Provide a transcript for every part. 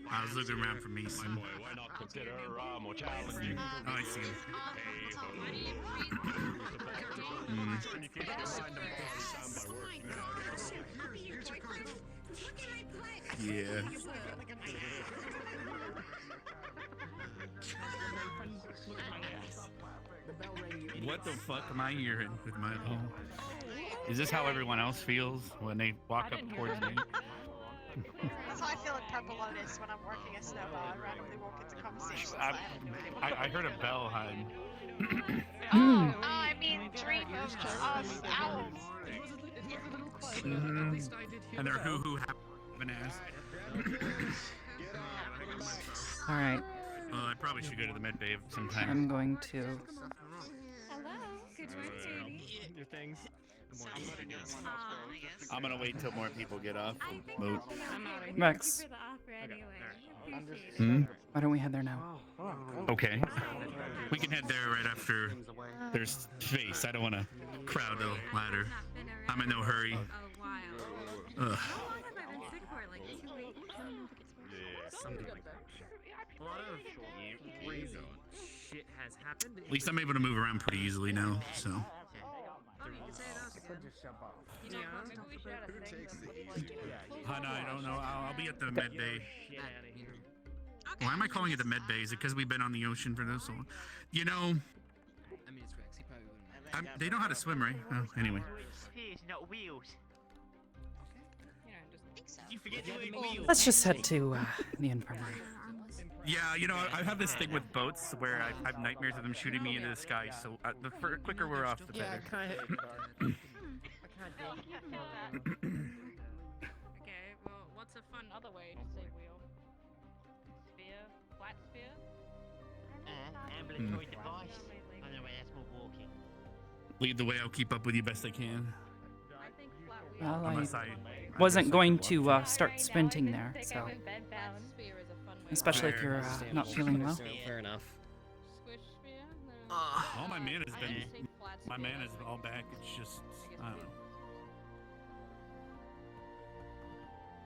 I was looking around for Mason. Why not consider more challenging? Oh, I see him. Yeah. What the fuck am I hearing with my phone? Is this how everyone else feels when they walk up towards me? That's how I feel in Purple Lotus when I'm working a snowball. I randomly walk into conversations. I heard a bell hide. I mean, dream of us owls. And they're who happen ass. All right. Well, I probably should go to the med bay sometime. I'm going to. Hello. Good morning. Your things. I'm gonna wait till more people get off. Boat. Rex. For the offer anyway. Appreciate it. Hmm? Why don't we head there now? Okay. We can head there right after there's space. I don't want to crowd the ladder. I'm in no hurry. A while. Ugh. How long have I been sick for? Like 2 weeks? Something like that. A lot of crazy shit has happened. At least I'm able to move around pretty easily now, so. Oh, you can say that again. Hana, I don't know. I'll be at the med bay. Shit out of here. Why am I calling it the med bay? Is it because we've been on the ocean for this long? You know, I mean, it's Rex. He probably wouldn't. they know how to swim, right? Oh, anyway. Spears, not wheels. You forget you ain't wheels. Let's just head to the infirmary. Yeah, you know, I have this thing with boats where I have nightmares of them shooting me into the sky, so the quicker we're off, the better. kind of. Okay, well, what's a fun other way to say wheel? Sphere? Flat sphere? Ambulatory device. I know where that's more walking. Lead the way, I'll keep up with you best I can. I think flat wheel. Well, Unless I I wasn't going to Alright, start no, I sprinting didn't there, think so I went bed bound. Sphere is a fun way. especially if you're not feeling well. Fair enough. Squish sphere? all my mana's I been, would say flat my sphere. mana's all back. It's just, I don't know.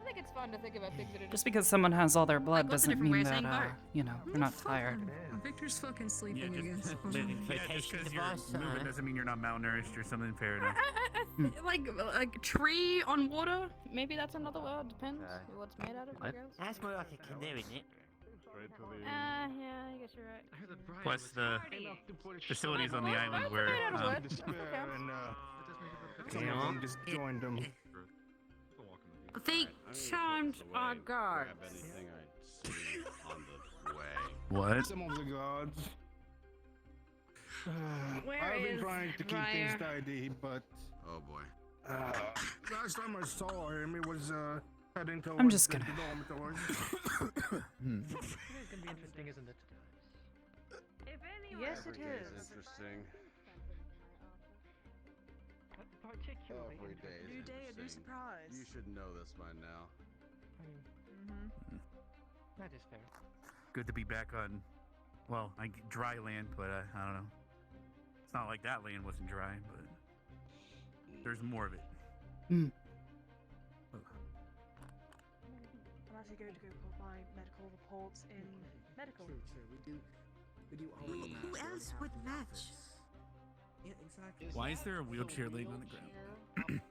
I think it's fun to think about things that are Just because someone has all their blood Like, what's the doesn't different way mean of that, saying Bart? you know, they're not tired. Victor's fucking sleeping Yeah, again. just, Hold on. yeah, just because you're device, moving doesn't mean you're not malnourished or something. Fair enough. Like tree on water. Maybe that's another word. Depends what it's made out of, I guess. That's more like a canoe, isn't it? Yeah, I guess you're right. Plus the facilities on the island where Damn, just joined them. They charmed our guards. what? Some of the gods. Where I've been is trying to keep Raya? things tidy, but Oh boy. last time I saw him, he was heading towards I'm just the gonna- dormitories. It's gonna be interesting, isn't it? If anyone Yes, it Every day is. interesting. Particularly. Every day is New day, a new interesting. surprise. You should know this by now. That is fair. Good to be back on, well, dry land, but I don't know. It's not like that land wasn't dry, but there's more of it. Hmm. I'm actually going to go put my medical reports in medical. Who else would match? Yeah, exactly. Why is there a wheelchair laying on the ground?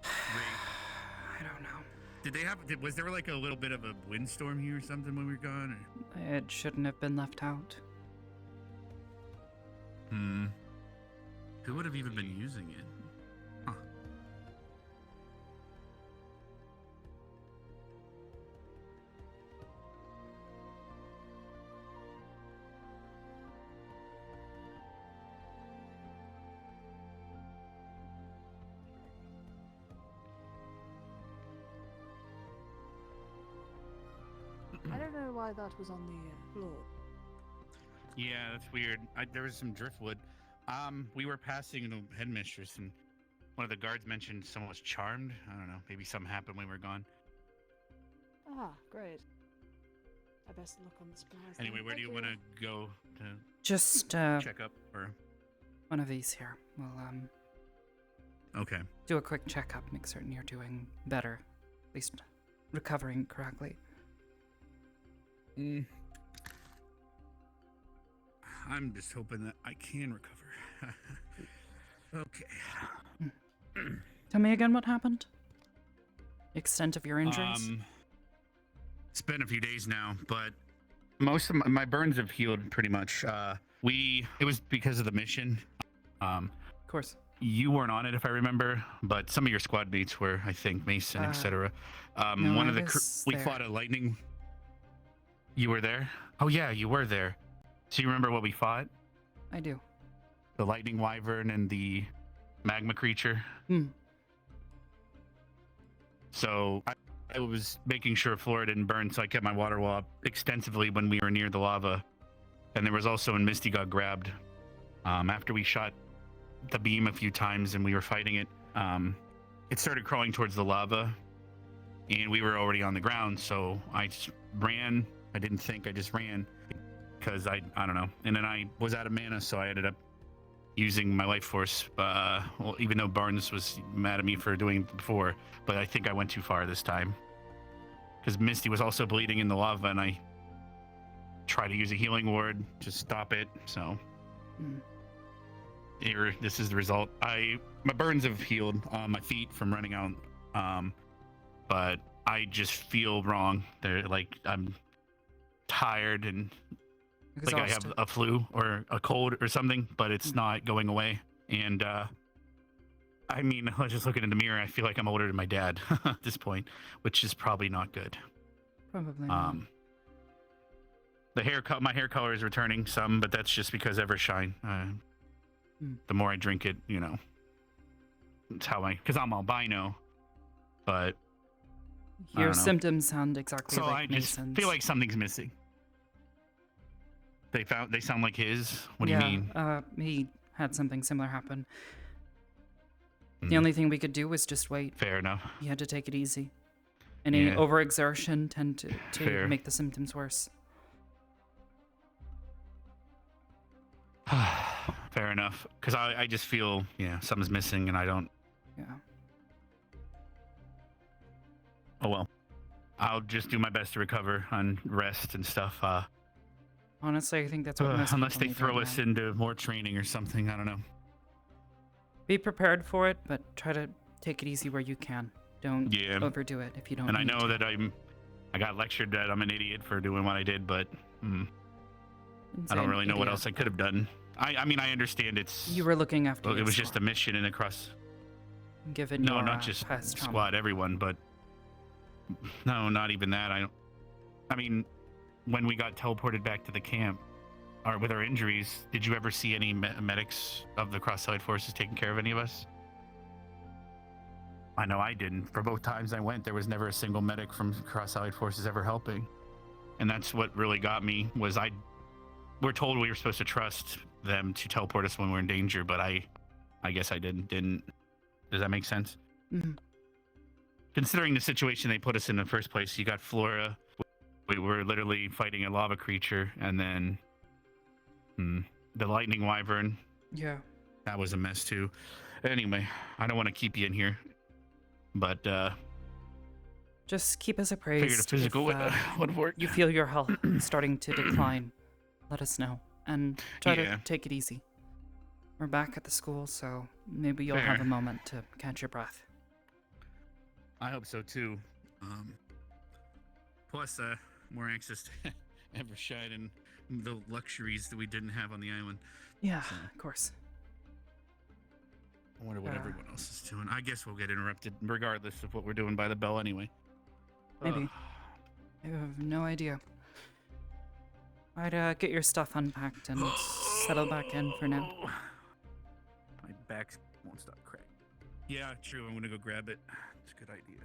I don't know. Did they have? Was there like a little bit of a windstorm here or something when we were gone? Or? It shouldn't have been left out. Who would have even been using it? Huh. I don't know why that was on the floor. Yeah, that's weird. There was some driftwood. We were passing the headmistress, and one of the guards mentioned someone was charmed. I don't know. Maybe something happened when we were gone. Ah, great. I best look on the supplies. Anyway, where do you want to go to Just check up? Or one of these here. We'll okay. do a quick checkup, make certain you're doing better, at least recovering correctly. I'm just hoping that I can recover. Okay. Tell me again what happened. Extent of your injuries. It's been a few days now, but most of my burns have healed pretty much. It was because of the mission. Of course. You weren't on it, if I remember, but some of your squad mates were, I think, Mason, etc. No, One I of the was we there. fought a lightning. You were there? Oh yeah, you were there. So you remember what we fought? I do. The lightning wyvern and the magma creature. So I was making sure Flora didn't burn, so I kept my water wall up extensively when we were near the lava. And there was also when Misty got grabbed. After we shot the beam a few times and we were fighting it, it started crawling towards the lava, and we were already on the ground. So I just ran. I didn't think. I just ran because I don't know. And then I was out of mana, so I ended up using my life force. Well, even though Barnes was mad at me for doing it before, but I think I went too far this time because Misty was also bleeding in the lava, and I tried to use a healing ward to stop it. So here, this is the result. My burns have healed on my feet from running out, but I just feel wrong. They're like I'm tired and like I have a flu or a cold or something, but it's not going away. And I mean, I was just looking in the mirror. I feel like I'm older than my dad at this point, which is probably not good. Probably not. My hair color is returning some, but that's just because Evershine. The more I drink it, it's how because I'm albino, but your symptoms sound exactly so like I just Mason's. feel like something's missing. They sound like his. What do you mean? He had something similar happen. The only thing we could do was just wait. Fair enough. You had to take it easy. Any overexertion tend to make the symptoms worse. Fair enough. Because I just feel, something's missing and I don't. Yeah. Oh well. I'll just do my best to recover on rest and stuff. Honestly, I think that's what most unless people they need throw right us now. into more training or something. I don't know. Be prepared for it, but try to take it easy where you can. Don't overdo it if you don't. And I need know to. that I got lectured that I'm an idiot for doing what I did, but I don't really know what else I could have done. I mean, I understand it's. You were looking after. Well, it was just a mission and across. Given no, your, not just past trauma. squad, everyone, but no, not even that. I mean, when we got teleported back to the camp, or with our injuries, did you ever see any medics of the Cross-Allied Forces taking care of any of us? I know I didn't. For both times I went, there was never a single medic from Cross-Allied Forces ever helping, and that's what really got me. Was we're told we were supposed to trust them to teleport us when we're in danger, but I guess I didn't. Does that make sense? Mm-hmm. Considering the situation they put us in the first place, you got Flora. We were literally fighting a lava creature, and then the lightning wyvern. Yeah. That was a mess too. Anyway, I don't want to keep you in here, but just keep us appraised. Figured a physical would work. You feel your health starting to decline, let us know, and try to take it easy. We're back at the school, so maybe you'll have a moment to catch your breath. I hope so too. Plus, more access to Evershine and the luxuries that we didn't have on the island. Yeah, of course. I wonder what everyone else is doing. I guess we'll get interrupted regardless of what we're doing by the bell anyway. Maybe. I have no idea. I'd get your stuff unpacked and settle back in for now. My back won't stop cracking. Yeah, true. I'm gonna go grab it. It's a good idea.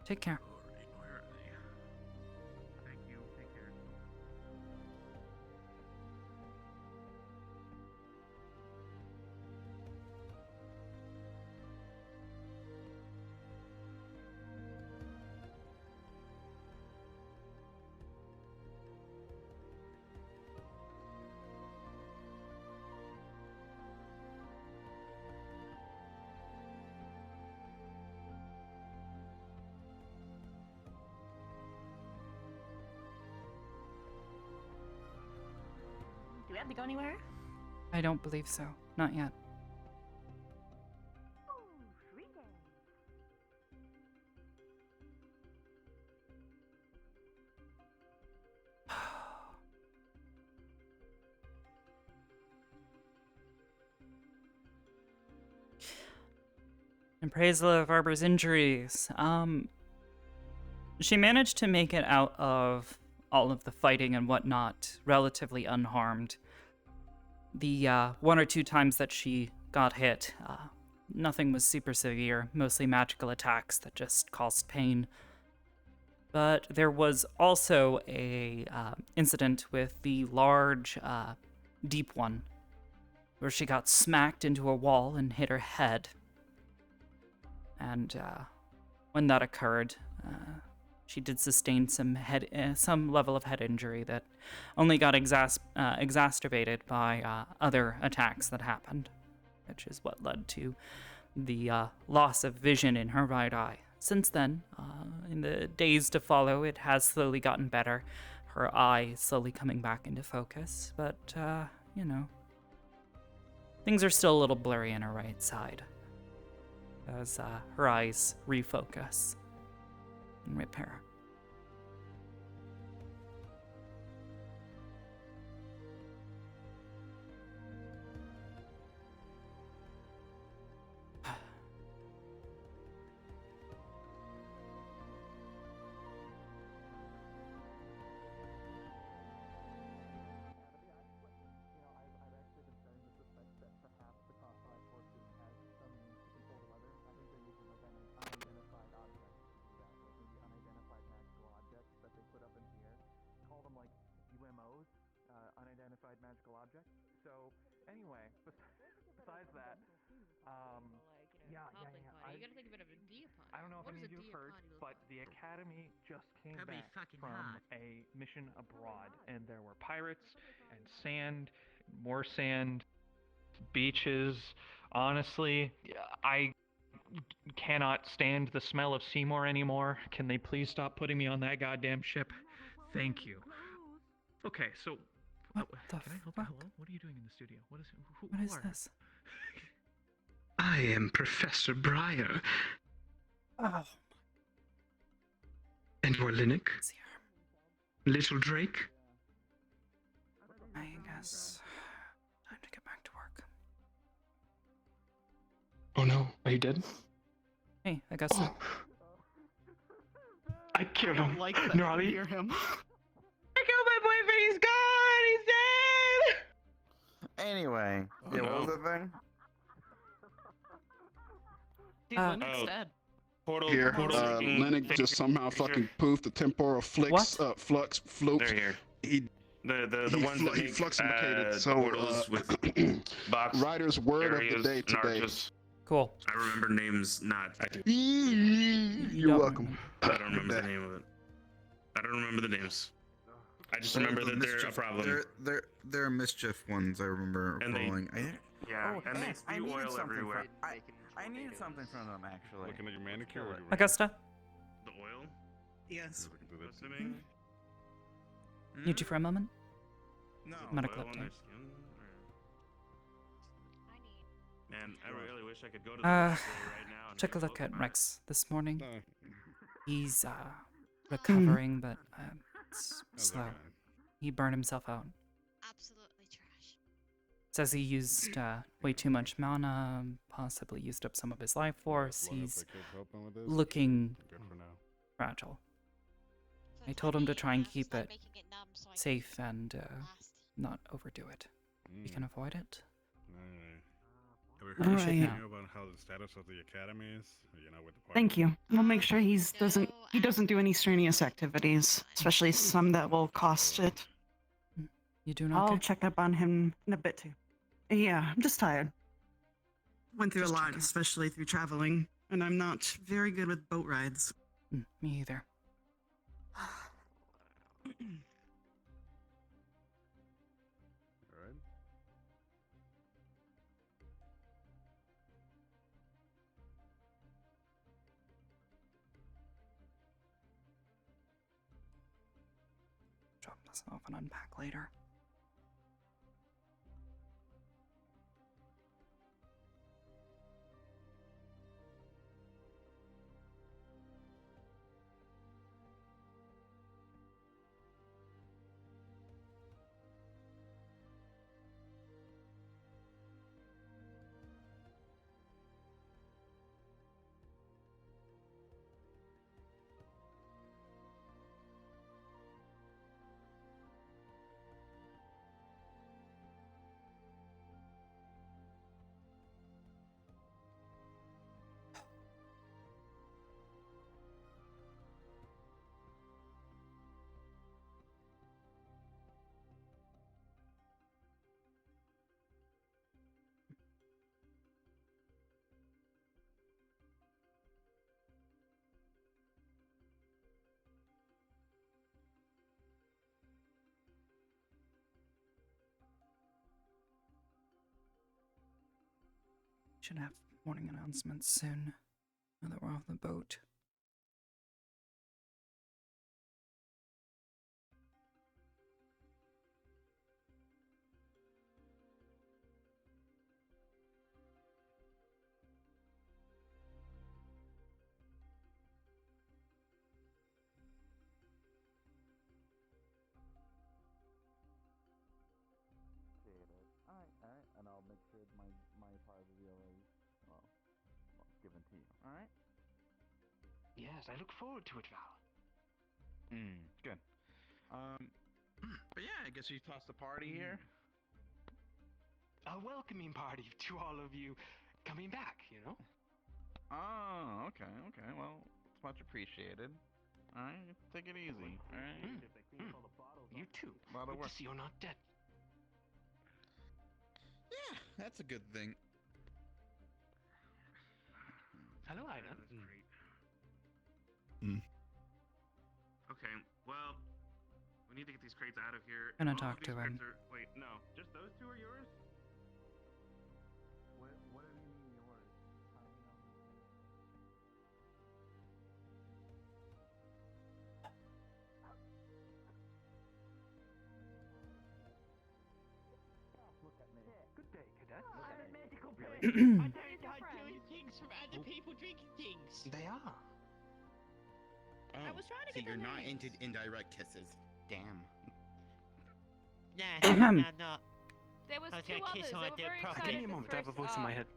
Take care. Where are they? Thank you. Take care. Did they go anywhere? I don't believe so. Not yet. And praise the of Arbor's injuries. She managed to make it out of all of the fighting and whatnot relatively unharmed. The one or two times that she got hit, nothing was super severe, mostly magical attacks that just caused pain. But there was also a incident with the large, deep one, where she got smacked into a wall and hit her head. And when that occurred, she did sustain some level of head injury that only got exacerbated by other attacks that happened, which is what led to the loss of vision in her right eye. Since then, in the days to follow, it has slowly gotten better. Her eye is slowly coming back into focus, but, you know, things are still a little blurry on her right side as her eyes refocus and repair. Unidentified magical object. So, anyway, besides that, You gotta think of it as a deer party. I don't know if any of you have heard, but the Academy just came back from a mission abroad, and there were pirates and sand, more sand, beaches. Honestly, I cannot stand the smell of Seymour anymore. Can they please stop putting me on that goddamn ship? Thank you. Okay, so what the can I help you? Hello? What are you doing in the studio? What is this? I am Professor Breyer. Oh. And you're Linux? Little Drake? I guess time to get back to work. Oh no, are you dead? Hey, I guess so. I killed him. Like that. Gnarly. Hear him. I killed my boyfriend. He's gone. He's dead. Anyway, Oh, what was no. the thing? Dude, Linux dead. Portal. Here, Linux just somehow fucking poofed the temporal flux, flux, float. They're here. He The ones that he make, fluxificated. So portals with box writer's word of the areas day and today. arches. Cool. I remember names not. You're welcome. I don't remember the name of it. I don't remember the names. I just remember that they're a problem. They're mischief ones. I remember And they- calling. Yeah, and they I spew needed oil something everywhere. I needed something from them, actually. Looking at your manicure? Or your Augusta, The oil? Yes. Listening? need you for a moment? No. Medical Oil on their update. skin? Man, I really wish I could go to the hospital right now. And Took a make look both at my- Rex this morning. He's recovering, but it's slow. He burned himself out. Absolutely trash. Says he used way too much mana, possibly used up some of his life force. He's looking fragile. I told him to try and keep it safe and not overdo it. You can avoid it. Have You we heard should anything know. about how the status of the academy is? You know, with the Thank you. We'll make sure he doesn't do any strenuous activities, especially some that will cost it. You doing I'll okay? check up on him in a bit too. Yeah, I'm just tired. Went through Just a lot, checking. especially through traveling, and I'm not very good with boat rides. Me either. Alright. Drop this off and unpack later. Should have morning announcements soon. Now that we're off the boat. Alright, and I'll make sure my part of the deal is, well, given to you, alright? Yes, I look forward to it, Val. Good. But yeah, I guess we tossed the party here. A welcoming party to all of you coming back, you know? Oh, okay. Well, it's much appreciated. Alright, take it easy, alright? You too. A lot of Good work. to see you're not dead. Yeah, that's a good thing. Hello, Ida. Okay, well, we need to get these crates out of here. Gonna All of talk these to him. crates are- Wait, no, just those two are yours? What do you mean yours? How do you know? Look at me. Good day, cadet. I'm a medical Really? person. I don't like doing things from other people drinking things. They are. Oh, I was trying to so get you're their not names. into indirect kisses. Damn. Nah, I'm not. There was I was two gonna kiss others. on They my were dead very prophet. excited. Give me a the moment, I have a first voice in my arc. head.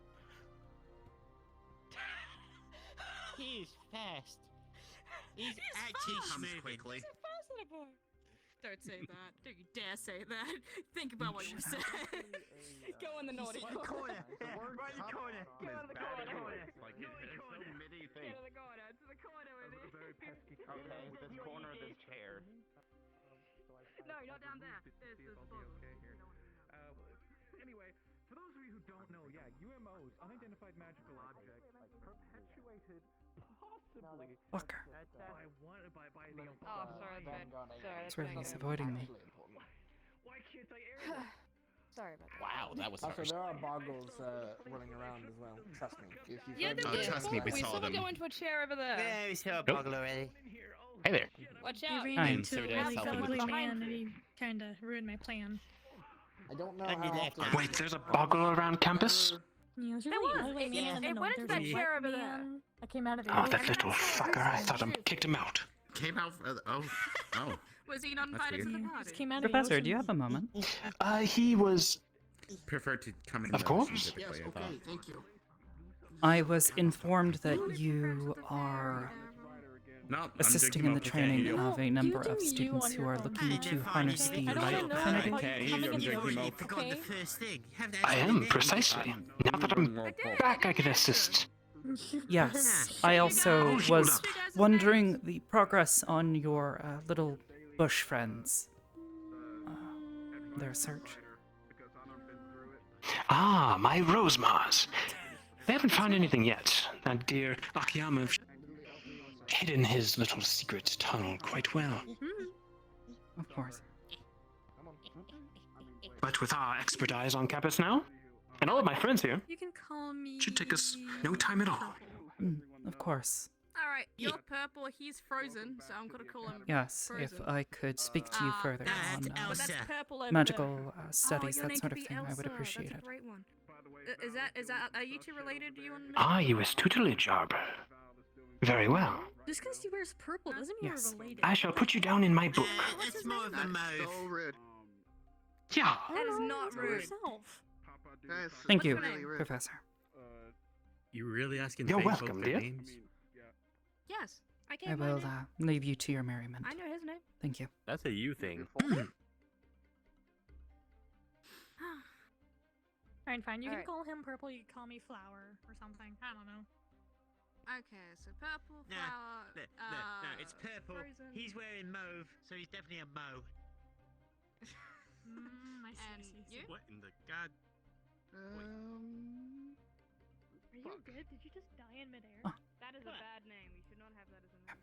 He's fast. He's He's actually fast. Comes smooth. quickly. He's a fast little boy. Don't say that. Don't you dare say that. Think about what you said. Go in the naughty corner. Right in the corner. Go in the corner. Like, it's so many things. Go to the corner. To the corner with A it. very pesky corner. This corner of this chair. No, not down there. There's the bottom. Anyway, for those of you who don't know, yeah, UMOs, unidentified magical objects, perpetuated possibly Fucker. by the Oh, sorry, Ben. Sorry, That's where he's avoiding me. Why can't I air this? Sorry about that. Wow, that was Also, harsh. there are boggles running around as well. Trust me. If you Yeah, there Oh, is. trust me, we saw saw them. go into a chair over there. Yeah, we saw a boggle already. Hey there. Watch He out. ran Hi. into So a did really Selfie. ugly Behind man and you. he kind of ruined my plan. I don't know On your how left often. hand. Wait, there's a boggle around campus? Yeah, it was There really was. ugly It- man. it and went there's into that a chair white over there. man that came out of the Oh, that little fucker. I thought I kicked him out. Came out. Oh. Was he not That's invited to weird. the He party? just came out of the Professor, ocean. do you have a moment? He was. Prefer to come in. Of motion, course. typically, I thought. thank you. I was informed that you are No, I'm assisting drinking in the up. I can't training hear you. of a You number do of you students on who your are own. looking to harness the I don't magical wanna know affinity. how Can't you hear you, come I'm into drinking your milk. own, Forgot the okay? first thing. I am, precisely. Now that I'm back, I can assist. Yes, I also Oh, hold was up. wondering the progress on your little bush friends. Their search. Ah, my rose Mars. They haven't found anything yet. That dear Akiyama hidden his little secret tunnel quite well. Of course. But with our expert eyes on campus now, and all of my friends here, You can call me. should take us no time at all. Of course. Alright, you're purple, he's frozen, so I'm gonna call him Yes, if frozen. I could speak to you further that's on But that's Elsa. purple over magical there. studies, your that name sort could of be thing, I would Elsa. appreciate That's it. a great one. Is that, are you two related? Do you want to know? Ah, you is tutelage, Arbor. Very well. Just because he wears purple doesn't mean Yes. we're related. I shall put you down in my book. That's more of a move. Yeah. That is not for rude. yourself. Thank you, What's your name? Professor. You really asking You're fake folks welcome, their dear. names? Yes, I gave I my will name. leave you to your merriment. I know his name. Thank you. That's a you thing. Fine. You can Alright. call him purple. You can call me flower or something. I don't know. Okay, so purple, Nah, flower, no, it's purple. frozen. He's wearing mauve, so he's definitely a mo. I see. And you? What in the god? Are you good? Did you just die in midair? Oh. That is a bad name. You should not have that as a name.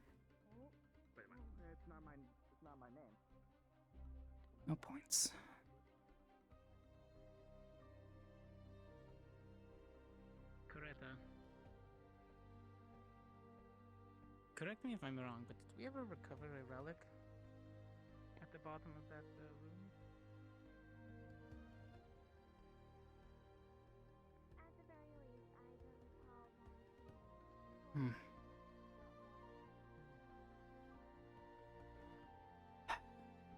It's not my name. No points. Correct me if I'm wrong, but did we ever recover a relic at the bottom of that room?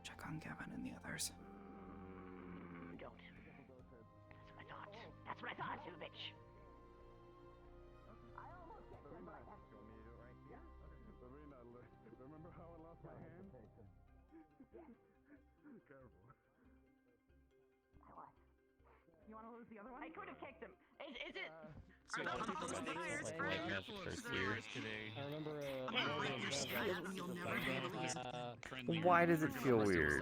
Check on Gavin and the others. Don't. That's what I thought, you bitch. Remember how I lost my hand? Careful. You want to lose the other one? I could have kicked him. Is it? So I remember Why does it feel weird?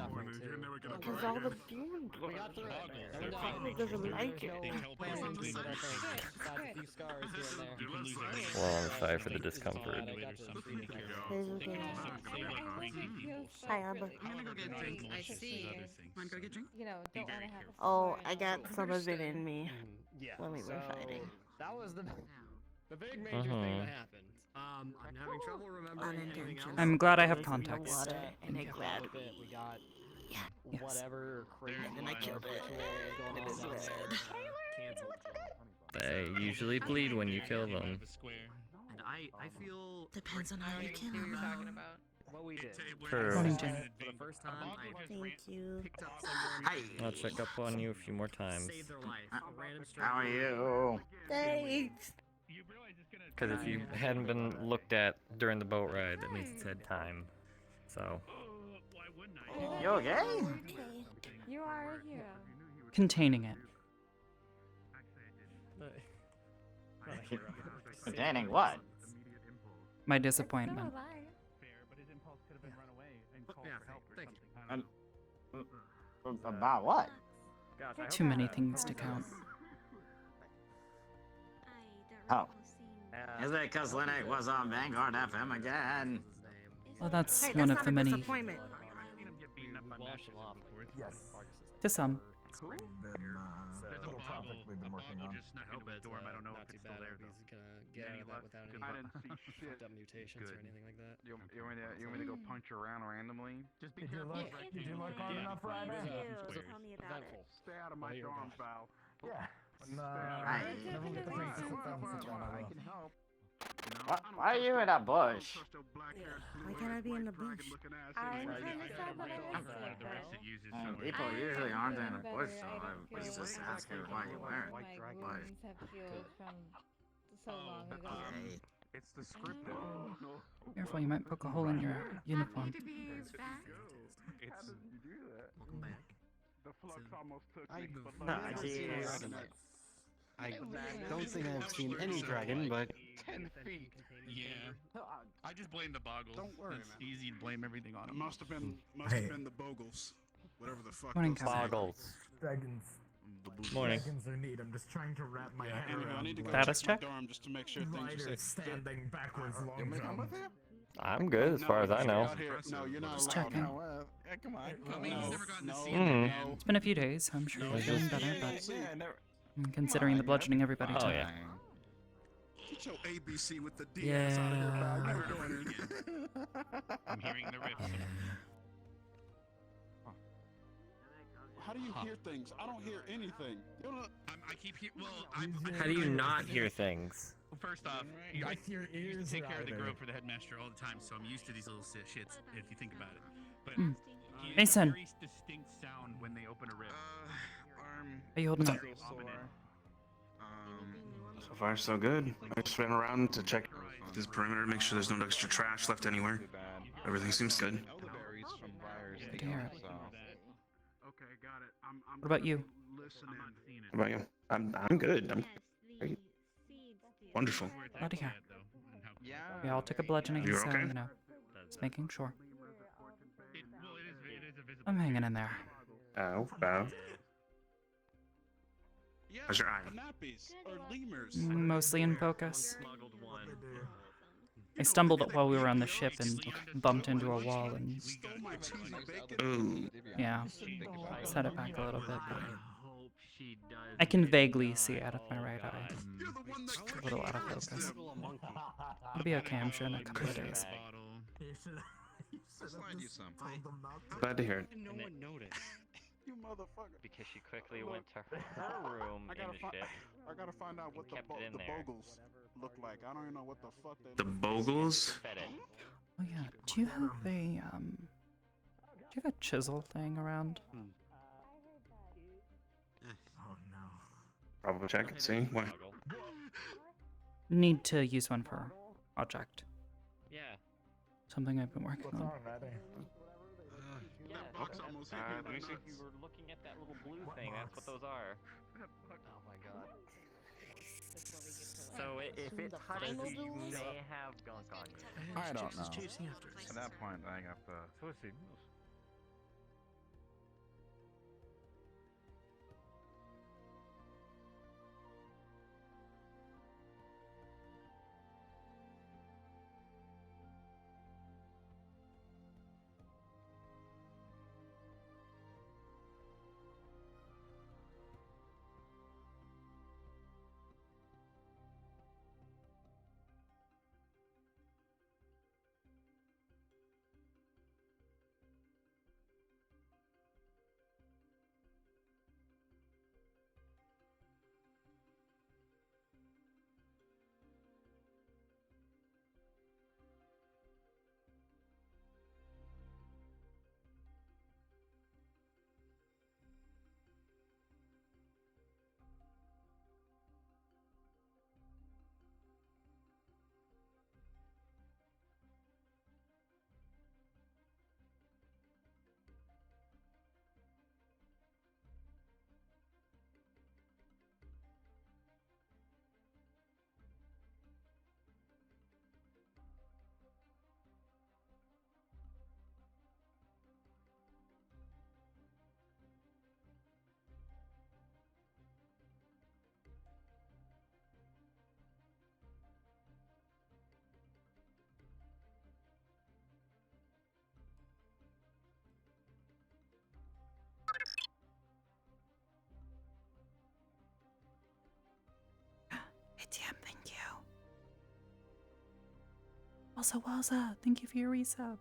Because all the demons We got through it. Everybody doesn't like it. Well, I'm sorry for the discomfort. Hi, Arbor. I'm gonna go get a drink. I see. Wanna go get a drink? You know, don't want to have a Oh, I got some of it in me Yeah. when we were fighting. That was the big major thing that happened. I'm having trouble remembering anything else. I'm glad I have There's context. water, and it grabbed me. We got Yes. whatever crazy And I killed it. going It on is down red. there. They usually bleed when you kill them. And I feel Depends on how you kill What you're talking them. about. what we did. True. Morning, Jen. For the first time, I Thank you. picked up someone. I'll check up on you a few more times. Saved their life. A random How are stranger. you? Thanks. Because if you hadn't been looked at during the boat ride, that means it's head time. So. You okay? Okay. You are a hero. Containing it. Not a hero. Containing what? My disappointment. Yeah, thank you. About what? Gosh, I hope Too many things to count. Oh. Is it because Linux was on Vanguard FM again? Well, that's Hey, one that's of not the a many. disappointment. Yes. To some. We've been topic we've been working on. Just snuck into his dorm. I don't know if it's still there though. He's gonna get out of that without any I didn't see shit. fucked up mutations or anything like that. You want me to go punch around randomly? Just be Did you careful. look hard enough Friday? Tell me about it. Stay out of my dorm, Val. Yeah. Right. Never get the chance to sit down and sit down, I will. can help. Why are you in a bush? Why can't I be in the bush? I'm trying to decide what I was People usually aren't in a bush, so I was just asking why you weren't. My wounds have healed from so long ago. Okay. It's the script. Careful, you might poke a hole in your uniform. How did you do that? Welcome back. The flux almost took I me. moved but No, look, cheers. I don't think I've seen any dragon, but 10 feet. Yeah. I just blame the boggles. Don't worry, It's man. easy to blame everything on It them. must have been the Bogles. Whatever the fuck. Morning, those Kevin. Boggles. Dragons. Morning. Dragons are neat. I'm just trying to wrap my head Anyway, I around need to go Status check check? my dorm just to make sure things are riders safe. standing backwards long You want me to come jump. with you? I'm good as far as I know. No, you're not Just allowed. checking. No, come on. Come He's on. never gotten to No, see no, him Mm. again. It's been a few days. I'm sure no, he's feeling better, yeah, but considering the bludgeoning everybody Oh, took. yeah. Get your ABC with the DS out of here, pal. You heard it. I'm hearing the riff. How do you hear things? I don't hear anything. You don't. I keep well. How do you not hear things? Well, first off, I With your used ears to take care of the either. grove for the headmaster all the time, so I'm used to these little shits. If you think about it, but Mm. he has Mason. a very distinct sound when they open a rift. Are you holding up? Very ominous. So far, so good. I just ran around to check this perimeter, make sure there's no extra trash left anywhere. Everything seems good. Elderberries from Briar's Good to hear it. so. Okay, got it. I'm What about you? listening. What about you? I'm good. I'm great. Wonderful. Glad to hear. Yeah. We all took a bludgeoning, You're so, okay? you know, just making sure. It is a visible. I'm hanging in there. Ow, bow. Yeah, How's your eye? nappies or lemurs. Mostly in focus. smuggled one. I stumbled while we were on the ship and bumped into a wall and, Stole my cheesy bacon. Ooh. yeah, set it back a little bit, but I hope she does. I can vaguely see out of my right eye. You're the one a little out of focus. It'll be okay, I'm sure, in a couple of days. I'll slide you some. Glad to hear it. No one noticed. You motherfucker. Because she quickly went to her room in the ship. I gotta find out what the kept it in there. Bogles look like. I don't even know what the fuck they The look Bogles? Fed it. Oh yeah, do you have a chisel thing around? Oh no. Probably check and see. What? Need to use one for project. Yeah. Something I've been working on. Yeah, box almost hit me. let me see. You were looking at that little blue thing. That's what those are. Oh my god. So if it touches you, you may have gunk on you. I don't know. At that point, I have to. So let's see. ATM, thank you. Also, Waza, thank you for your resub.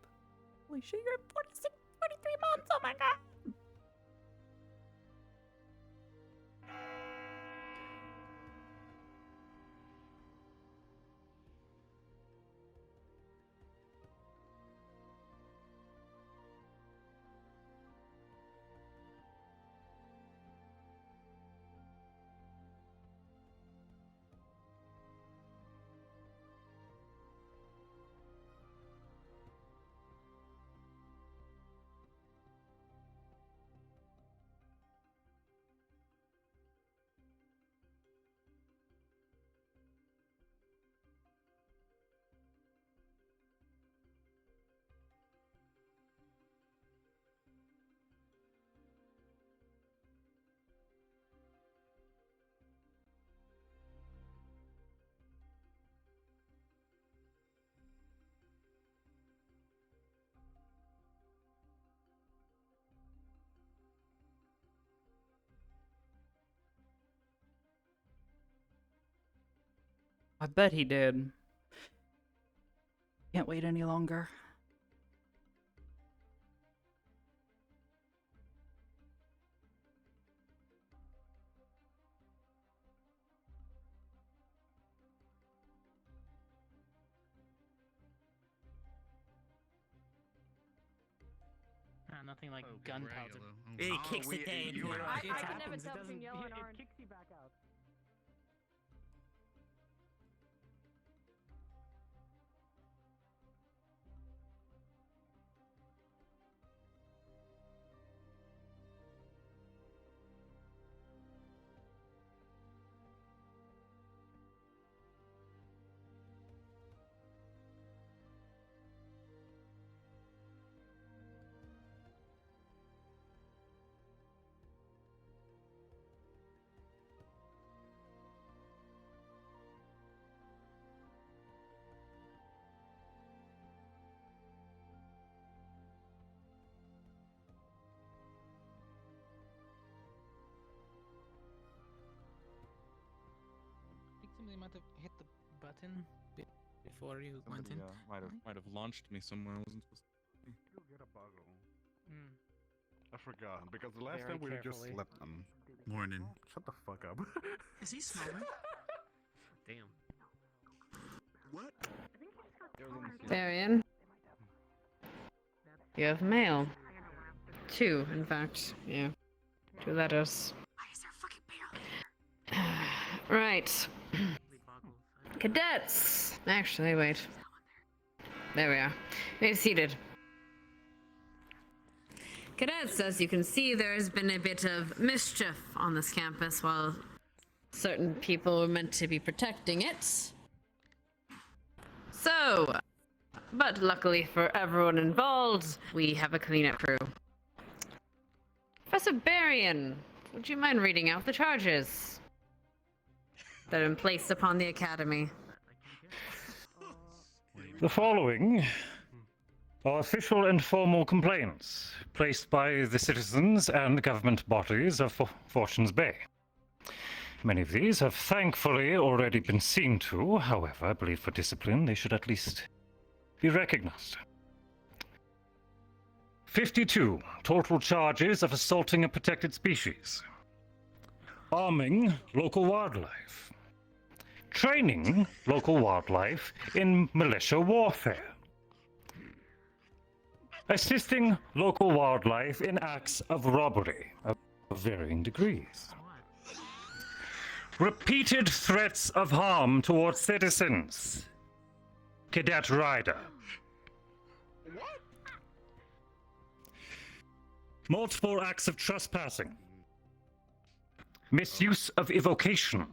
Holy shit, you're at 46, 43 months, oh my god. I bet he did. Can't wait any longer. Nothing like Oh, gunpowder. Regulo. It kicks the day in. I can never tell between yellow and orange. kicks you back out. Somebody might have hit the button before you went in. Might have launched me somewhere I wasn't supposed to. Go get a boggle. I forgot because the last Very time we just carefully. slept on. Morning. Shut the fuck up. Is he smelling? Damn. What? Varian. You have mail. 2, in fact. Yeah. 2 letters. Right. Cadets! Actually, wait. There we are. Be seated. Cadets, as you can see, there has been a bit of mischief on this campus while certain people were meant to be protecting it. So, but luckily for everyone involved, we have a cleanup crew. Professor Barian, would you mind reading out the charges that have been placed upon the Academy? The following are official and formal complaints placed by the citizens and government bodies of Fortune's Bay. Many of these have thankfully already been seen to. However, I believe for discipline they should at least be recognized. 52 total charges of assaulting a protected species, arming local wildlife, training local wildlife in militia warfare, assisting local wildlife in acts of robbery of varying degrees, repeated threats of harm towards citizens. Cadet Ryder. Multiple acts of trespassing, misuse of evocation,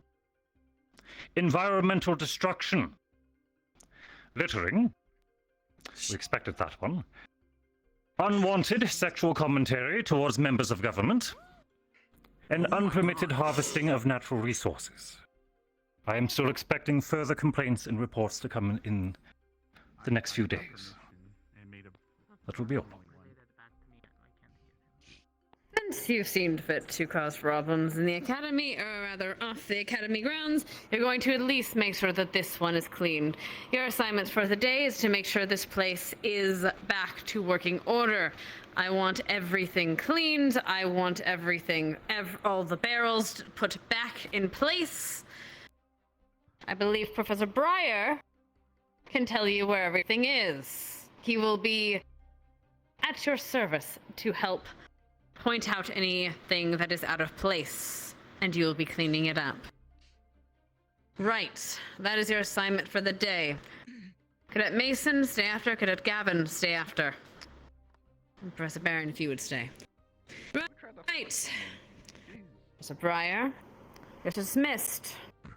environmental destruction, littering, we expected that one, unwanted sexual commentary towards members of government, and unpermitted harvesting of natural resources. I am still expecting further complaints and reports to come in the next few days. That will be all. Since you've seen fit to cause problems in the Academy, or rather off the Academy grounds, you're going to at least make sure that this one is cleaned. Your assignment for the day is to make sure this place is back to working order. I want everything cleaned. I want everything, all the barrels put back in place. I believe Professor Breyer can tell you where everything is. He will be at your service to help point out anything that is out of place, and you will be cleaning it up. Right, that is your assignment for the day. Cadet Mason, stay after. Cadet Gavin, stay after. And Professor Barron, if you would stay. Right. Professor Breyer, you're dismissed. Wait,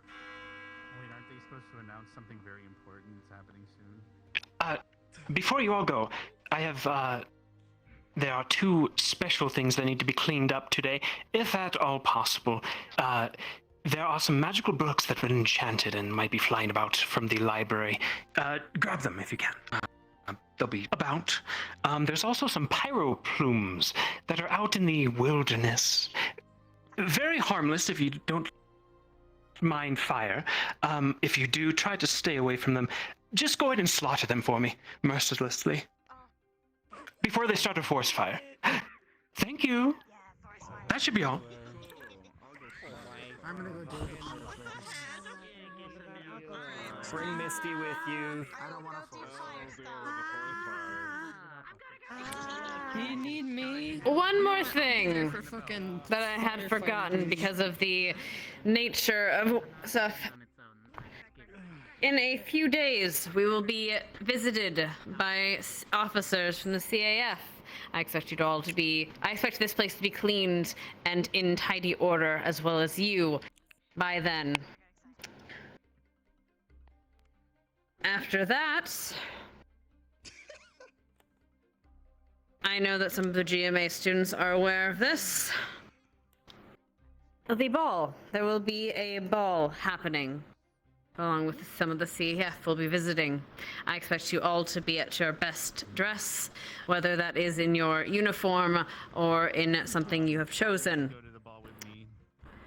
aren't they supposed to announce something very important that's happening soon? Before you all go, I have, there are 2 special things that need to be cleaned up today, if at all possible. There are some magical books that have been enchanted and might be flying about from the library. Grab them if you can. They'll be about. There's also some pyro plumes that are out in the wilderness. Very harmless if you don't mind fire. If you do, try to stay away from them. Just go ahead and slaughter them for me, mercilessly. Before they start a forest fire. Thank you. That should be all. I'm gonna go do it. Bring Misty with you. I don't want to Do you need me? One more thing that I had forgotten because of the nature of stuff. In a few days, we will be visited by officers from the CAF. I expect this place to be cleaned and in tidy order, as well as you, by then. After that, I know that some of the GMA students are aware of this. The ball. There will be a ball happening, along with some of the CAF will be visiting. I expect you all to be at your best dress, whether that is in your uniform or in something you have chosen.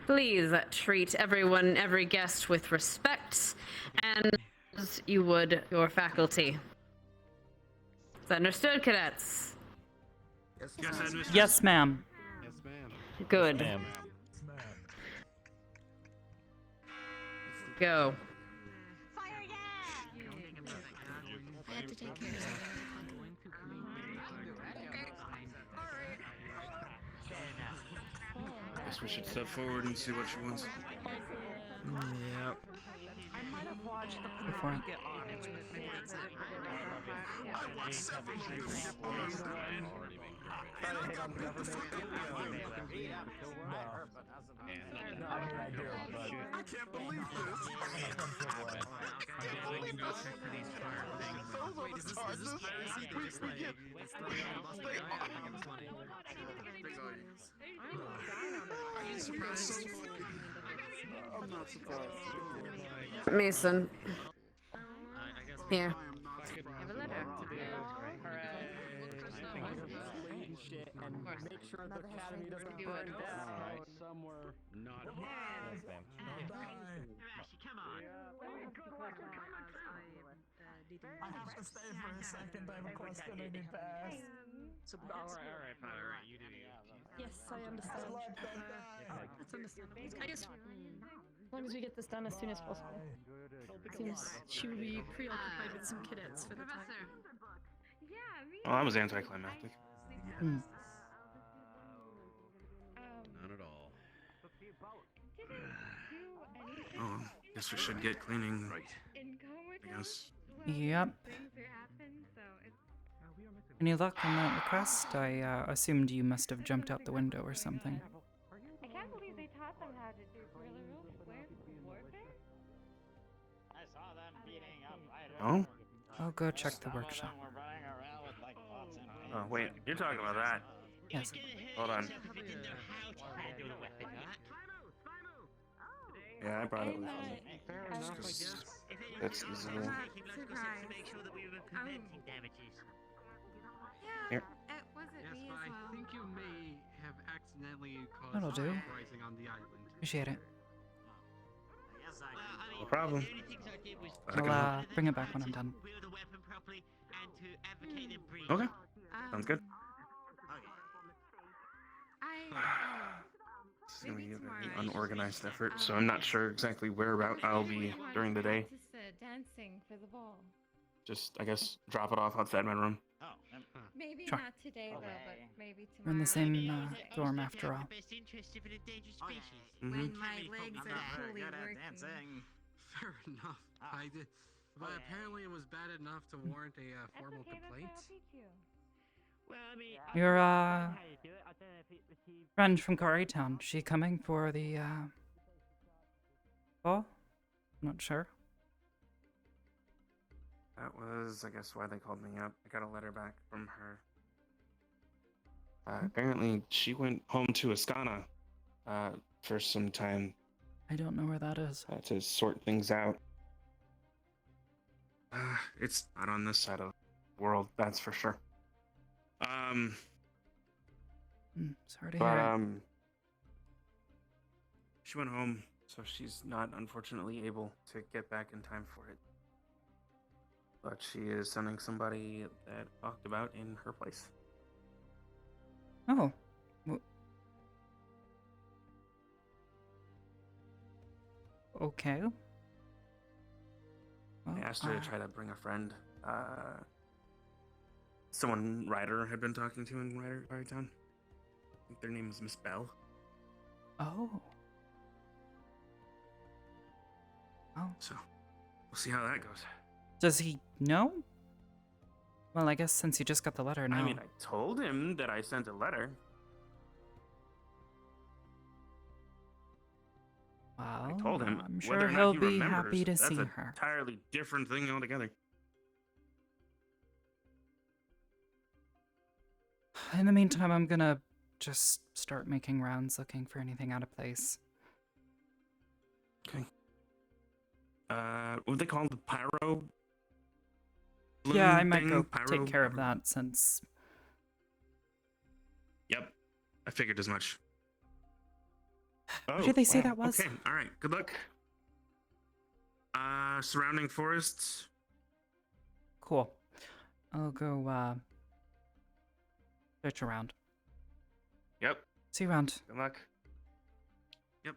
Please treat everyone, every guest with respect, and as you would your faculty. Is that understood, cadets? Yes, ma'am. Yes, ma'am. Good. Ma'am. Go. I have to take care of something. Guess we should step forward and see what she wants. Yep. I might have watched the Before I- get on it. I can't believe this. Are you surprised? I'm not surprised. Mason. Here. And make sure the academy doesn't burn down somewhere. Not. Yes, ma'am. Come on. I have to stay for a second. I have a question I need to ask. Alright, fine, alright, you do you. Yes, I understand. That's understandable. I guess as long as we get this done as soon as possible. Seems she will be preoccupied with some cadets for the time. Well, that was anticlimactic. Not at all. Oh, guess we should get cleaning. Right. I guess. Yep. Any luck on that request? I assumed you must have jumped out the window or something. I can't believe they taught them how to do guerrilla warfare. I saw them beating up Oh? I'll go check the workshop. Oh, wait. You're talking about that? Yes. Hold on. Yeah, I brought it with me. Just 'cause it's easier. Here. It wasn't me as well. I think you may have accidentally caused That'll do. uprising on the island. Appreciate it. No problem. I'll bring it back when I'm done. Okay. Sounds good. This is gonna be a very unorganized effort, so I'm not sure exactly whereabout I'll be during the day. Dancing for the ball. Just, I guess, drop it off outside my room. Maybe Sure. not today though, but maybe tomorrow. We're in the same dorm after all. Mhm. My legs are fully working. Fair enough. I did, but apparently it was bad enough to warrant a formal complaint. Your friend from Town, she coming for the ball? Not sure. That was, I guess, why they called me up. I got a letter back from her. Apparently, she went home to Ascana for some time. I don't know where that is. To sort things out. It's not on this side of the world, that's for sure. Sorry to hear it. She went home, so she's not, unfortunately, able to get back in time for it. But she is sending somebody that talked about in her place. Oh. Okay. I asked her to try to bring a friend. Someone Ryder had been talking to in Rydertown. I think their name was Miss Bell. Oh. Oh. So, we'll see how that goes. Does he know? Well, I guess since you just got the letter now. I mean, I told him that I sent a letter. Well, I told him. I'm whether sure or not he'll he be remembers, happy to that's see an her. Entirely different thing altogether. In the meantime, I'm gonna just start making rounds looking for anything out of place. Okay. What they call the pyro? Yeah, I might thing? go Pyro? take care of that since. Yep, I figured as much. Oh, Who did they say wow. that was? Okay, all right. Good luck. Surrounding forests. Cool. I'll go search around. Yep. See you around. Good luck. Yep.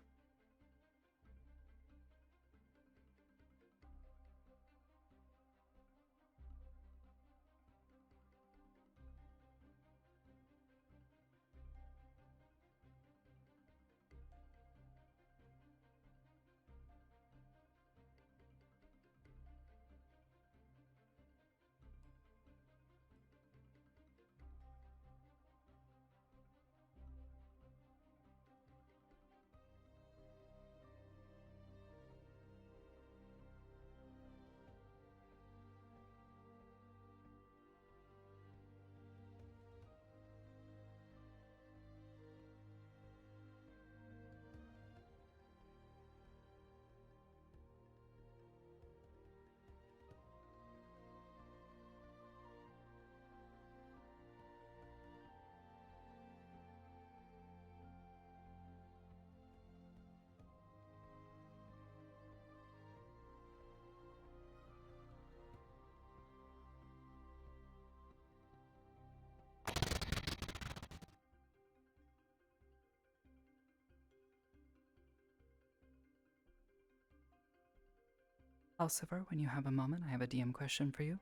Elsevier, when you have a moment, I have a DM question for you.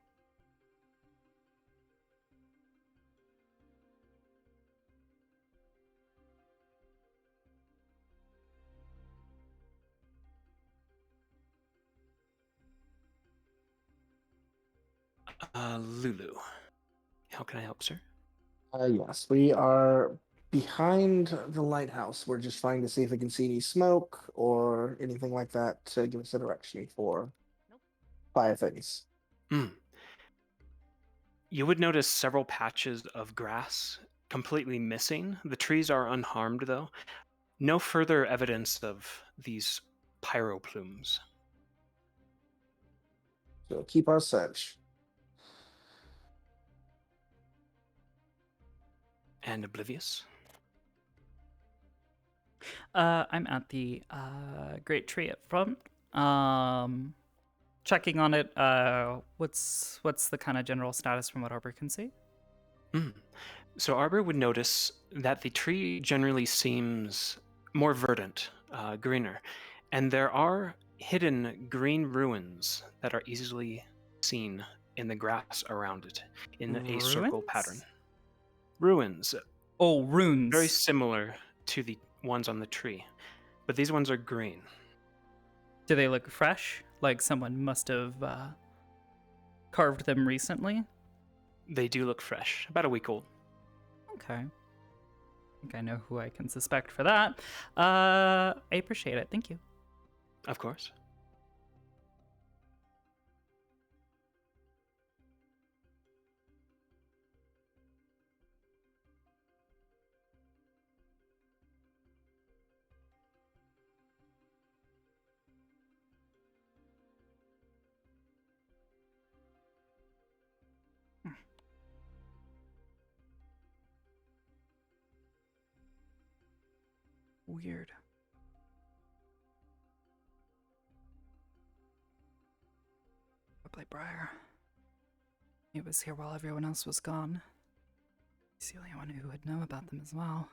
Lulu. How can I help, sir? Yes, we are behind the lighthouse. We're just trying to see if we can see any smoke or anything like that to give us a direction for fire things. Hmm. You would notice several patches of grass completely missing. The trees are unharmed, though. No further evidence of these pyro plumes. So keep our search. And oblivious. I'm at the great tree up front. Checking on it. What's the kind of general status from what Arbor can see? So Arbor would notice that the tree generally seems more verdant, greener, and there are hidden green ruins that are easily seen in the grass around it in a circle pattern. Ruins. Oh, runes. Very similar to the ones on the tree, but these ones are green. Do they look fresh? Like someone must have carved them recently? They do look fresh, about a week old. Okay. I think I know who I can suspect for that. I appreciate it. Thank you. Of course. Weird. Probably Briar. He was here while everyone else was gone. He's the only one who would know about them as well.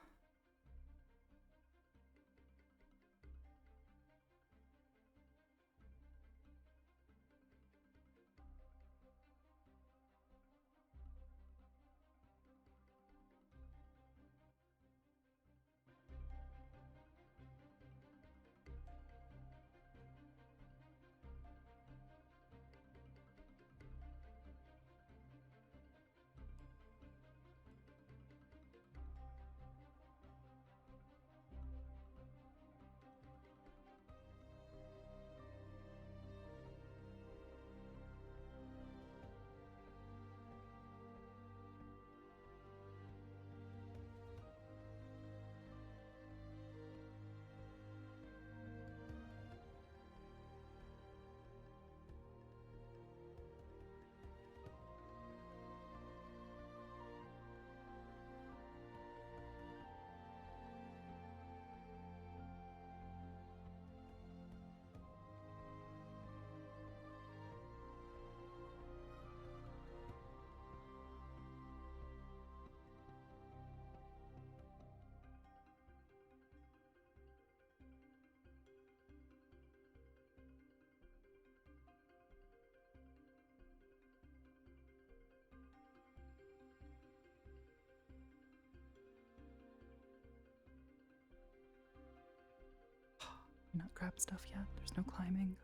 grab stuff yet. There's no climbing.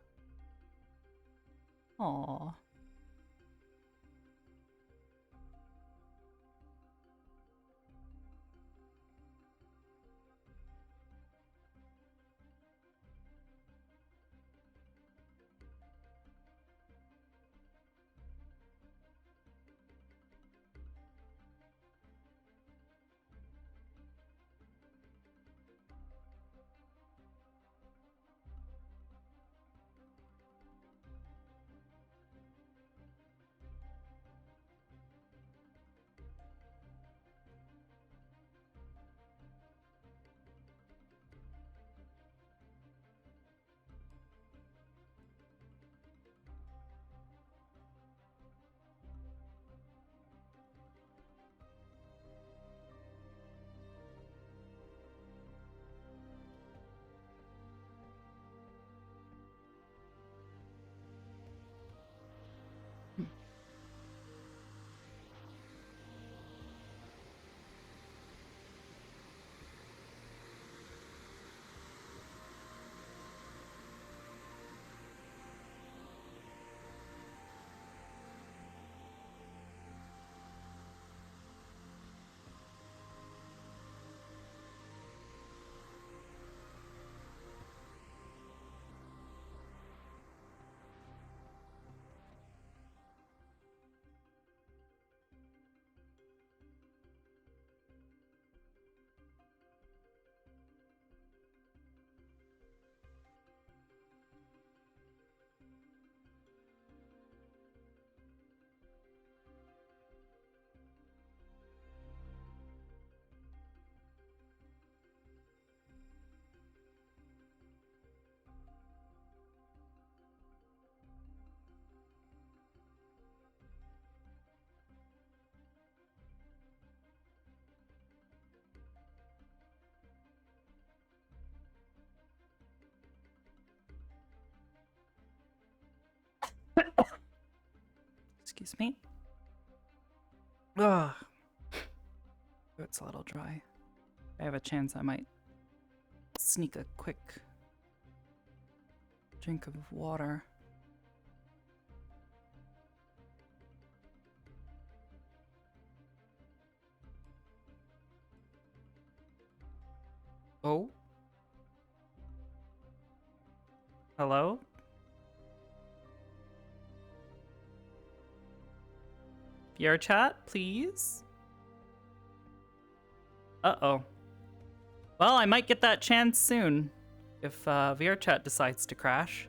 Aww. Excuse me. Ugh. It's a little dry. If I have a chance, I might sneak a quick drink of water. Oh? Hello? VR chat, please? Uh-oh. Well, I might get that chance soon if VR chat decides to crash.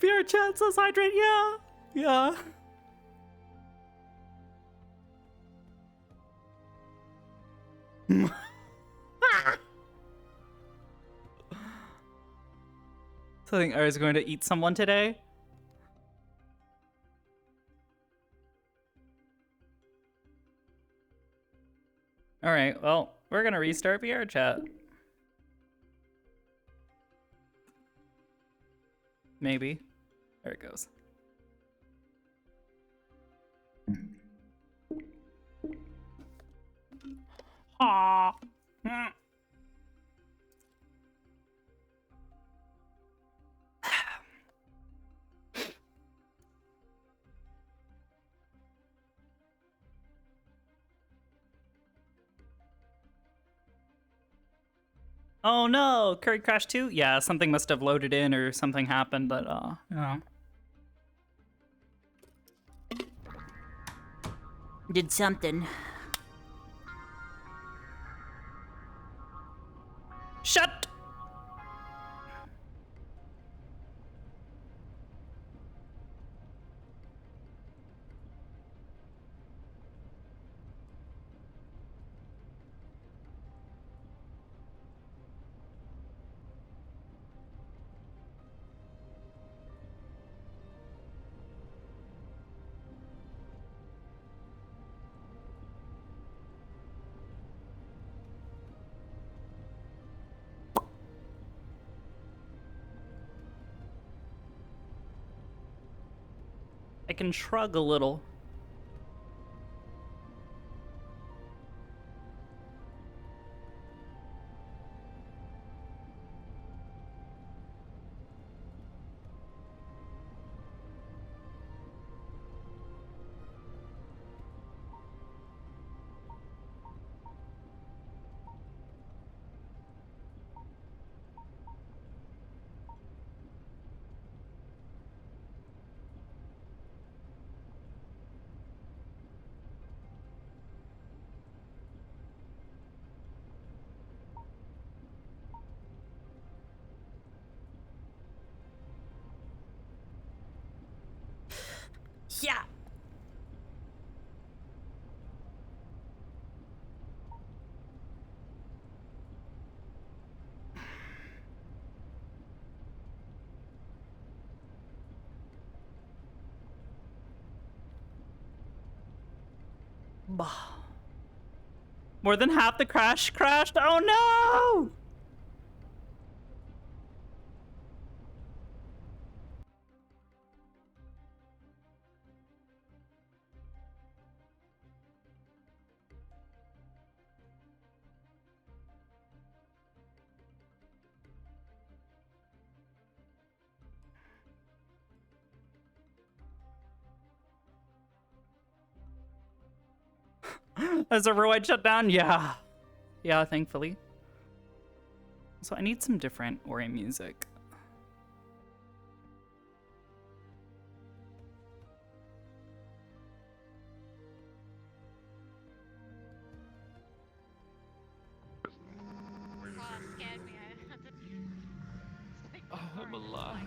VR chat says hydrate, yeah. Yeah. So I think I was going to eat someone today. Alright, well, we're gonna restart VR chat. Maybe. There it goes. Aww. Oh no, Curry crashed too? Yeah, something must have loaded in or something happened that, you know. Did something. Shut! I can shrug a little. job. More than half the crash crashed. Oh no! Has Overwatch shut down? Yeah. Yeah, thankfully. So I need some different Ori music. Oh, I'm alive.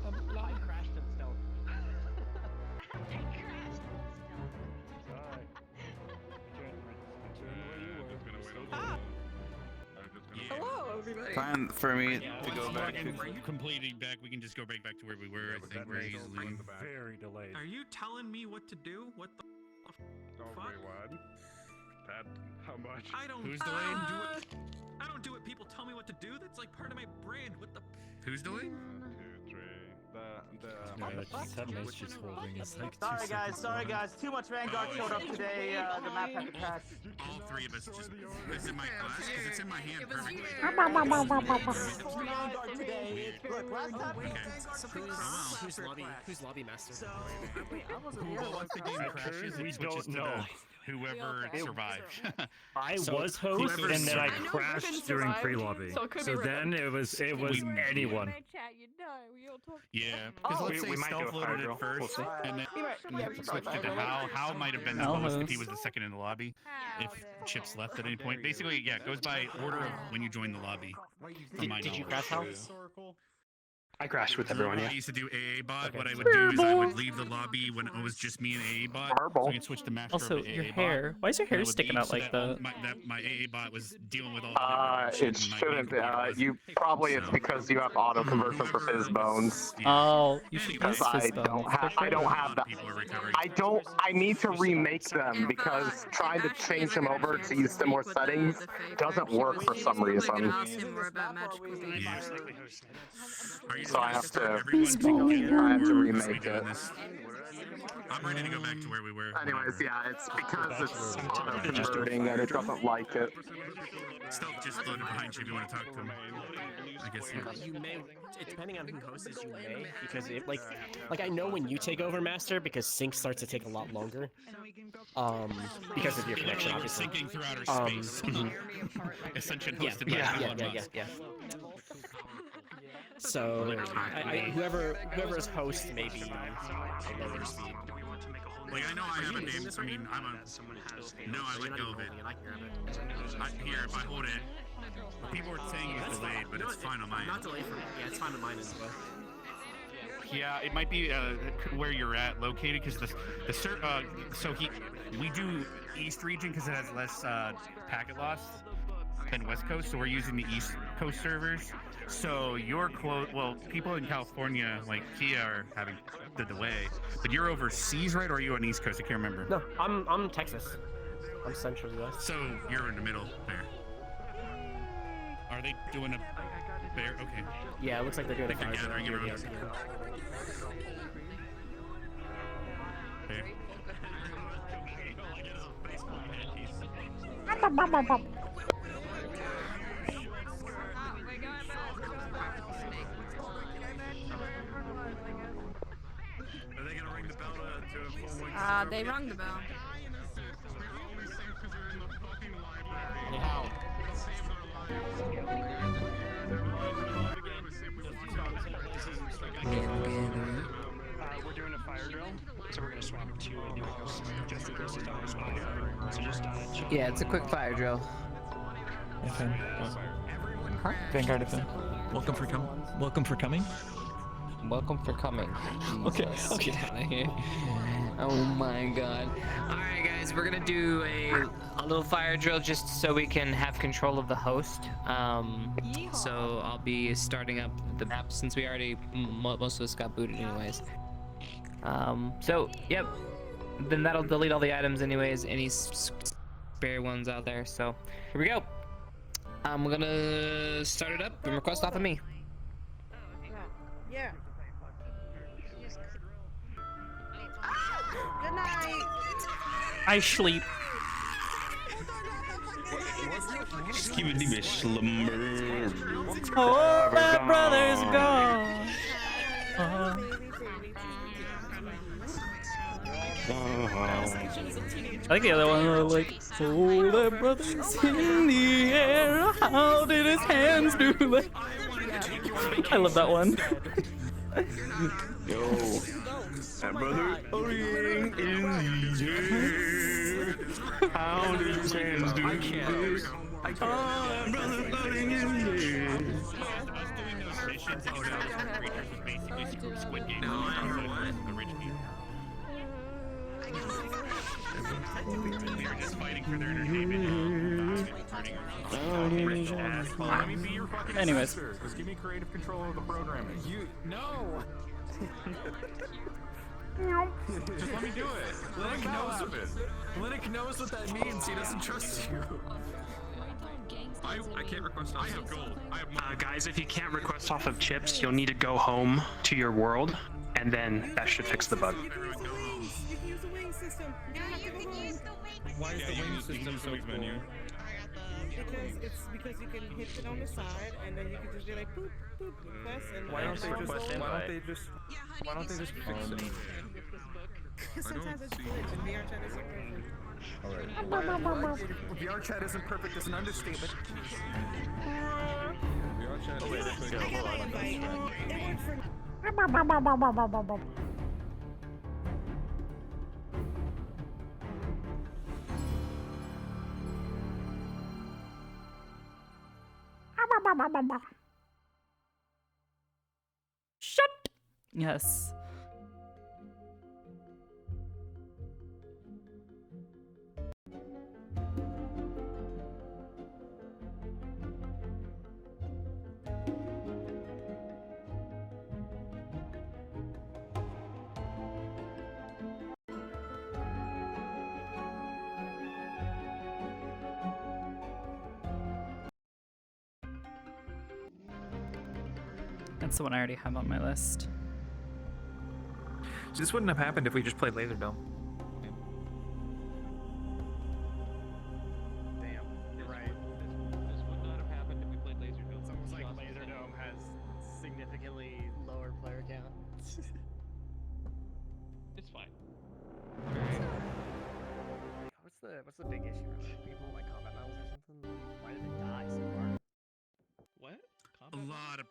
I'm alive. I crashed in stealth. Hello, everybody. Time for me to go back to completing back. We can just go right back to where we were. I think very easily. Very delayed. Are you telling me what to do? What the fuck? Wait, what? That, how much? I don't. Who's I delayed? don't do it. I don't do it. People tell me what to do. That's like part of my brand. What the? Who's delayed? 2, 3. Just have just holding. It's like Sorry guys, too much Vanguard showed up today. The map had to crash. All three of us just. Is it my glass? Because it's in my hand perfectly. Vanguard today. Look, last time Who's lobby master? I wasn't here. Once the game crashes, it switches to the whoever survived. I was host, and then I crashed during pre-lobby. So then it was anyone. Yeah, because let's say stealth loaded it first, and then switched it to Hal might have been the host if he was the second in the lobby. If Chips left at any point, basically, yeah, it goes by order of when you join the lobby. Did you crash, Hal? I crashed with everyone, yeah. I used to do AA bot. What I would do is I would leave the lobby when it was just me and AA bot. So we could switch to master Also, of AA your bot. hair. Why is your hair sticking out like that? My AA bot was dealing with all It shouldn't. You probably it's because you have auto conversion for fizz bones. Oh, you should use Because I fizz don't bones. have. I don't have that. I need to remake them because trying to change them over to use similar settings doesn't work for some reason. So I have to. I have to remake it. I'm ready to go back to where we were. Anyways, yeah, it's because it's auto converting and it doesn't like it. Stealth just loaded behind you if you want to talk to him. I guess You may, depending on who hosts, you may, because it, like I know when you take over master, because sync starts to take a lot longer. Because of your connection, obviously. Syncing throughout our space. Ascension hosted by Elon Musk. So, whoever's host may be a lower speed. Like, I know I have a name, I mean, I'm a... No, I let go of it. Here, if I hold it... People were saying it's delayed, but it's fine on mine. Not delayed for me. Yeah, it's fine on mine as well. Yeah, it might be where you're at located, because we do East region because it has less packet loss than West Coast, so we're using the East Coast servers. So you're people in California, like Kia, are having the delay, but you're overseas, right? Or are you on East Coast? I can't remember. No, I'm Texas. I'm Central US. So you're in the middle there. Are they doing a bear? Okay. Yeah, it looks like they're doing a fire gathering drill. everyone. Are they gonna ring the bell to inform? They rung the bell. We're doing a fire drill, so we're gonna swap to a new house just in case it's not responding. So just Yeah, it's a quick fire drill. FM. Huh? Vanguard FM. Welcome for coming. Welcome for coming. Okay. Jesus. Okay. Get out of here. Oh my god. Alright guys, we're gonna do a little fire drill just so we can have control of the host. So I'll be starting up the map since we already, most of us got booted anyways. So, yep. then that'll delete all the items anyways, any spare ones out there. So here we go. We're gonna start it up and request off of me. Yeah. Good night. I sleep. Just keep it deep in slumber. Oh, my brother's gone. I like the other one, like, oh, that brother's in the air. How did his hands do that? I love that one. Yo, that brother floating in the air. How did his hands do this? Oh, that brother floating in the air. They were just fighting for their entertainment. Let me be your fucking Anyways. sister. Just give me creative control of the programming. No! Just let me do it. Linux knows of it. Linux knows what that means. He doesn't trust you. I can't request. I have gold. I have money. Guys, if you can't request off of chips, you'll need to go home to your world, and then that should fix the bug. You can use the wing system. You don't have to go home. Why is the wing system so cool? Because you can hit it on the side and then you can just be like boop boop request and Why don't they just fix it? Because sometimes it's glitch and VR chat isn't perfect. Alright. VR chat isn't perfect is an understatement. VR chat is perfect. Shut. Yes. That's the one I already have on my list. So this wouldn't have happened if we just played Laser Dome. Damn, you're right. This would not have happened if we played Laser Dome. It's almost like Laser Dome has significantly lower player count. It's fine. What's the big issue? People like combat battles or something? Why did it die so hard? What? A lot of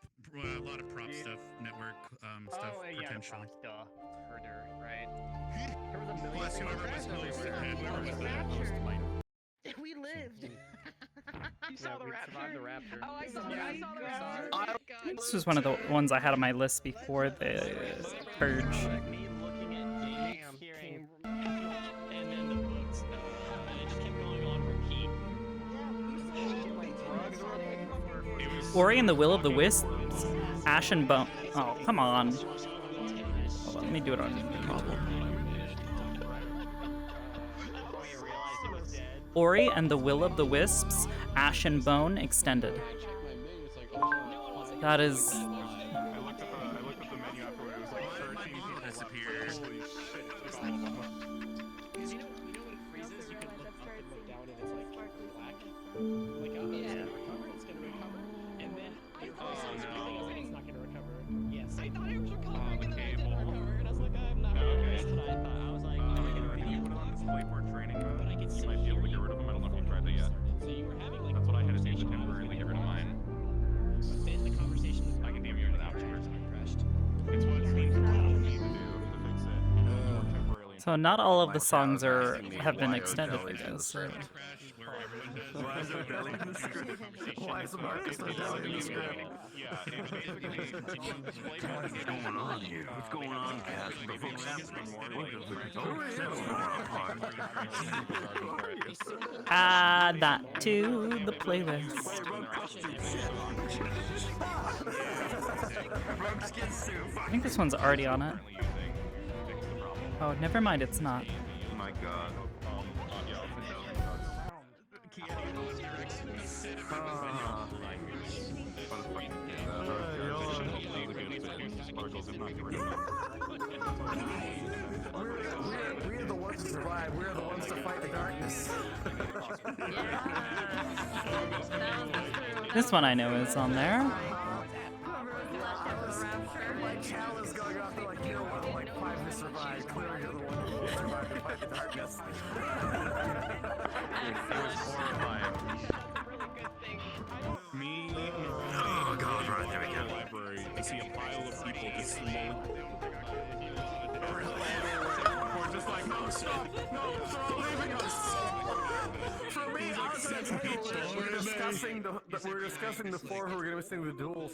prop stuff, network stuff, potential. Duh. Herder, right? There was a million. Plus, whoever was host had whoever was the host. We lived. You saw the raptor? Survived the raptor. Oh, I saw the raptor. This was one of the ones I had on my list before the purge. Me looking at games, hearing, and then the books, and it just kept going on repeat. Ori and the Will of the Wisps, Ashen Bone. Oh, come on. Hold on, let me do it on problem. Ori and the Will of the Wisps, Ashen Bone Extended. That is. I looked up the menu afterward. It was like 13 disappeared. Holy shit. Because you know when it freezes, you can look up and look down and it's like black. Like, it's gonna recover, and then it freezes, it's not gonna recover. Yes. I thought it was recovering and then it didn't recover, and I was like, I'm not gonna that's what I thought. I was like, Can you put it on display for training mode? But I could You still might be able to get rid of them. I don't know if you tried that yet. So you were having like That's what I had to do to temporarily get rid of mine. But then the conversation was I can DM you it afterwards. crashed. It's what it seems to me to do to fix it. Temporarily. So not all of the songs have been extended, I guess. So. Why is there belly in the script? Why is Marcus so belly in the script? Yeah, it's basically What's going on here? What's going on, Cass? What's Add that to the playlist. I think this one's already on it. Oh, never mind, it's not. my god. We're the ones to survive. We're the ones to fight the darkness. This one I know is on there. My channel is going off. They're like, you know what? Like 5 to survive. Clearly, you're the one who will survive to fight the darkness. It was horrifying. Me. Oh god! Right there we go. Library to see a pile of people just slowly. We're just like, no, stop! No, they're all leaving us! For me, I was at the table. We're discussing the 4 who were going to be singing the duels,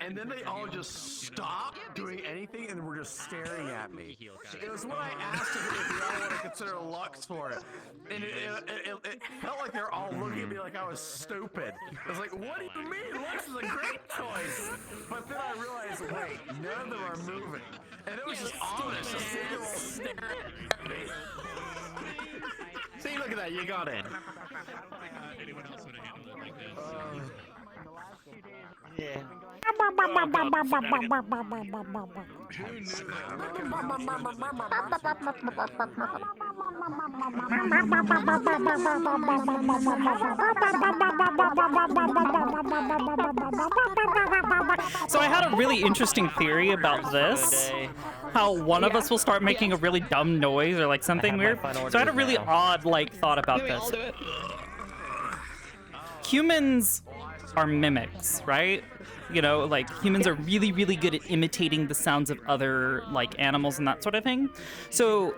and then they all just stopped doing anything and were just staring at me. It was when I asked if we all want to consider Lux for it, and it felt like they were all looking at me like I was stupid. I was like, what do you mean? Lux is a great choice! But then I realized, wait, none of them are moving. And it was just ominous to see them all staring at me. See, look at that, you got in. Anyone else would have handled it like this? Yeah. So I had a really interesting theory about this. How one of us will start making a really dumb noise or like something weird. So I had a really odd like thought about this. Humans are mimics, right? You know, like humans are really, really good at imitating the sounds of other like animals and that sort of thing. So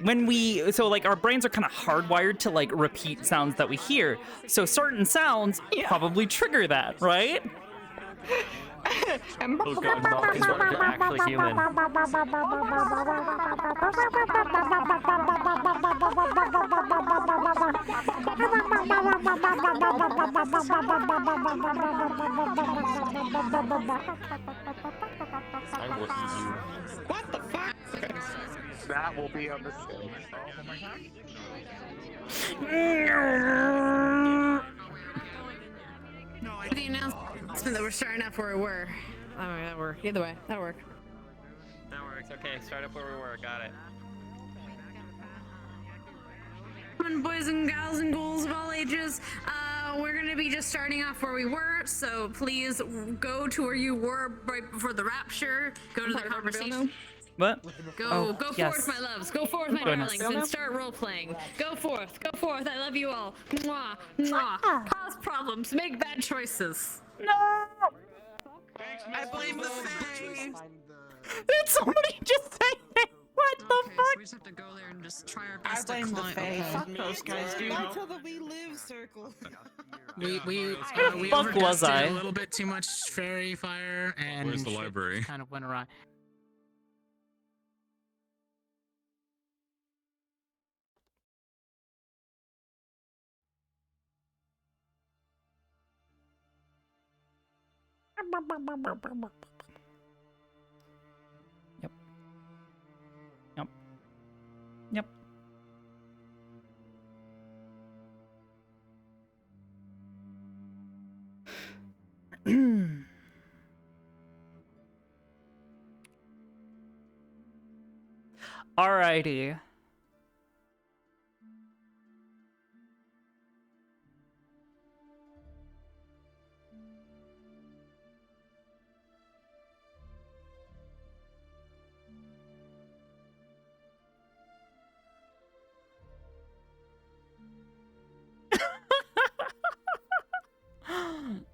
like our brains are kind of hardwired to like repeat sounds that we hear. So certain sounds probably trigger that, right? Oh god, no, these ones are actually human. I will eat you. What the fuck? That will be a mistake. The announcement that we're starting up where we were. Oh, that worked. Either way, that worked. That works. Okay, start up where we were. Got it. Boys and gals and ghouls of all ages, we're gonna be just starting off where we were, so please go to where you were right before the rapture. Go to the conversation. What? Go forth, my loves. Go forth, my Goodness. darlings, and start role playing. Go forth. Go forth. I love you all. Mwah. Mwah. Cause problems. Make bad choices. No. I blame the Fae. Did somebody just say that? What the fuck? So we just have to go there and just try our best to climb. Fuck those guys, dude. Not till the we live circle. We fuck was overdosed I? a little bit too much fairy fire and Where's the library? kind of went awry. Yep. Yep. Yep. Alrighty.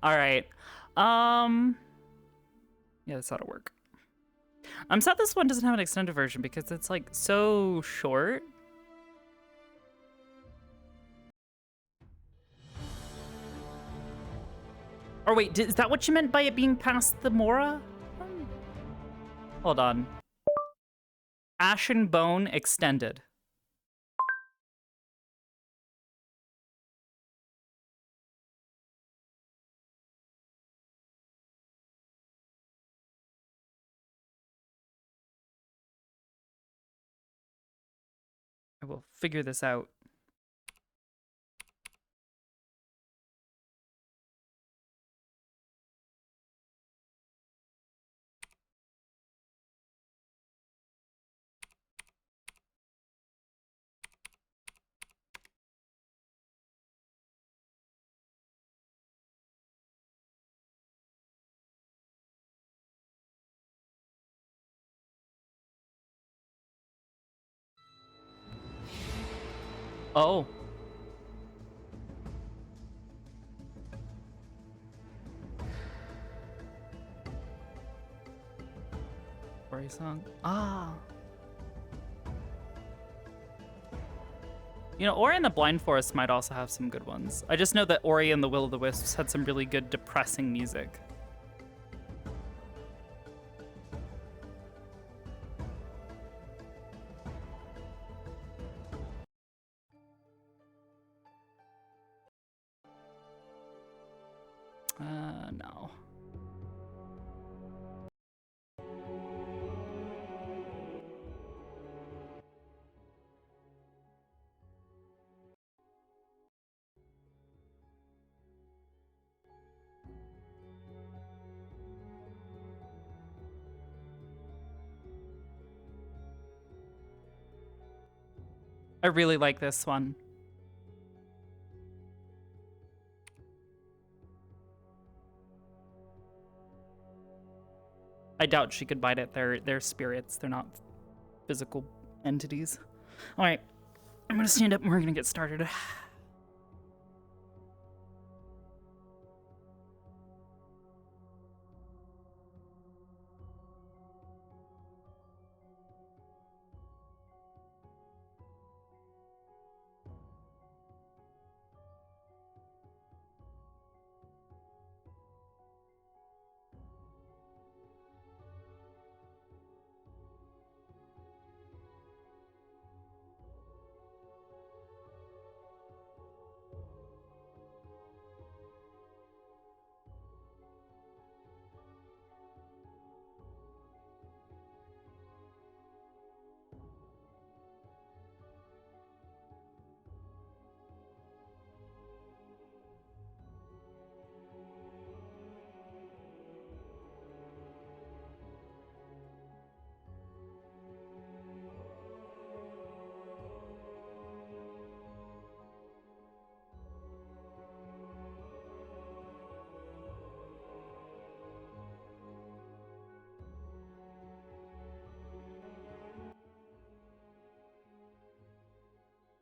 All right. Yeah, this ought to work. I'm sad this one doesn't have an extended version because it's like so short. Or wait, is that what you meant by it being past the Mora? Hold on. Ashen Bone extended. I will figure this out. Oh. Ori song. Ah. You know, Ori and the Blind Forest might also have some good ones. I just know that Ori and the Will of the Wisps had some really good depressing music. No. I really like this one. I doubt she could bite it. They're spirits. They're not physical entities. All right, I'm gonna stand up and we're gonna get started.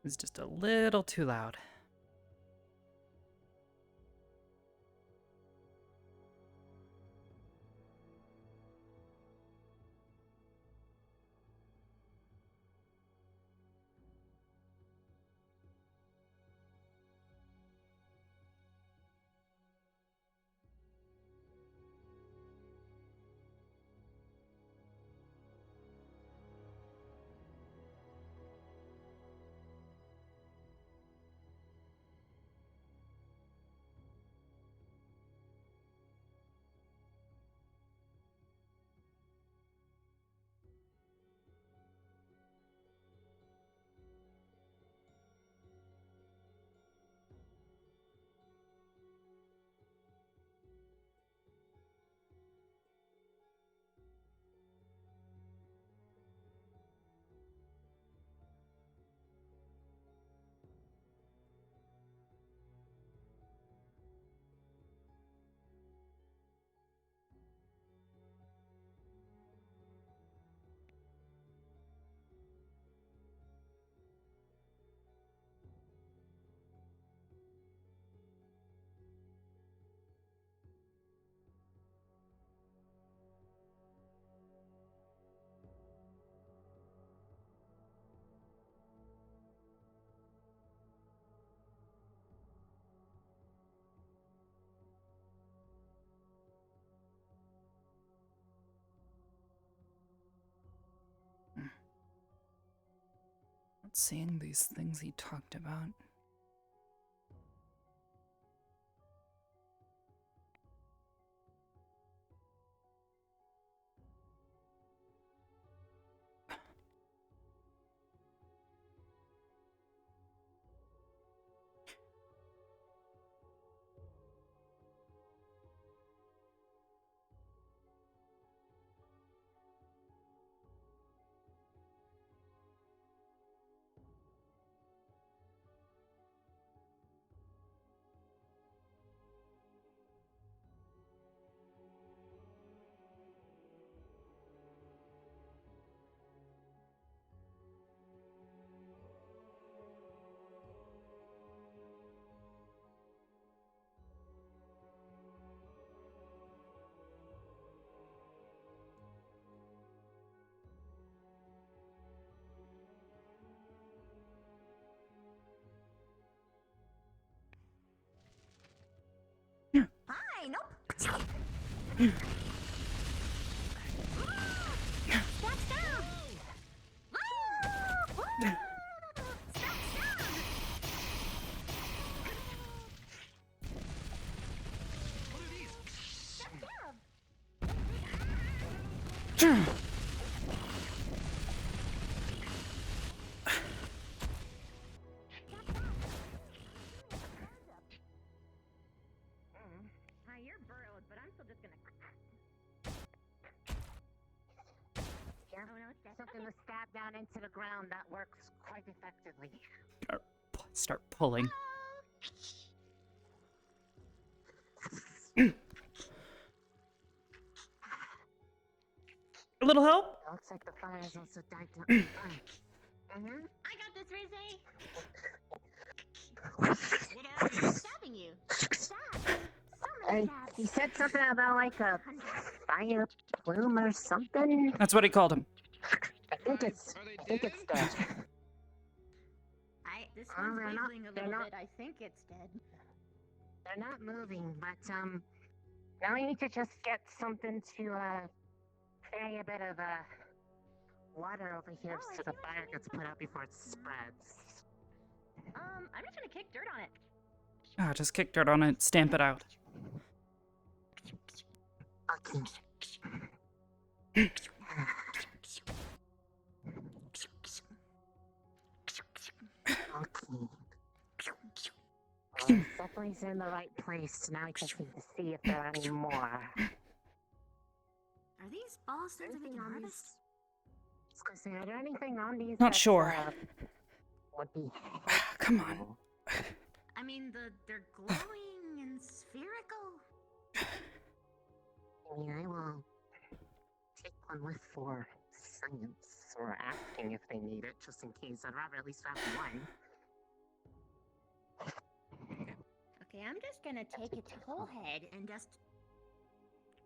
It's just a little too loud. Not seeing these things he talked about. You're burrowed, but I'm still just gonna. Yeah. Oh, no, it's dead. Something to stab down into the ground that works quite effectively. Start pulling. A little help? It looks like the fire's also died down. I got this, Rizzy. What are these? Stabbing you. He said something about like a fire plume or something. That's what he called him. I think it's dead. This one's wiggling a little bit. I think it's dead. They're not moving, but now we need to just get something to carry a bit of water over here so the fire gets put out before it spreads. I'm just gonna kick dirt on it. Ah, just kick dirt on it, stamp it out. Okay. Well, definitely in the right place. Now I just need to see if there are any more. Are these balls that we can harvest? Are there anything on these? Not sure. Would be Come on. I mean, they're glowing and spherical. I mean, I will take one with for science or acting if they need it, just in case. I'd rather at least have one. Okay, I'm just gonna take its whole head and just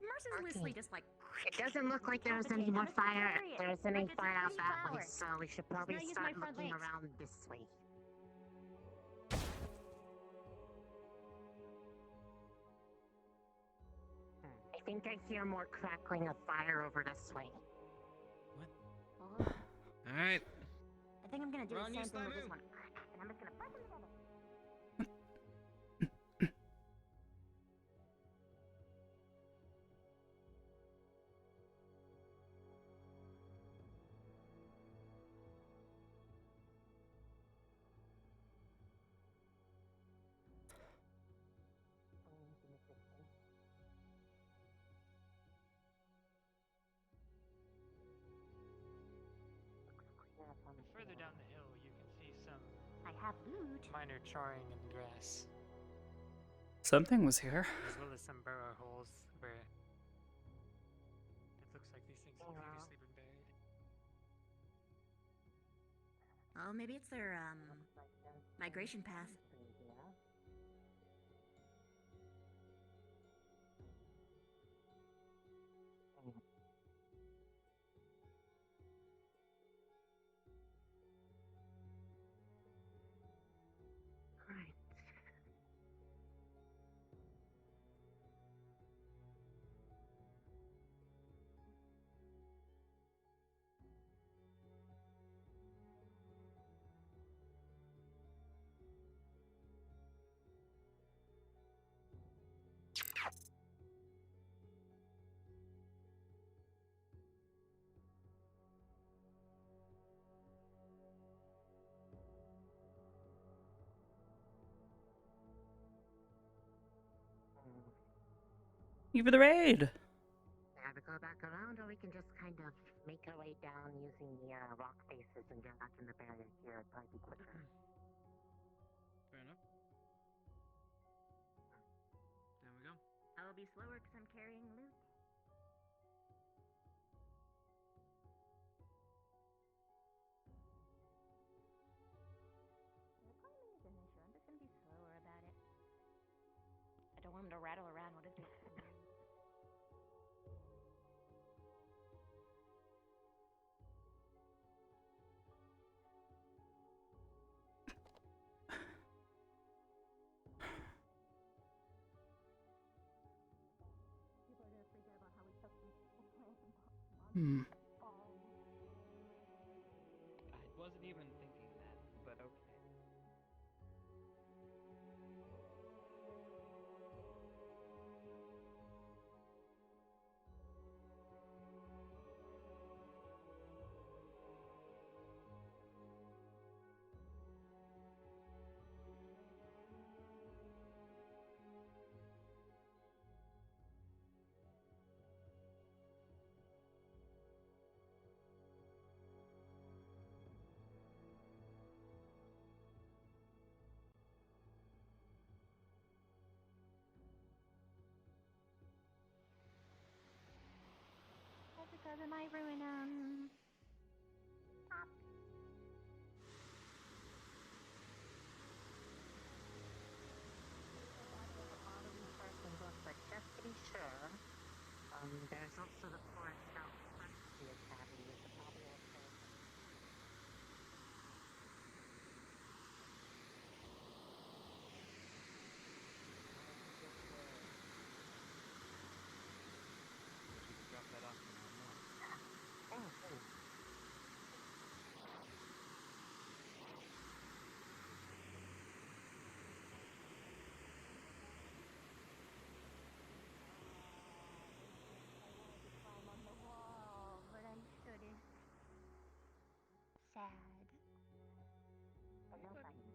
mercilessly just like. It doesn't look like there's any more fire. There isn't any fire out that way, so we should probably start looking around this way. I think I hear more crackling of fire over this way. What? Alright. I think I'm gonna do the same thing with this one. And I'm just gonna put them together. Further down the hill, you can see some I have loot. minor charring in the grass, Something was here. as well as some burrow holes where it looks like these things have previously been buried. Oh, maybe it's their migration path. You for the raid. Either go back around, or we can just kind of make our way down using the rock faces and get back in the barrier here. It'd probably be quicker. Fair enough. There we go. I will be slower because I'm carrying loot. The climbing is an issue. I'm just gonna be slower about it. I don't want him to rattle around. What is this? People are gonna freak Hmm. I wasn't even thinking that, but okay. That's because of my ruin. Pop. All the resourcing book, but just to be sure, there's also the forest out front of the academy with the probably will say You could drop that off tomorrow morning. oh, thanks. Climb on the wall, but I shouldn't. Sad. But no fighting.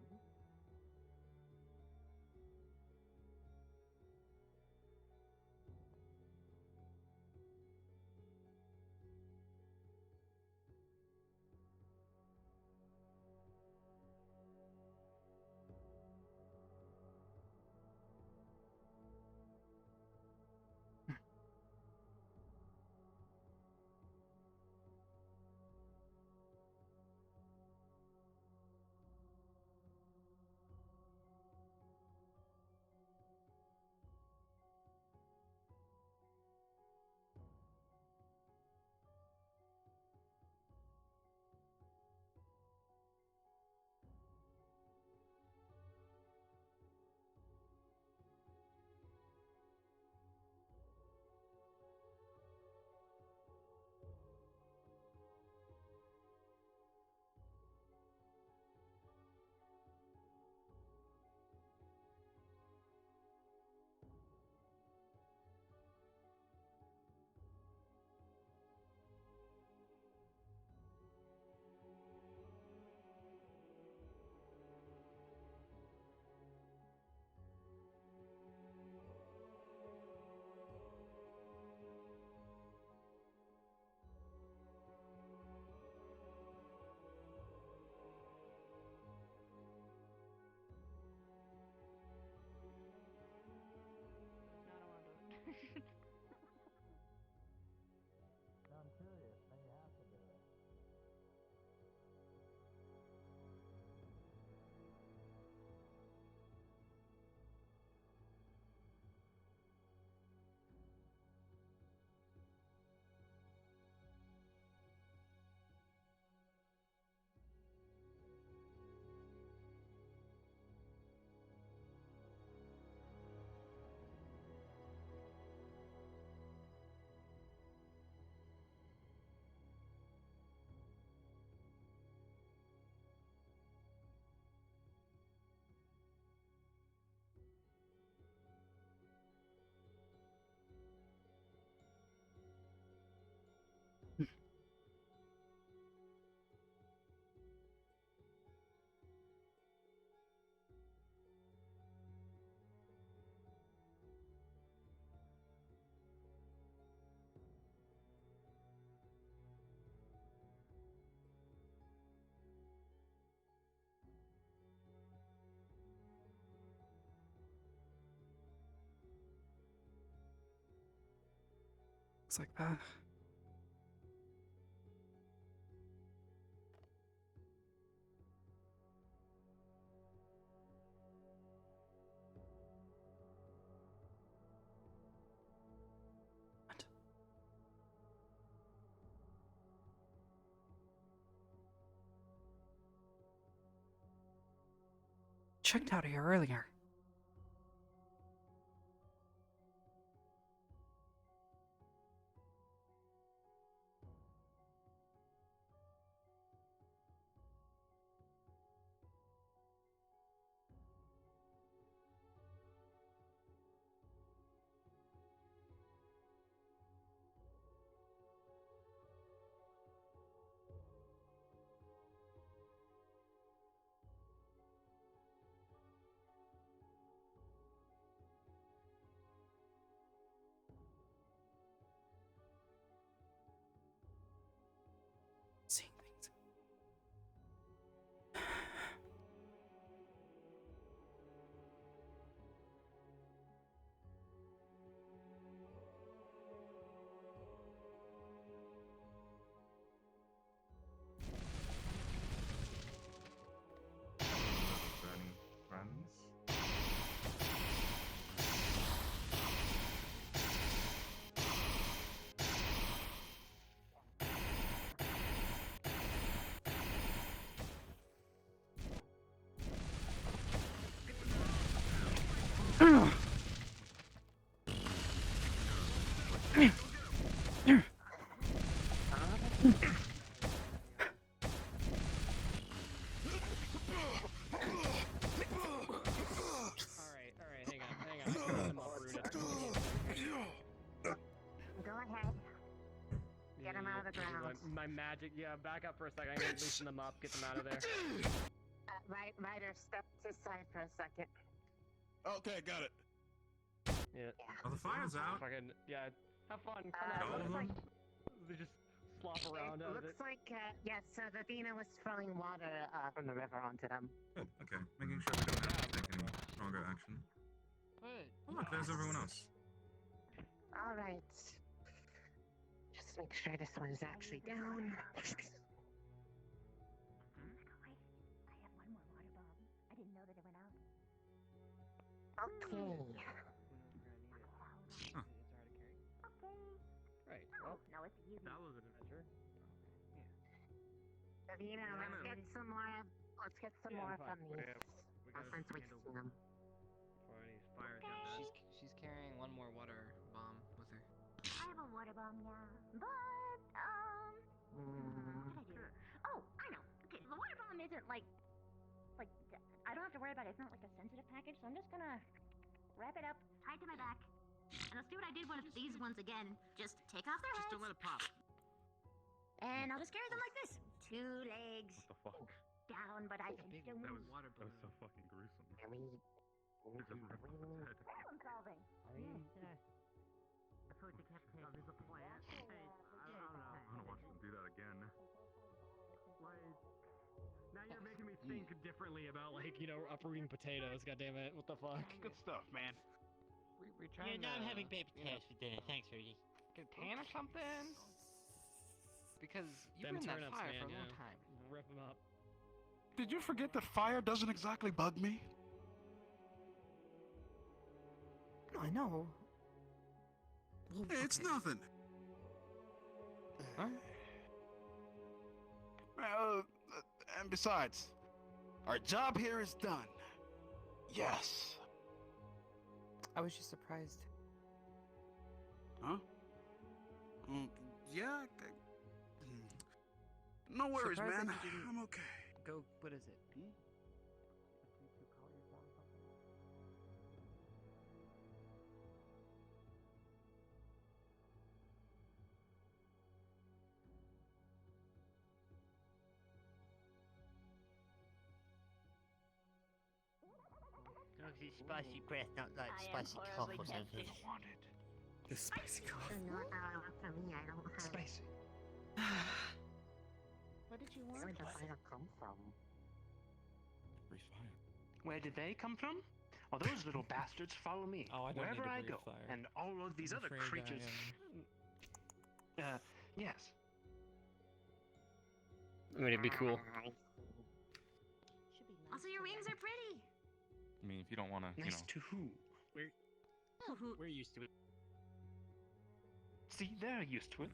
I'm curious, then you have to do it. Looks like that. Checked out here earlier. Alright, hang on. I can get them uprooted. Go ahead. Get them out of the ground. My magic, yeah, back up for a second. I can loosen them up, get them out of there. Ryder, step to side for a second. Okay, got it. Yeah. Oh, the fire's out. Fucking, yeah. Have fun. Come on. They just slop around. It looks like, yes, so the Dina was throwing water from the river onto them. Good. Okay. Making sure we don't have to take any stronger action. Oh, look, there's everyone else. All right. Just make sure this one is actually down. Okay. Huh. Right. Well, that was an adventure. Davina, let's get some more. Let's get some more from these. Since we've seen them. Before any fire She's carrying one more water bomb with her. I have a water bomb, yeah. But, what did I do? Oh, I know. Okay, the water bomb isn't like, I don't have to worry about it. It's not like a sensitive package, so I'm just gonna wrap it up, tie it to my back, and let's do what I did with these ones again. Just take off their heads. Just don't let it pop. And I'll just carry them like this. 2 legs. What the fuck? Down, but I can still move. That was so fucking gruesome. Problem solving. The food decapitation. There's a plant. Hey, I don't know. I'm gonna watch them do that again. Now you're making me think differently about, like, you know, uprooting potatoes. God damn it! What the fuck? Good stuff, man. We're trying You're not to, having baked potatoes for dinner. Thanks, Rudy. get tan or something. Because you've Them been in that turnips, fire man, for a long yeah. time. Rip them up. Did you forget that fire doesn't exactly bug me? I know. Hey, it's nothing. Huh? Well, and besides, our job here is done. Yes. I was just surprised. Huh? Yeah. No worries, Surprised that man. you didn't I'm okay. Go. What is it? No, it's spicy breath, not like spicy cough or something. The spicy cough. Not for me, I don't have. Spicy. What did you want? Where did the fire come from? Where did they come from? Well, those little bastards follow me Oh, I don't wherever need to I breathe go, fire. and all of these I'm other afraid I creatures. Yes. Would it be cool? Also, your wings are pretty. I mean, if you don't want to, you Nice know. to who? We're used to it. See, they're used to it.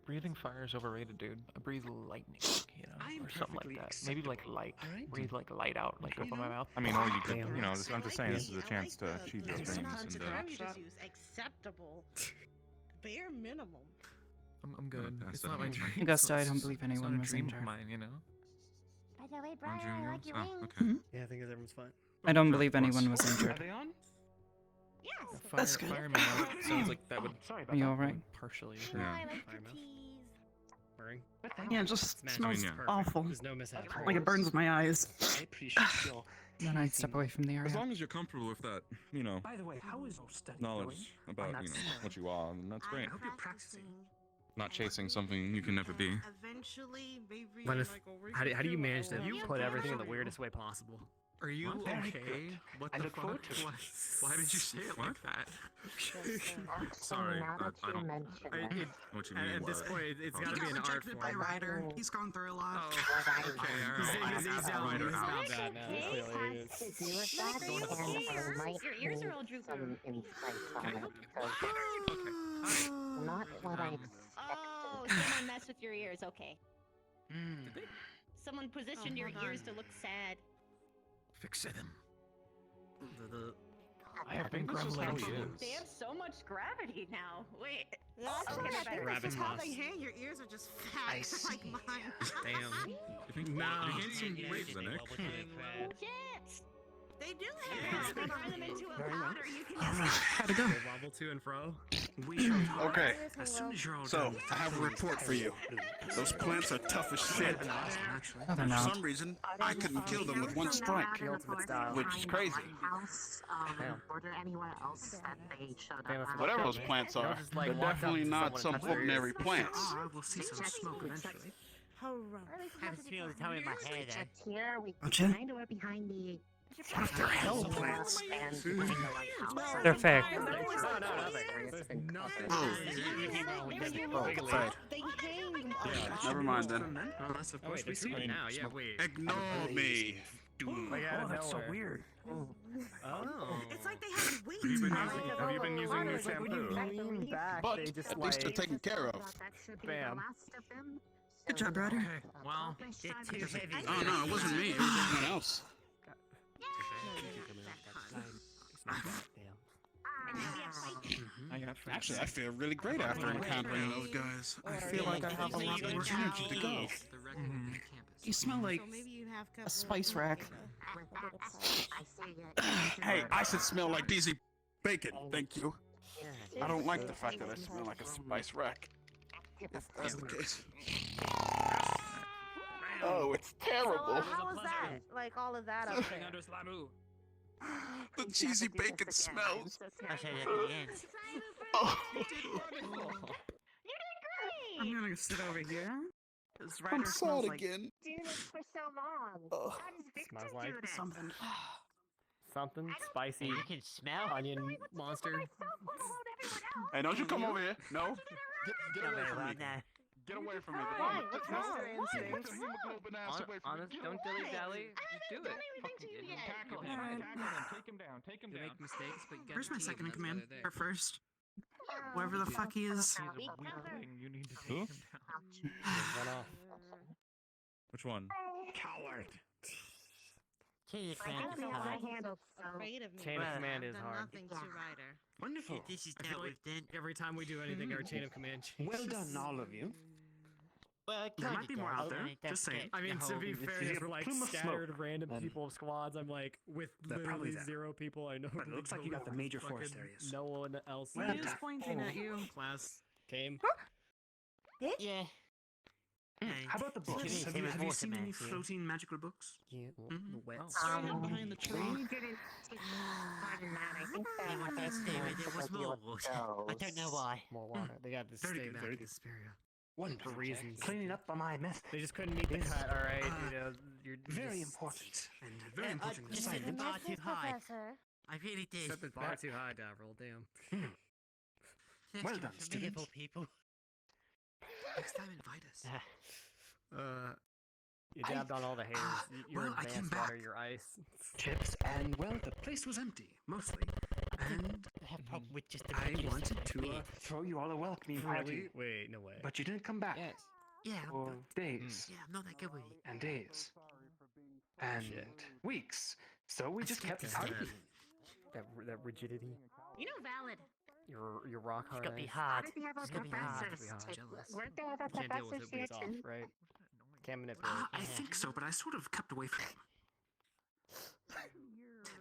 Breathing fire is overrated, dude. I breathe lightning, you know, I'm or something like perfectly that. Maybe like acceptable, light. alright? Breathe like light out, like You open my know? mouth. I mean, or you could, Damn. you know, I'm just saying this is a chance to achieve your It's dreams. not And, to you just use acceptable. Bare minimum. I'm good. pass It's that not my on. dream. Augusta, I It's- don't believe it's not anyone a was dream of injured. mine, you know. By the way, On Brian, I Junior? like your Oh, wings. okay. Yeah, I think everyone's fine. I don't believe anyone was Are injured. they on? Yes. Fire in my mouth sounds like that would Sorry Are about you that. alright? partially. No, Yeah. I like Fire your mouth. teas. Burning. But thank Yeah, you. it just Smash smells yeah. awful. There's no mishaps. Like it burns my eyes. I appreciate your. Then I'd step away from the As area. long as you're comfortable with that, you know, By the way, how is your study knowledge about, you know, what you are, and that's great. I hope you're practicing. Not chasing something you can never be. Eventually, maybe When if, like over how do you manage to You put put everything in the it- weirdest way possible? Are you Very okay? good. What I the look fuck? forward to it. Why did you say it like that? Sorry, Now that I you don't mention I- it. it- what you mean. At this but- point, it's Oh, got to He be got an art rejected by form. Ryder. He's gone through a lot. Okay, He's down. Ryder. He's not What bad now. this Clearly, has he is. to do with that, and I might Your ears are all need drooping. some insight on it, because Okay. not what I Oh, expected. someone messed with your ears. Okay. Someone positioned your hold ears on. to look sad. Fix them. The think this is how he is. They have so much gravity now. Wait. Yeah, actually, I think Rabbit this is how moss. they hang. Your ears are just fat, like mine. Damn. No. Handsome waves, Nick. Shit! They do If you burn them into a powder, you can use How'd it go? They wobble to and fro. Okay. As soon as you're all So, done, I have a report for you. Those plants are tough as shit. No, they're For not. some reason, I couldn't kill them with one strike, which is crazy. House, Damn. or there anywhere else that they showed up Damn, at? Whatever those plants They'll are, just, like, they're walk up definitely to not someone some and touch their ordinary ears. plants. Oh, we'll see some smoke eventually. How wrong. I have a feeling it's coming in my head then. Checked here. We Okay. kind of were behind the. What if they're hell plants? And behind the lighthouse. They're fake. They hang. Never mind then. Oh, that's of course we see it now. Yeah, wait. Ignore me. Oh, that's so weird. Oh. It's like they have weight. Have you been using new shampoo? But at least they're taken care of. Bam. Good job, brother. Well, they're too heavy. Oh no, it wasn't me. It was someone else. Actually, I feel really great after encountering those guys. I feel like I have a lot more energy to go. You smell like So maybe you have a spice rack. Hey, I should smell like DZ bacon. Thank you. I don't like the fact that I smell like a spice rack. If that's the case. Oh, it's terrible. How was that? Like all of that up there. The cheesy bacon smells. I said at the end. Oh. I'm gonna sit over here. This I'm Ryder sad smells like again. Doing this for so long. Oh. How does Victor Smells do like this? something. Something spicy. You can smell. Onion monster. Hey, don't you come over here. No. Get away Okay, from well, me. nah. Get away from me. Why? What's wrong? Get the hemoglobin ass away from me. Honest, don't dilly dally. Just do it. Tackle him. Tackle him. Take him down. Take him down. mistakes, but you Where's my second in command? Or first? Whoever the fuck he is. You need to take Who? him down. Run off. Which one? Coward. Chain of command is I hard. handled Afraid of me. Chain of Well, command I've is done hard. nothing to Ryder. Wonderful. This is I feel dealt like with then. every time we do anything, our chain of command changes. Well done, all of you. Well, it There kinda might be more does, out there, but it just doesn't saying. get I mean, the to whole- be If fair, there's a for like plume of scattered smoke, random then people of squads, I'm like, with they're probably literally there. 0 people, I know. But it looks like you got the major forest fucking areas. No one else. Well is done. pointing at you. Class came. Yeah. How about the books? It is, Have it you, was have you awesome, seen any actually. floating magical books? Yeah. Mhm. Wet. Behind the tree. Pardon that. I think They that want that statement. There was more water. I don't know why. More water. They got to Very stay good, back very in good. Superior. Wonderful. For reasons. Cleaning up on my method. They just couldn't meet the cut. All right, you know, you're Very just important. And very I important just set the assignment. bar too high. I really did. set the bar too high, Davril. Damn. Let's Well give done, it to me, students. people. Next time, invite us. You dabbed on all the haters. You're well, I came advanced back. water, your ice. Chips, and well, the place was empty, mostly. And I have problem with just the I pictures wanted of to me. throw you all a welcoming party. Really? Wait, no way. But you didn't come back Yes. Yeah, for days yeah, I'm not that good with it. and days and weeks. So we just kept Just partying. That rigidity. You know, valid. Your rock It's hard gonna be ice. hard. How did the other It's gonna be hard. professors? Jealous. Weren't there other Can't deal with professors it when here it's off, too? Right? Can't manipulate. I think so, but I sort of kept away from them.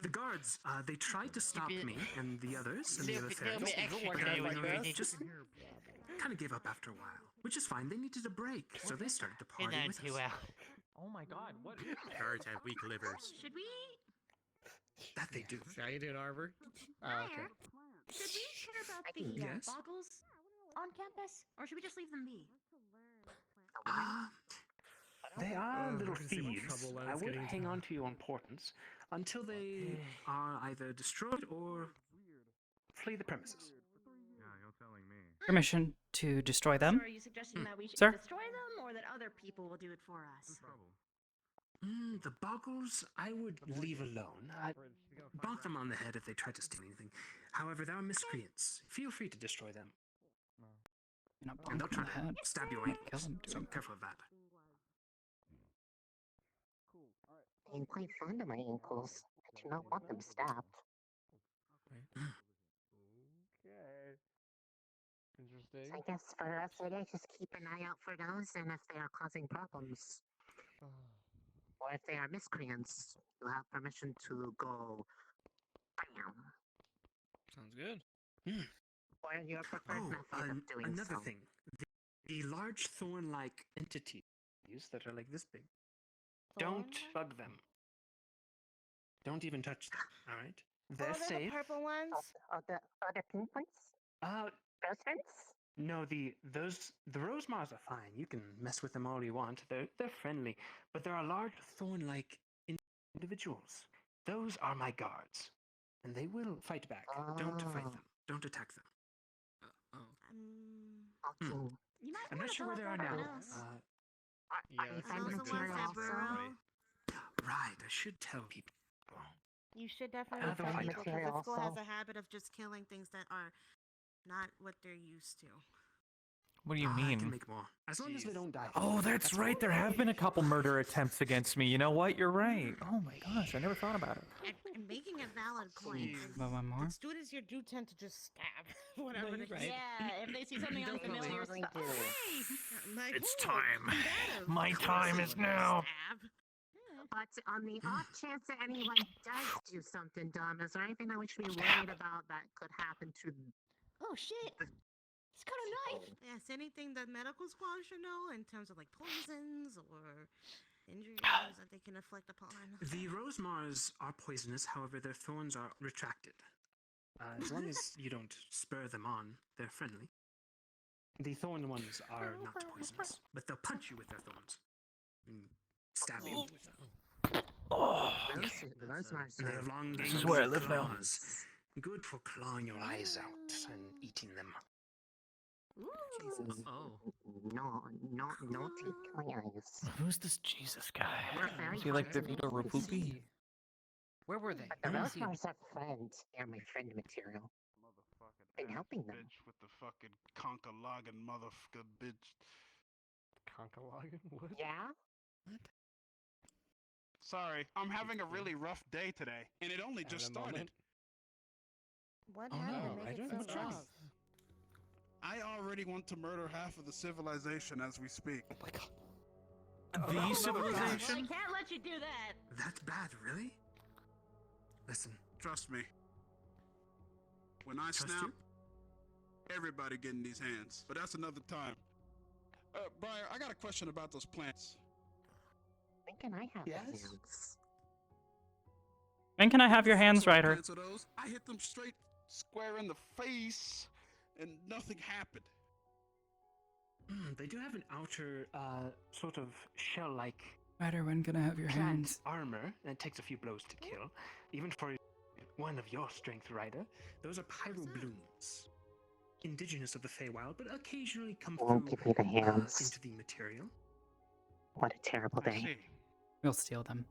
The guards, they tried to stop bit- me and the others and the other Little bit fairies. extra But today when you they read it. just kind of gave up after a while, which is fine. They needed a break, so they started to Been party down with too us. well. Oh my god, what? Guards have weak livers. Should we? That they do. How you doing, Arbor? Oh, okay. Should we care about the Yes? boggles on campus, or should we just leave them be? They are little I can see what thieves. trouble I I was would getting hang into. on to your importance until they are either destroyed or flee the premises. Yeah, you're telling me. Permission to destroy them? So are you suggesting that we should Sir? destroy them, or that other people will do it for us? The boggles, I would leave alone. I'd bonk them on the head if they try to steal anything. However, they are miscreants. Feel free to destroy them. You're not And they'll bonking try the to head. stab your Kill ankles, them, so dude. careful of that. I'm quite fond of my ankles. I do not want them stabbed. Okay. Interesting. So I guess for the rest of the day, just keep an eye out for those, and if they are causing problems, or if they are miscreants, you have permission to go bam. Sounds good. Or your preferred method of doing another so. thing. The large thorn-like entities that are like this big. Don't bug them. Don't even touch them, alright? They're What are safe. the purple ones? The pink ones? Those ones? No, the Rosemars are fine. You can mess with them all you want. They're friendly, but there are large thorn-like individuals. Those are my guards, and they will fight back. Don't fight them. Don't attack them. You might I'm not sure where they are now. Are those the ones that burrow? Right, I should tell people. You should definitely they'll tell find people out. because the school has Also. a habit of just killing things that are not what they're used to. What do you I can mean? make more. As long as they don't die. Oh, that's right. There have been a couple murder attempts against me. You know what? You're right. Oh my gosh, I never thought about it. And making a valid point. But one more. Students here do tend to just stab whatever you're they right. Yeah, if they see something unfamiliar, stop. Hey, It's time. My time is now. But on the off chance that anyone does do something dumb, is there anything that we should be worried about that could happen to? Oh shit! It's got a knife. Yes, anything that medical squad should know in terms of like poisons or injuries that they can inflict upon. The Rosemars are poisonous, however, their thorns are retracted. As long as you don't spur them on, they're friendly. The thorn ones are not poisonous, but they'll punch you with their thorns. And stab you with them. Oh, They have long this is where I live now. claws. Good for clawing your eyes out and eating them. Jesus. No, take my eyes. Who's this Jesus guy? We're very Is he like hard to DeVito Rapupi? Where were they? But the Rosemars are friends. They're my friend material. Been helping them. Bitch with the fucking conka-loggin' motherfucker bitch. Conka-loggin'? What? Yeah? Sorry, I'm having a really rough day today, and it only just started. What Oh, happened? no, Make I it don't so know. rough. I already want to murder half of the civilization as we speak. Oh my god. The Well, I civilization? can't let you do that. That's bad, really? Listen. Trust me. When I Trust snap, you? everybody getting these hands. But that's another time. Briar, I got a question about those plants. When can I have Yes? hands? When can I have your hands, Ryder? Plants are those? I hit them straight square in the face, and nothing happened. They do have an outer, sort of shell-like Ryder, when can I have your plant hands? armor, and it takes a few blows to kill. Even for one of your strength, Ryder. Those are pyroblooms. Indigenous of the Feywild, but occasionally come Won't through give me the hands. into the material. What a terrible I day. see. We'll steal them.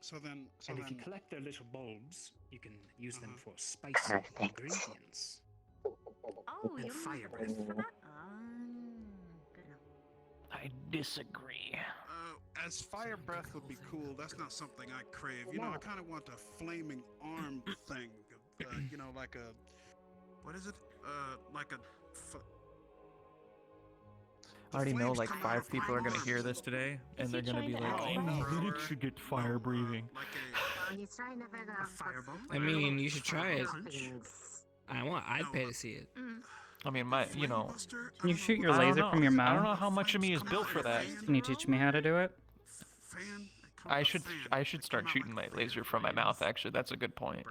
So then, And if you collect their little bulbs, you can use them Uh-huh. for spicy Perfect. ingredients. Oh, And you fire breath. Good enough. I disagree. As fire breath would be cool, that's not something I crave. You know, I kind of want a flaming arm thing. You know, like a, what is it? Like a. I already know flames like come out 5 of people are my gonna hear arms. this today, and Is they're he gonna trying be to like, act "I like needed to get fire breathing." He's trying to figure out Fireball? I mean, you should try it. things. I'd pay to see it. I mean, my, you know. Can you shoot your I don't laser know. from your I don't know mouth? how much of me is built for that. Can you teach me how to do it? I should start shooting my laser from my mouth. Actually, that's a good point.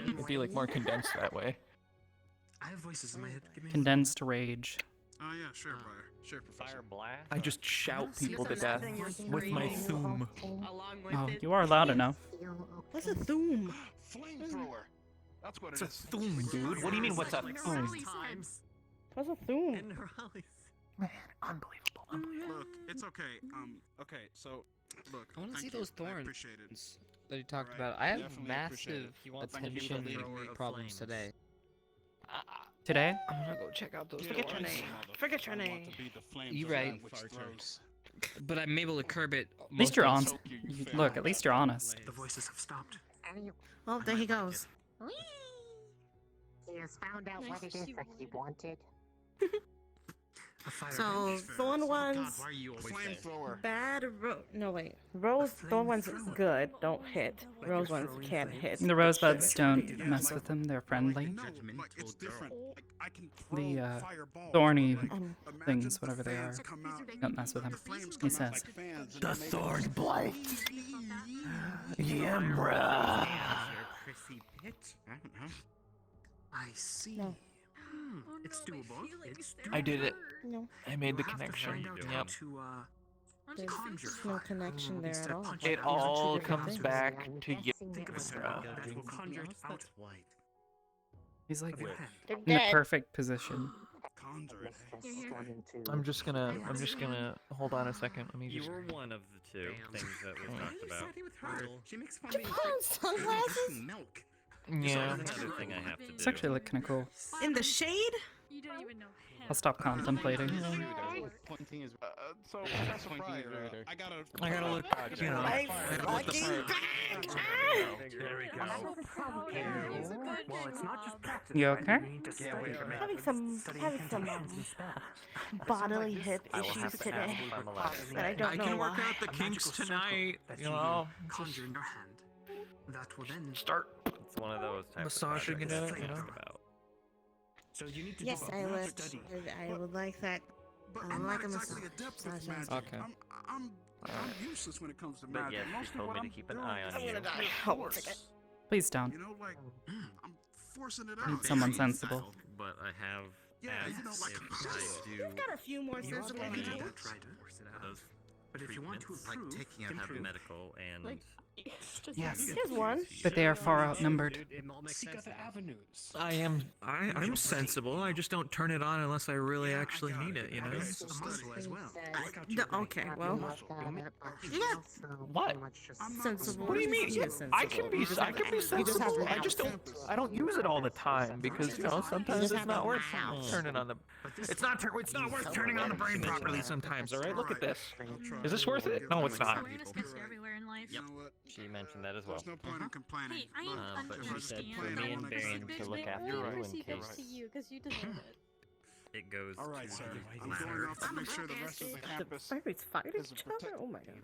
It'd be like more condensed that way. I have voices in my head. Give me a Condensed rage. Oh yeah, sure, Briar. Sure, Professor. Fire blast. I just shout people to death with my thum. Along with Oh, it. you are loud enough. What's a thoom? Flamethrower. That's what It's it a is. thum, dude. What do you mean, what's a thum? What's a thoom? Man, unbelievable. Look, it's okay. Okay, so, look. I want to see thank you. those I thorns appreciate it. that you talked Alright, about. I have definitely appreciate massive it. Thank you for attention leading me. problems today. Today? I'm gonna go check out those Forget your thorns. name. Forget your name. You're right. But I'm able to curb it. At least you're most honest. of the time. Look, at least you're honest. The voices have stopped. Oh, there he goes. He has found out what it is that he wanted. So Thorn one's why are you always flamethrower? bad. No wait, Rose. Thorn one's good. Don't hit. Rose one's can't hit. The rosebuds don't mess with them. They're friendly. It's different. I can The fireballs, thorny but, things, whatever they are, fans come out- don't mess with him. flames He come out says. like fans, and The they make Thorn it- Blight. Yamra. Prissy pit? I don't know. I see. No. It's doable. I did it. No. I made the We'll have to connection. find out how Yep. to, There's conjure no fire. connection there at all. It all comes back to you. Think of a spell that will conjure it out. white. He's like They're in a dead. perfect position. I'm just gonna hold on a second. Let me You just. were one of the two things that was talked about. She makes fun Did of you me. put on sunglasses? Milk. Yeah. That's another thing I have to do. It's actually like kind of cool. In the shade? You don't even know him. I'll stop contemplating. Pointing is. So Professor Fryer, I gotta look. You know. I'm fucking back. There we go. Well, it's not just practice. You okay? Having some bodily hip I will have issues to today, ask if I'm allowed. but I don't I know can work why. out the kinks tonight. You know. Conjure in your hand. That will then Start It's one of those types massaging of it projects out. You to know. talk about. So you need to Yes, do I a would. study. I would like that. But I I'm like not a exactly massage. a depth of Massage. magic. Okay. I'm useless when it comes to But magic. yes, you Mostly told what me to I'm keep an doing eye on is you. pure Oh, one force. second. Please don't. You know, like I'm forcing it Need out. someone sensible. But I have Yeah, asked you know, like if I do We've got a few more You are sensible the people. leader, try to force it out. those But if you want to treatments, improve, like taking out improve. medical and Like, Yes. There's one. But they are far outnumbered. Seek other avenues. I'm sensible. I just don't turn it on unless I really actually need it. You know. Okay, so study. Muscle as well. Work out your brain. Okay, well. What? Sensible. What do you mean? You're I can be sensible. sensible. I just don't use it all the time because sometimes it's not worth turning on the. It's not worth turning on the brain properly sometimes. All right, look at this. Is this worth it? No, it's not. awareness gets you everywhere in life. You know what? she mentioned that as well. There's no point in complaining. Hey, I But she said understand. for me and Baron to look after you in to case you because you deserve it. it goes All right, to sir. the I'm going off to make sure the rest of the campus Pirates fighting is each protected. other? Oh my god.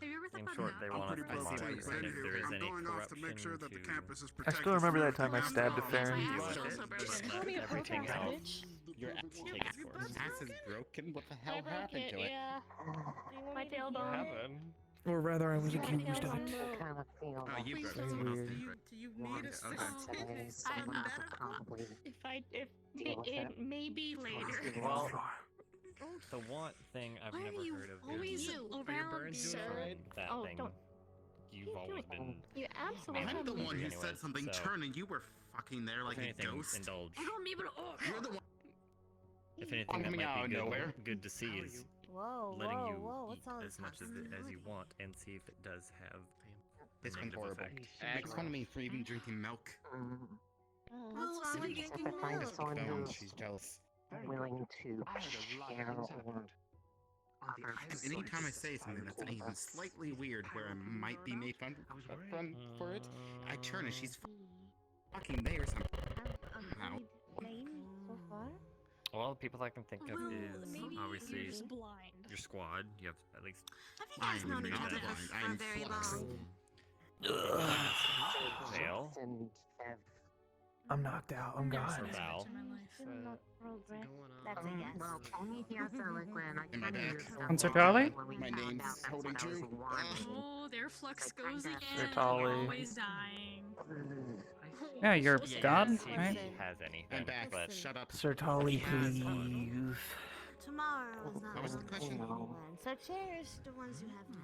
Have you ever thought In about short, that? they I'm want us pretty to well monitor taken and in if there here. is I'm any going off to make sure that the corruption campus is I protected. still remember that from time I stabbed a after Farron. all. My ass is But also broken. let everything else. Your ass is broken? What the hell happened to it? Yeah. My tailbone. Happened. Or rather, I was accused of it. kind of feel Oh, you Please broke tell it. me, Weird. do you need assistance? I probably Maybe later. Well, the want thing I've Why never are you heard of always is around, sir? that Oh, thing. don't. You've always been. You absolutely I'm have the me. one who Anyways, said something so- turn and you were fucking there like If a anything, ghost. indulge. I don't mean, but You're the one. If anything, that Coming might out be of nowhere. good to see is Whoa, letting whoa, you whoa, eat what's all as much as you want and see if it does have a It's been negative horrible. effect. Makes fun of me for even drinking milk. What's Well, wrong with see, drinking find milk? someone No, who's she's jealous. willing to share or And anytime I say something that's even slightly weird, where I might be made fun for it, I turn and she's fucking there somehow. So far? All the people I can think of is maybe obviously you're just blind. your squad. You have at least. Have you guys I'm known each not other blind. for I'm very flexing. long? Vale. and have I'm knocked out. I'm Or gone. Val. That's a yes. well, only if you have to like when I Am I kinda back? used them Concert when Alley? we My found name's out that's holding what I was true. wanting. Oh, their flux goes again. Totally. Always dying. Yeah, you're Yeah, God, see if right? he has anything, I'm back. but Shut up. Sir Tolly, please. Tomorrow is not What was the one question? one. So cherish the ones you have now.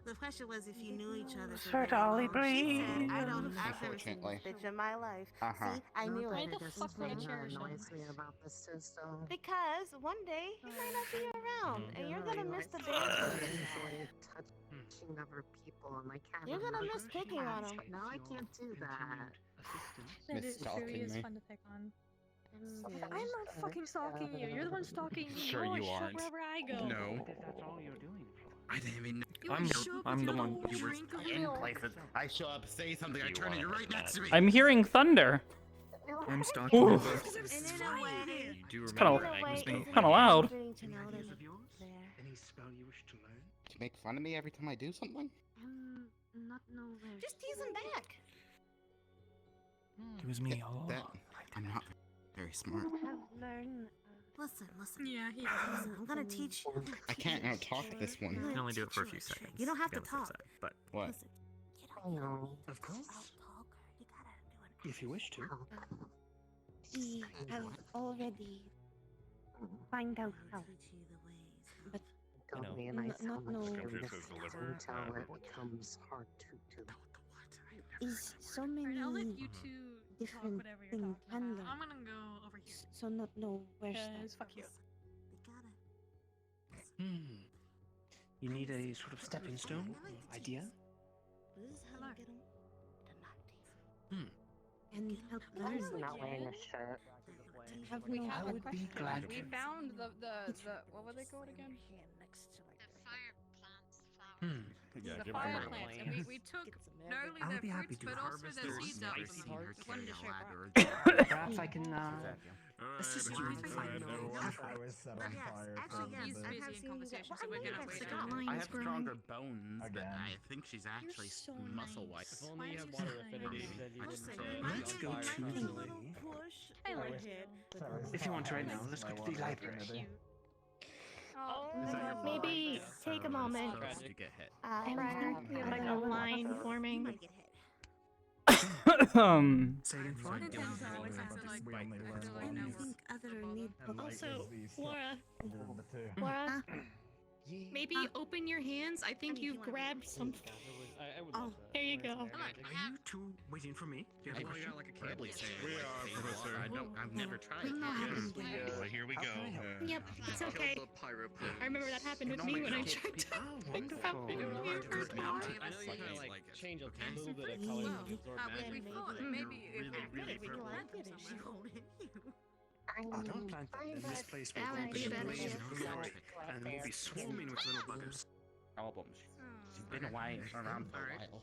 The question was if you knew each other for Sir very Dolly, long. She said, I please. don't. I've never seen Unfortunately. this bitch in my life. Uh-huh. See, I knew Why it. the fuck would I cherish him? annoys me about the system. Because one day he might not be around, and you're gonna miss the I dance. enjoy touching other people and I kind You're of gonna like miss picking on cats, him. but now I can't do that. That Miss is true. stalking He is me. fun to pick on. Yeah. I'm not fucking stalking you. You're the one stalking me. Sure Oh, I you shop aren't. wherever I go. No. That's all you're doing for. I didn't even know. I'm the one. You were in places. I show up, say something, I turn, and you're right next to me. I'm hearing thunder. I'm stalking Ooh. you both. It's kind of loud. Any spell you wish to learn? To make fun of me every time I do something? Not know where. Just tease him back. It was me all along. I'm not very smart. Have learned. Listen. Yeah, he Listen, I'm gonna teach you. I can't out-talk this one. You can only do it for a few seconds. You don't have to Get on the talk. side, But what? Listen, Of course. you gotta do If you wish to. We have already find out how. But Don't not know becomes hard to do. is so many I'll let you two talk different whatever you're things talking can about. learn. I'm gonna go over here. So not know where Cause start. fuck you. You need a sort of stepping stone idea? Hello. And help learn. Not wearing a shirt. Have We no have a would be question. glad We to. found the what were they called again? The fire plants, and we took not only I would be their happy fruits, to but also harvest their those. seeds out Never of seen them. her We wanted carry to a share ladder. Perhaps I can assist you in Alright, finding I yes, actually, yes, He's I busy have in seen you conversation, guys. so we're gonna wait it out. I have stronger bones, but I think she's actually muscle-wise. If only you had water affinity, then you wouldn't Let's go to the... I like it. If you want to right now, let's go to the library. Maybe take a moment. You get hit. Empire, we have like a line forming. Say again, One in town always has to like Anything other need. Also, Laura, maybe open your hands. I think you grabbed something. Oh, there you go. Are you two waiting for me? Do you have a question? Probably say We are, Professor. I've never tried. Well, here we go. Yep, it's okay. I remember that happened with me when I tried to fix something over here. I know you kind of like change a little bit of color to absorb magic. We thought maybe if really we could cool. plant them somewhere. Oh, don't plant them. In this place will Balance be a better. blaze of glory, and we'll be swarming with little buggers. Albums. She's been around for a while.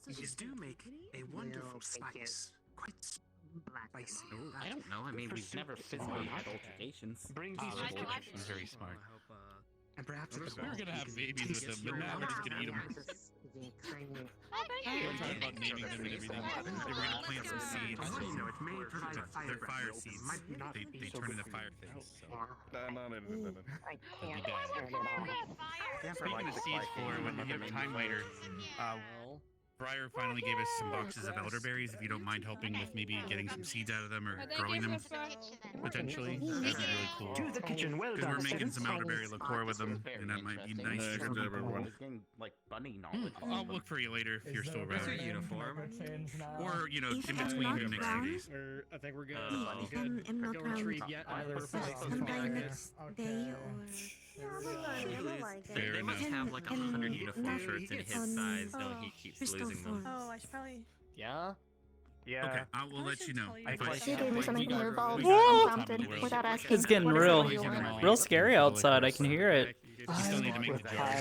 These do make a wonderful spice. Quite spicy. I don't know. I mean, we've never physically had altercations. Bring these She's very smart. And perhaps at the We're gonna have babies with them, but now we're just gonna eat them. We're talking about naming them and everything. They were gonna plant some seeds. You know, it's made for like They're fire seeds. They turn into fire things. So. Speaking of seeds, for when you have time later, Briar finally gave us some boxes of elderberries. If you don't mind helping with maybe getting some seeds out of them or growing them, potentially, that'd be really cool. To the kitchen, well Because done. we're making some elderberry liqueur with them, and that might be nice. Next, everyone. Getting like bunny knowledge. I'll look for you later if you're still around. That's a uniform. Or, you know, in between the next few days. I think we're good. I'm not Go around. retrieve yet either place. Come by next day Fair They enough. must have like 100 uniform shirts in his size, though he keeps losing them. Oh, I should probably. Yeah? Yeah. Okay, I will let you know. She gave me something from her bulb Whoa! unprompted without asking. It's getting What is real, it you want? real scary outside. I can hear it. You still need to make the jar.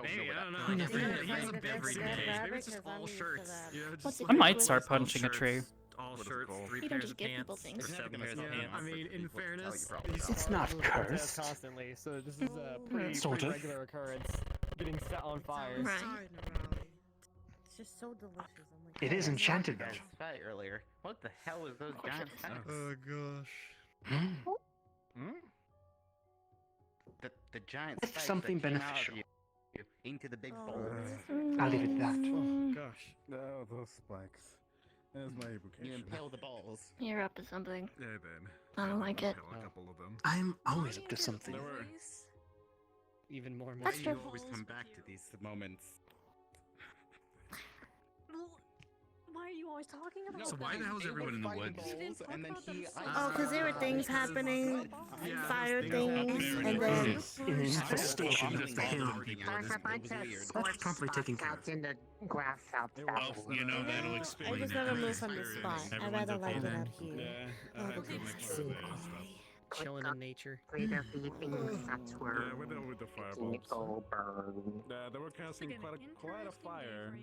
Maybe, I don't know. He has a every day. Maybe it's just all shirts. You know, just I might start punching a tree. all shirts, 3 You don't pairs just of give pants, people things. or 7 pairs of pants. I mean, in fairness, It's not cursed. Constantly, so this is a pretty regular occurrence. Getting set on fire. Right. It's just so delicious. I'm like, It is enchanted, though. Fight earlier. What the hell is those giant spikes? Oh gosh. The giant It's spikes something that came out of beneficial. you into the big bowl. I'll leave it at that. Oh gosh. No, those spikes. There's my You evocation. impale the balls. You're up to something. Yeah, then. I don't like it. A couple of them. I'm always up to something. Even more. Why That's do you true. always come back to these moments? Why are you always talking about So why the hell is everyone in the woods? And then he. Oh, because there were things happening, fire things, and then An infestation I'm of just the hill. That's promptly taken care of. in the grass out Well, you know, that'll I explain just it. never move from the spot. I Everyone's rather okay like it then. out here. Yeah. Oh, the things are so gory. chilling in nature. Greater things that were Yeah, we're done with the making it fireballs. all burn. Yeah, they were casting quite a fire.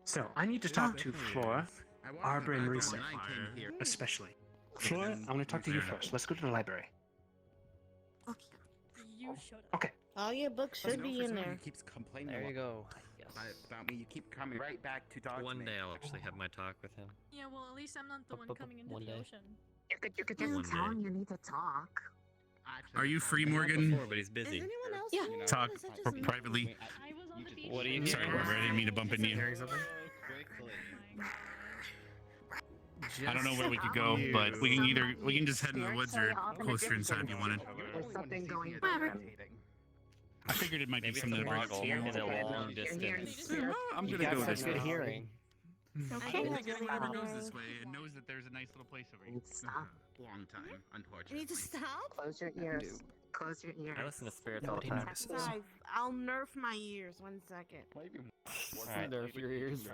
So, I need to talk to Flora, Arbor, and Risa, especially. Flora, I want to talk to you first. Let's go to the library. You shut up. Okay. All your books should be in there. He keeps complaining There you go. about me. You keep coming right back to talk to One me. day I'll actually have my talk with him. Yeah, well, at least I'm not the one coming into one the day. ocean. You could One just tell day. him you need to talk. Are you free, I have Morgan? before, but he's busy. Yeah. Talk privately. What do you Sorry, Barbara, I didn't mean to bump into you. I don't know where we could go, but we can just head in the woods or closer inside if you wanted. There's something going Whatever. I figured it might be Maybe something to bring up toggle to you. in a long distance. I'm You gonna got go such this good way. hearing. I figured everyone goes this way and knows that there's a nice little place over here. Stop. Long time, unfortunately. You need to stop? Close your ears. Close your ears. I listen to spirits all the Nobody time. notices. Guys, I'll nerf my ears. 1 second. Alright. Nerf your ears.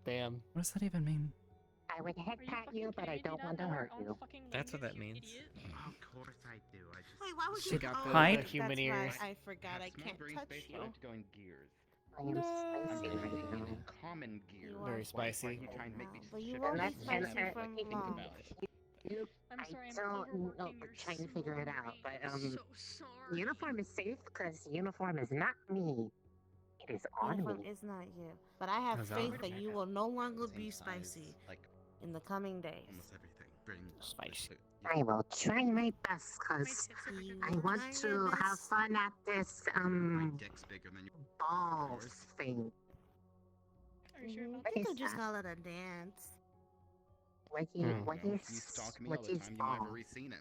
Damn. What does that even mean? I would head pat you, but I don't want to hurt you. That's what that means. Of course I do. I just Wait, why would She you got oh, the Hide? that's human right. ears. I forgot I small can't brain touch space, you. I like to go in gears. I am spicy right now. Common gear. You Very are spicy. Why you trying to make me But you shit won't out be of And spicy that's- from and- long. You, I'm I sorry, I'm don't know, overworking but your trying to figure it out. But so sorry. uniform is safe because uniform is not me. It is on Uniform me. is not you. But I have How's that? faith that you will no longer be Same size, spicy like in the coming days. almost everything. Bring Spicy. I will try my best because You I will want try your to have best. fun at this my dick's bigger than your balls thing. Are you sure about I What think is I'll just that? call it a dance. What Hmm. is Well, if you stalk me all what the is time, you might have ball? already seen it.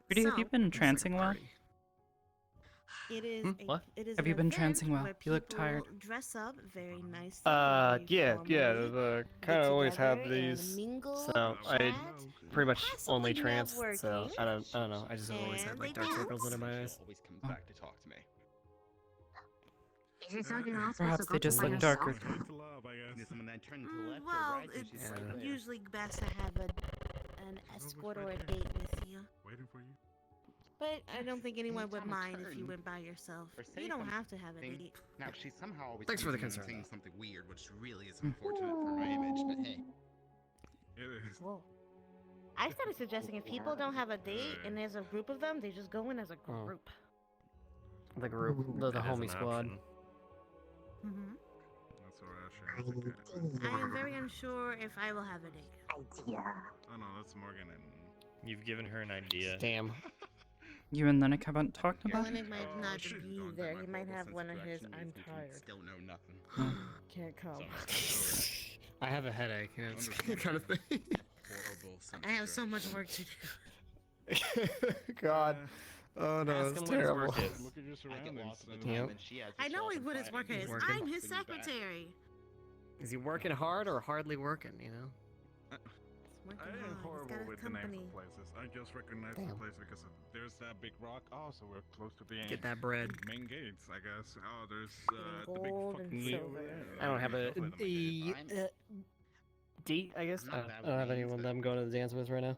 Rudy, have you So, been trancing well? it is Hmm? a, What? it is Have an you been event trancing well? where You look people tired. Dress up very nicely. Yeah, very formally, the get kind of always have together and these. mingle, So I chat, pretty much only possibly trance. So networking, I don't know. I just always had and like they dark dance. circles under my eyes. Always comes back to talk to me. Is it so you're not supposed Perhaps to go they just by look yourself? darker. To love, I You guess. someone that turns to the left or Well, right, and it's she's right there. usually best to have an escort or a date with you. Waiting for you. But I don't think anyone would Anytime I mind if you turn went by yourself. or say You don't have to have a something- date. Now she somehow always Thanks for the comes in concern, saying something weird, which really is unfortunate for my image. But hey, It is. Whoa. I started suggesting if people don't have a date and there's a group of them, they just go in as a Oh. group. The group, the That is homie an squad. option. Mm-hmm. That's all right. I am very unsure if I will have a date. Idea. Oh no, that's Morgan and. You've given her an idea. Damn. You and Linux haven't talked about it? Linux might not shit. be Don't there. get He my might horrible have sense one of of his direction I'm means we can tired. Still know nothing. Can't come. I have a headache. You know, it's kind of thing. Horrible sense I of have so much direction. work to do. God. Oh no, Ask it's him what his terrible. work is. Look at your I get surroundings. lost all the and- time, Yep. and she has I know herself what his and work Friday, is. and working. I'm his brings back. secretary. Is he working hard or hardly working? You know. Working I am hard. He's horrible got a with the names company. of places. I just recognize the Damn. place because there's that big rock. Oh, so we're close to the Get that bread. main gates, I guess. Oh, there's the big gold and fucking silver. I don't have a date. I guess. Not I that don't have way, anyone but- that I'm going to the dance with right now.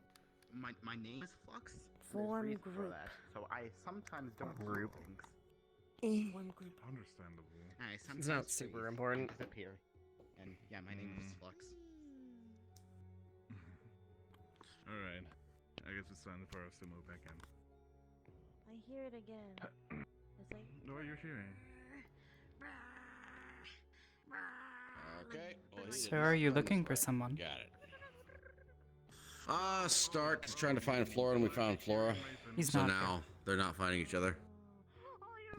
My name is Flux. There's Form reason for group. that, so I sometimes don't do Group. things. One group. Understandable. I It's sometimes not super freeze important. and disappear. And yeah, my name is Flux. Alright. I guess it's time for us to move back in. I hear it again. It's like. What are you hearing? Okay. Well, So are you looking for someone? Got it. Stark is trying to find Flora, and we found Flora. He's so not now they're not finding each other.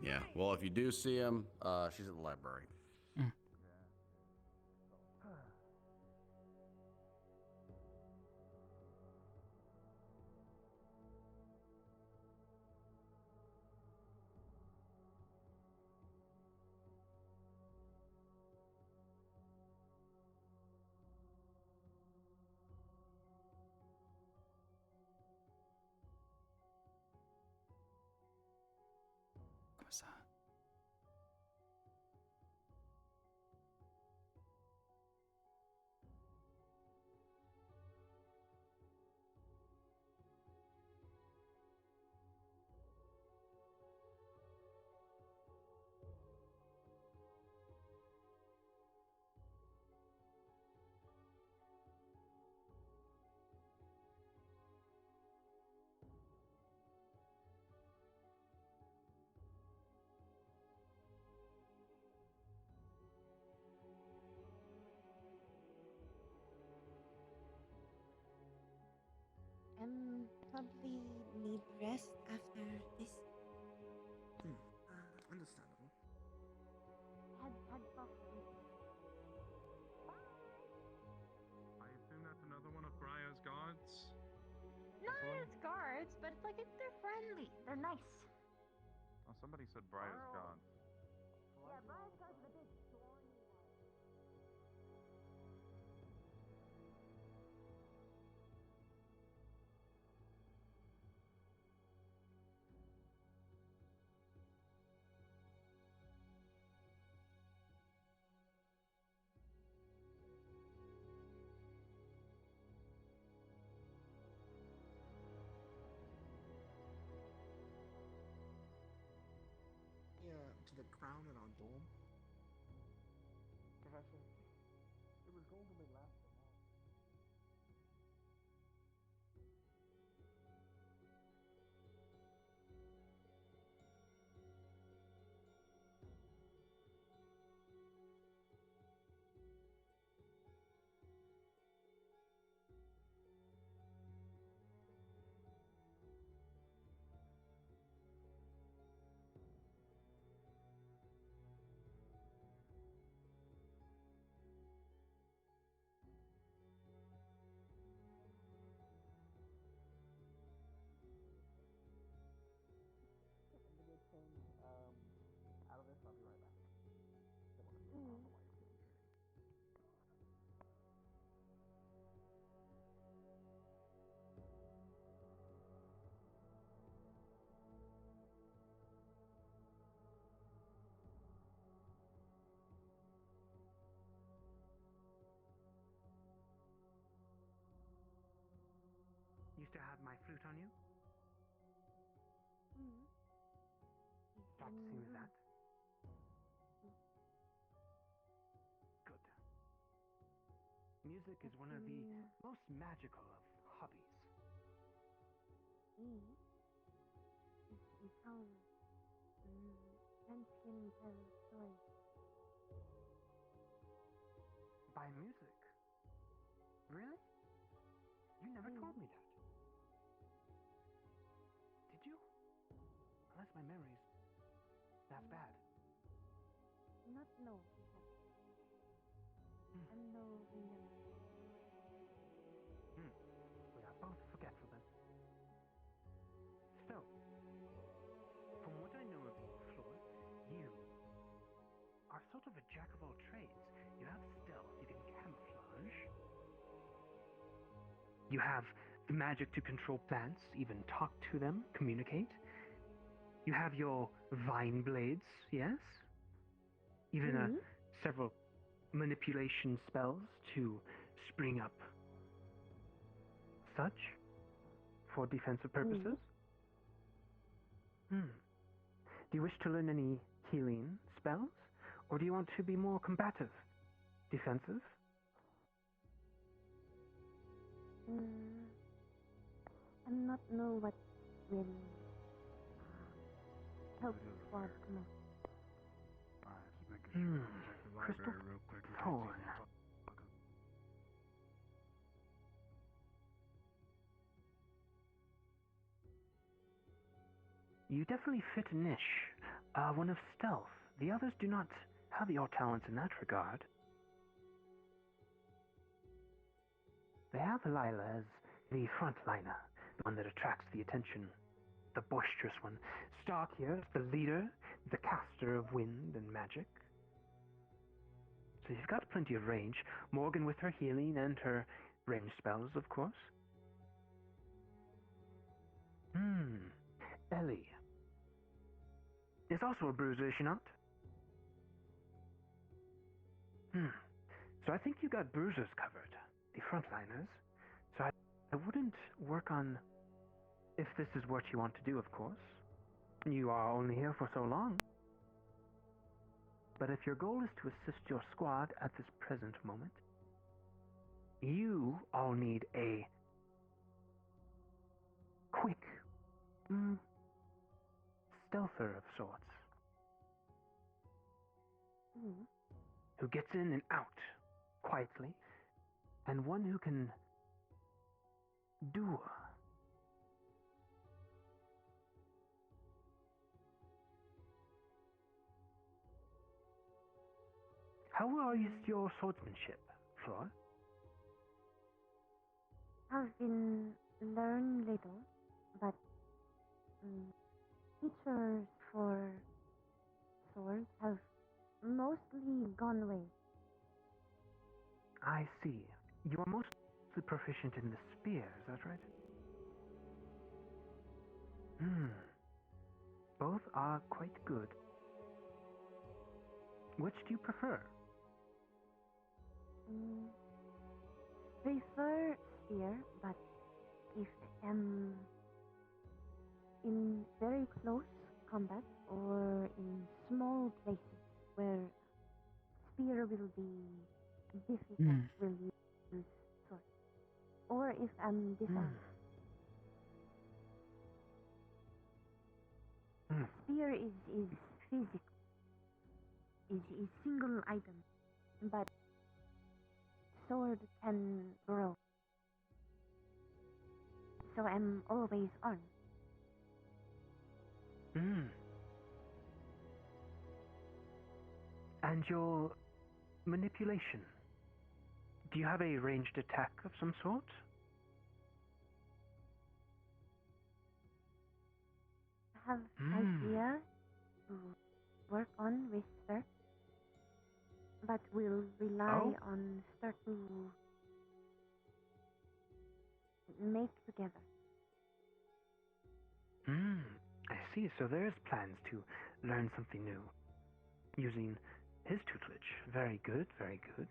Yeah. Well, if you do see him, she's at the library. What's that? rest after this. Understandable. Head off. I assume that's another one of Briar's guards. Not as guards, but like they're friendly. They're nice. Oh, somebody said Briar's gone. Yeah, Briar's guards are the big thorny ones. Yeah, to the crown in our dome. Professor, it was going to be last for long. Out of this, I'll be right back. Don't want to be on the way. You still have my flute on you? Thought to see that. Good. Music is one of the most magical of hobbies. You tell Ascension tell stories. By music? Really? You never told me that. Did you? Unless my memory's that bad. Not no. And no, we never. We are both forgetful then. Still, from what I know of you, Floor, you are sort of a jack of all trades. You have stealth, you can camouflage. You have the magic to control plants, even talk to them, communicate. You have your vine blades, yes? Even several manipulation spells to spring up such for defensive purposes. Do you wish to learn any healing spells? Or do you want to be more combative? Defensive? I'm not know what will help squad the most. Alright, just making sure I check the Crystal library real quick. in case Thorn. you want to- You definitely fit a niche. One of stealth. The others do not have your talents in that regard. They have Lila as the frontliner, the one that attracts the attention, the boisterous one. Stark here is the leader, the caster of wind and magic. So you've got plenty of range. Morgan with her healing and her range spells, of course. Ellie is also a bruiser, is she not? So I think you got bruisers covered, the frontliners. So I wouldn't work on if this is what you want to do, of course. You are only here for so long. But if your goal is to assist your squad at this present moment, you all need a quick stealther of sorts. Who gets in and out quietly, and one who can do How well is your swordsmanship, Flora? I've been learn little, but teachers for swords have mostly gone away. I see. You are mostly proficient in the spear, is that right? Both are quite good. Which do you prefer? Prefer spear, but if in very close combat or in small places where spear will be difficult, will use sword. Or if I'm disarmed. Spear is physical, is single item, but sword can grow. So I'm always armed. And your manipulation? Do you have a ranged attack of some sort? Have idea to work on research, but will rely on start to make together. I see. So there's plans to learn something new using his tutelage. Very good, very good.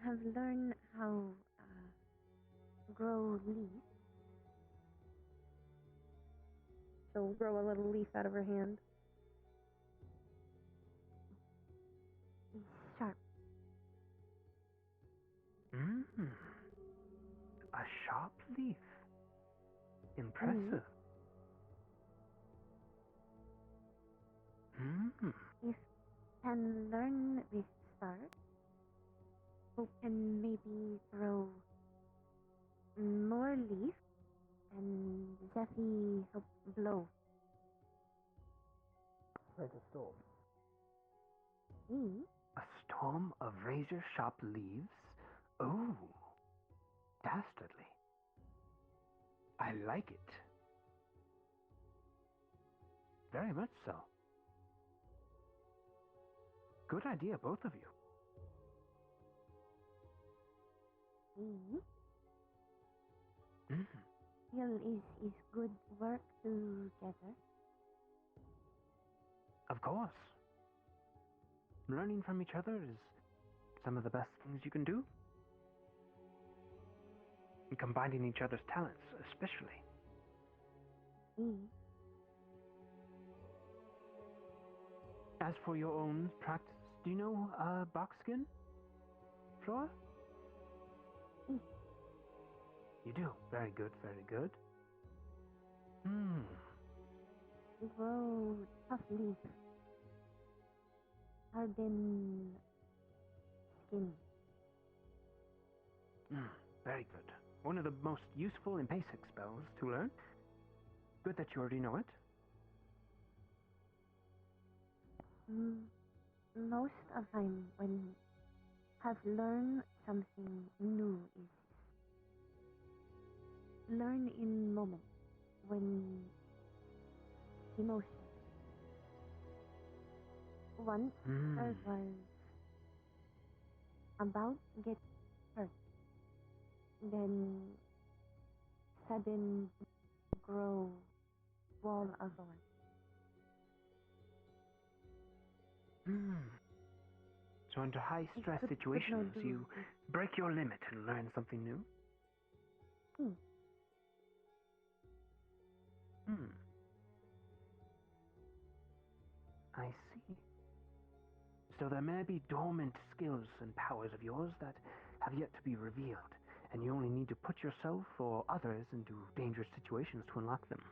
Have learned how grow leaves. She'll grow a little leaf out of her hand. Sharp. A sharp leaf. Impressive. If can learn with start, who can maybe grow more leaf and Zephy help blow. Like a storm. Me? A storm of razor-sharp leaves? Oh, dastardly. I like it. Very much so. Good idea, both of you. Feel is good work together. Of course. Learning from each other is some of the best things you can do. And combining each other's talents, especially. As for your own practice, do you know Boxskin? Flora? You do. Very good, very good. Grow tough leaf. Harden skin. Very good. One of the most useful and basic spells to learn. Good that you already know it. Most of time when have learned something new is learn in moment when emotion. Once I was about to get hurt, then sudden grow wall of one. So under high stress situations, you break your limit and learn something new? I see. So there may be dormant skills and powers of yours that have yet to be revealed, and you only need to put yourself or others into dangerous situations to unlock them.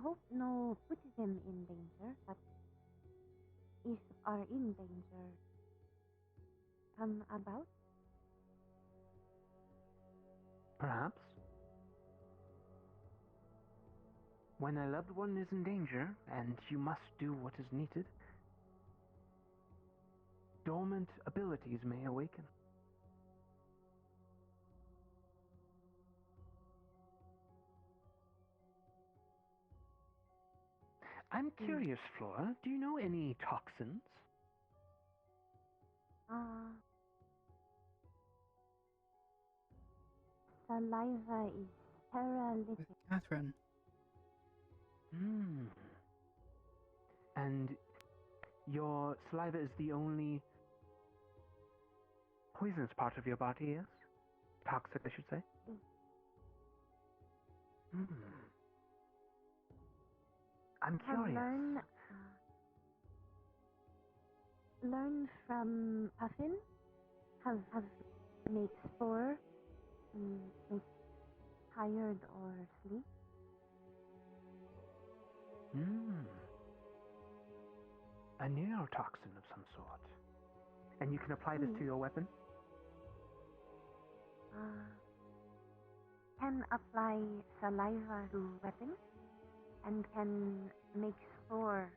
Hope no put them in danger, but if are in danger, come about? Perhaps. When a loved one is in danger, and you must do what is needed, dormant abilities may awaken. I'm curious, Flora, do you know any toxins? Saliva is paralytic. Catherine. Hmm. And your saliva is the only poisonous part of your body, yes? Toxic, I should say. Hmm. I'm curious. Learn from Puffin. Have makes for make tired or sleep. Hmm. A neurotoxin of some sort. And you can apply this to your weapon? Can apply saliva to weapon and can make spore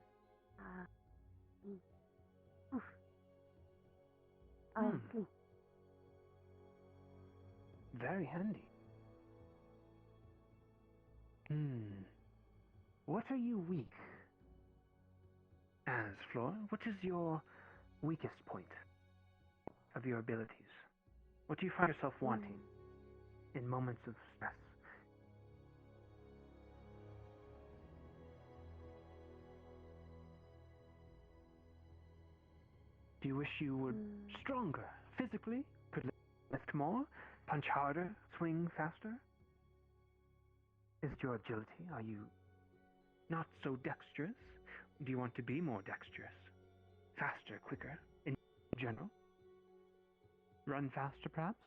sleep. Very handy. What are you weak as, Flora? What is your weakest point of your abilities? What do you find yourself wanting in moments of stress? Do you wish you were stronger physically? Could lift more? Punch harder? Swing faster? Is it your agility? Are you not so dexterous? Do you want to be more dexterous? Faster, quicker, in general? Run faster, perhaps?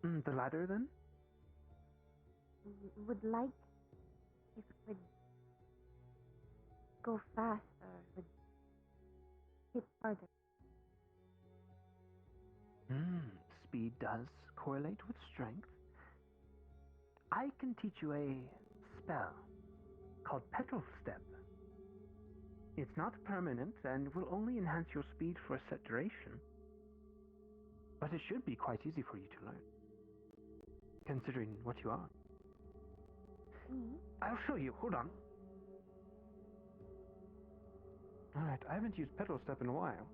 The latter, then? Would like if it would go fast or would hit harder. Speed does correlate with strength. I can teach you a spell called Petal Step. It's not permanent and will only enhance your speed for a set duration. But it should be quite easy for you to learn, considering what you are. I'll show you. Hold on. Alright, I haven't used Petal Step in a while.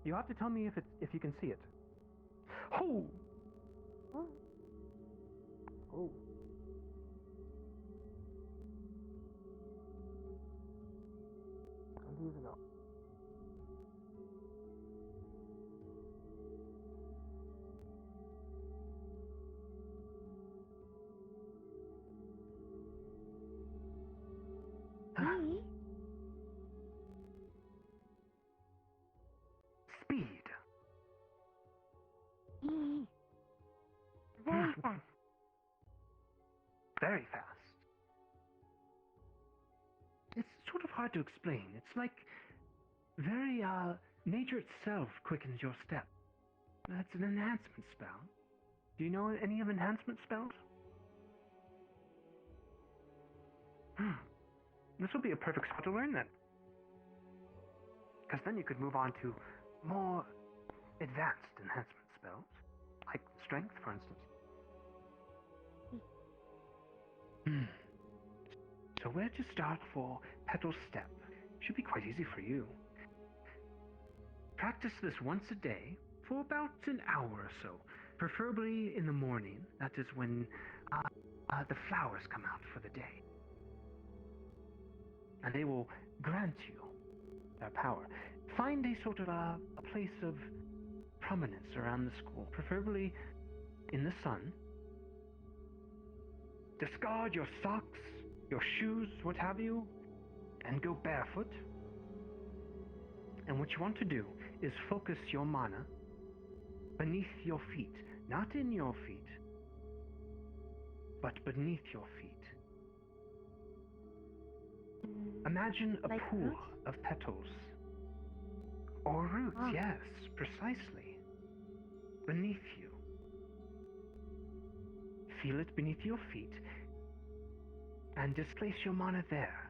You have to tell me if you can see it. Oh! Oh. I'll leave it up. Speed. Very fast. Very fast. It's sort of hard to explain. It's like very, nature itself quickens your step. That's an enhancement spell. Do you know any of enhancement spells? This will be a perfect spot to learn then. Because then you could move on to more advanced enhancement spells, like strength, for instance. So where to start for Petal Step? Should be quite easy for you. Practice this once a day for about an hour or so, preferably in the morning. That is when the flowers come out for the day. And they will grant you their power. Find a sort of a place of prominence around the school, preferably in the sun. Discard your socks, your shoes, what have you, and go barefoot. And what you want to do is focus your mana beneath your feet, not in your feet, but beneath your feet. Imagine a pool of petals. Or roots, yes, precisely. beneath you. Feel it beneath your feet, and displace your mana there.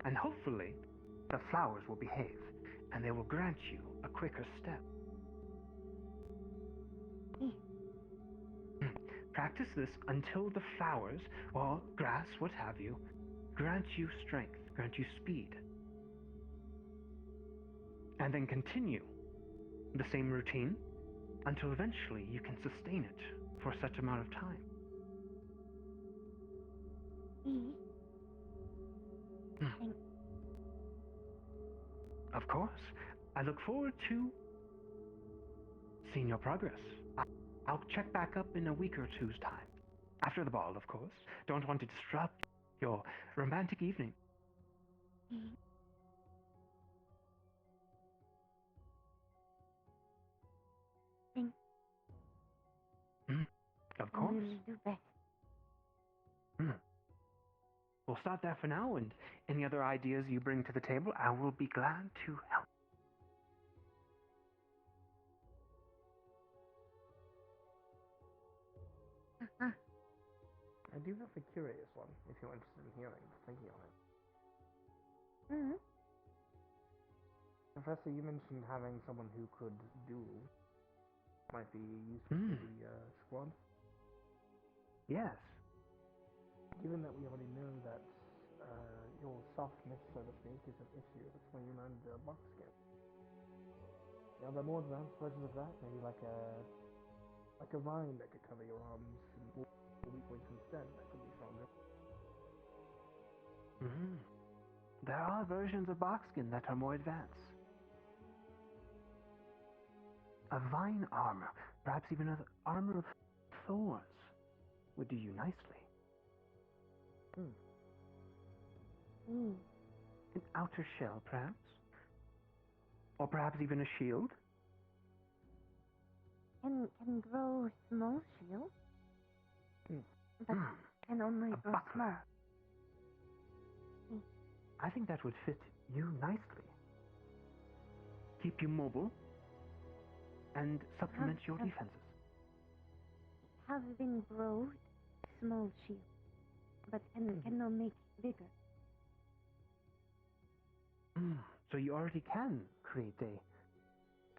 And hopefully, the flowers will behave, and they will grant you a quicker step. Practice this until the flowers, or grass, what have you, grant you strength, grant you speed. And then continue the same routine until eventually you can sustain it for such amount of time. Of course. I look forward to seeing your progress. I'll check back up in a week or two's time. After the ball, of course. Don't want to disrupt your romantic evening. Of course. Do best. We'll start there for now, and any other ideas you bring to the table, I will be glad to help. I do have a curious one, if you're interested in hearing, thinking on it. Professor, you mentioned having someone who could duel. Might be useful for the squad. Yes. Given that we already know that your softness, so to speak, is an issue, that's when you learned the box skin. Are there more advanced versions of that? Maybe like a vine that could cover your arms and weak points instead. That could be stronger. There are versions of Boxskin that are more advanced. A vine armor, perhaps even an armor of thorns, would do you nicely. An outer shell, perhaps? Or perhaps even a shield? Can grow small shield, but can only A grow buckler. small. I think that would fit you nicely. Keep you mobile and supplement your defenses. Have been growed small shield, but cannot make bigger. So you already can create a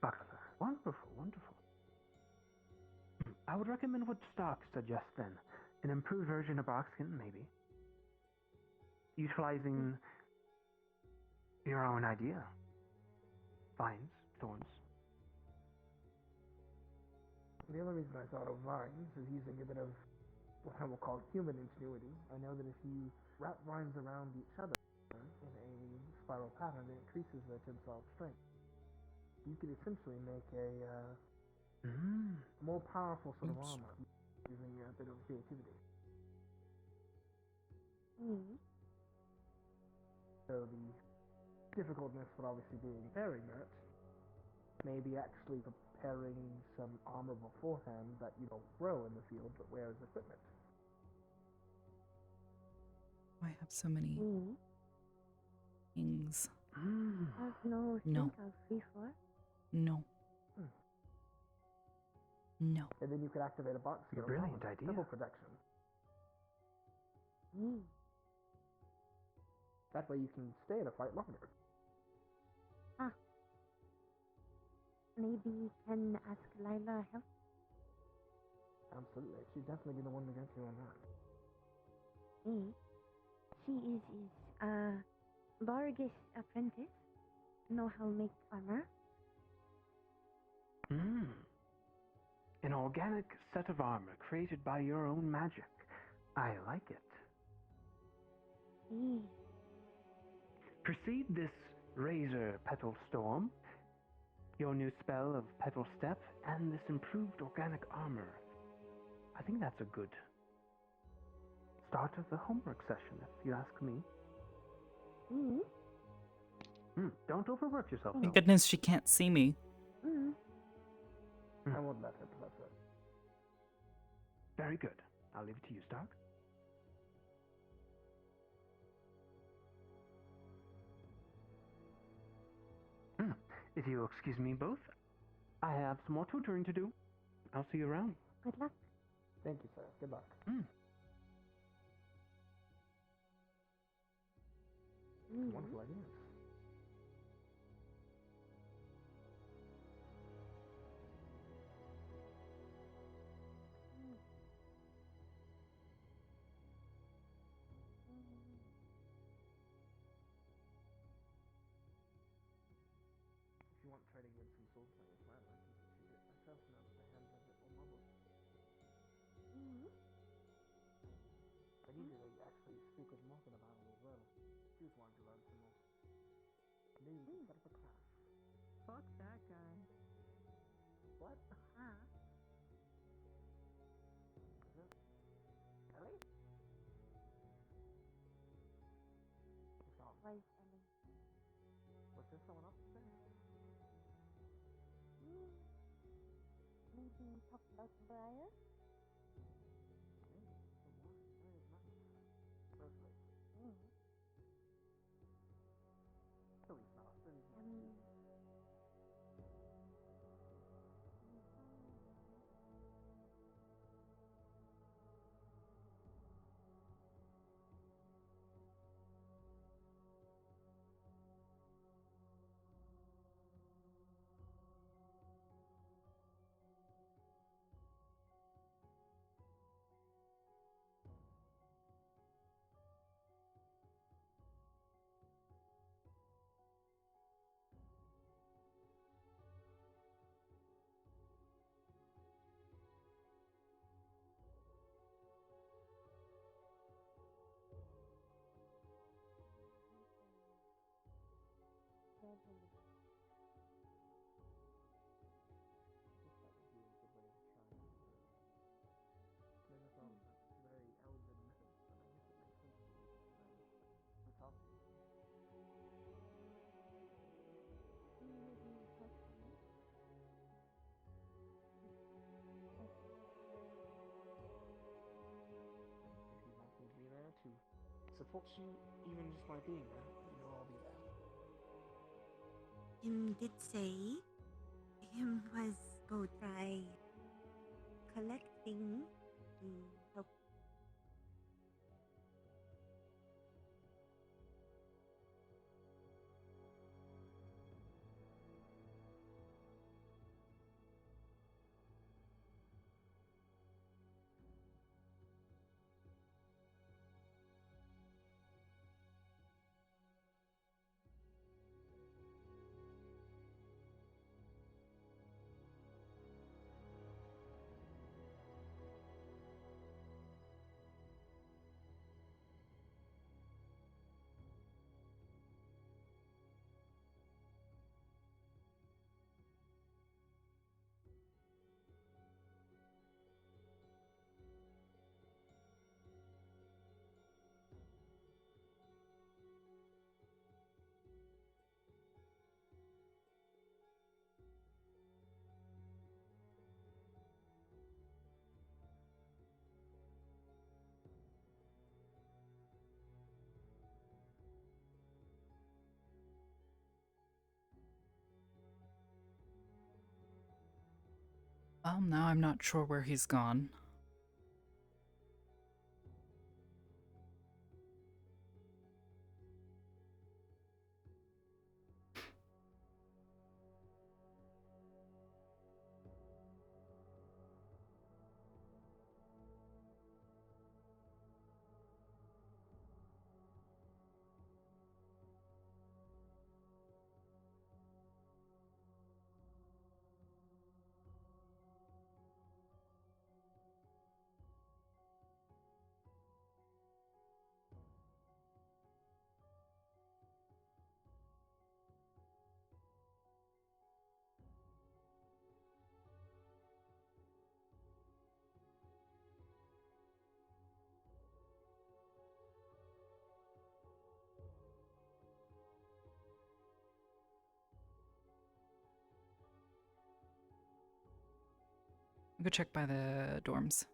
buckler. Wonderful, wonderful. I would recommend what Stark suggests then. An improved version of Boxskin, maybe. Utilizing your own idea. Vines, thorns. The other reason I thought of vines is using a bit of what I will call human ingenuity. I know that if you wrap vines around each other in a spiral pattern, it increases their tensile strength. You could essentially make a more powerful sort of armor using a bit of creativity. So the difficultness would obviously be in pairing that. Maybe actually preparing some armor beforehand that you don't throw in the field but wear as equipment. I have so many things. Have no No. think of before. No. No. And then you could activate a box. A brilliant idea. Double protection. That way you can stay in a fight longer. Maybe can ask Lila help. Absolutely. She'd definitely be the one to go to on that. She is Bargus apprentice. Know how to make armor. An organic set of armor created by your own magic. I like it. Proceed this Razor Petal Storm, your new spell of Petal Step, and this improved organic armor. I think that's a good start of the homework session, if you ask me. Don't overwork yourself. Thank goodness she can't see me. I won't let her, Professor. Very good. I'll leave it to you, Stark. If you excuse me both, I have some more tutoring to do. I'll see you around. Good luck. Thank you, sir. Good luck. Wonderful ideas. If you want to try to get some soul playing as well, I can teach you it myself now that my hands are a bit more mobile. I usually actually speak with Morgan about it as well. She was wanting to learn some more. Maybe we can set up a class. Fuck that guy. What? Huh? Ellie? What's wrong? Where's Ellie? Was there someone upstairs? Maybe talk about Briar? Maybe. But why? Briar's nice. Firstly. At least not often. Very elven methods, but I guess it makes sense to use it for talking. If you want me to be there to support you, even just by being there, you know I'll be there. Him did say him was go try collecting to help. Well, now I'm not sure where he's gone. I'll go check by the dorms.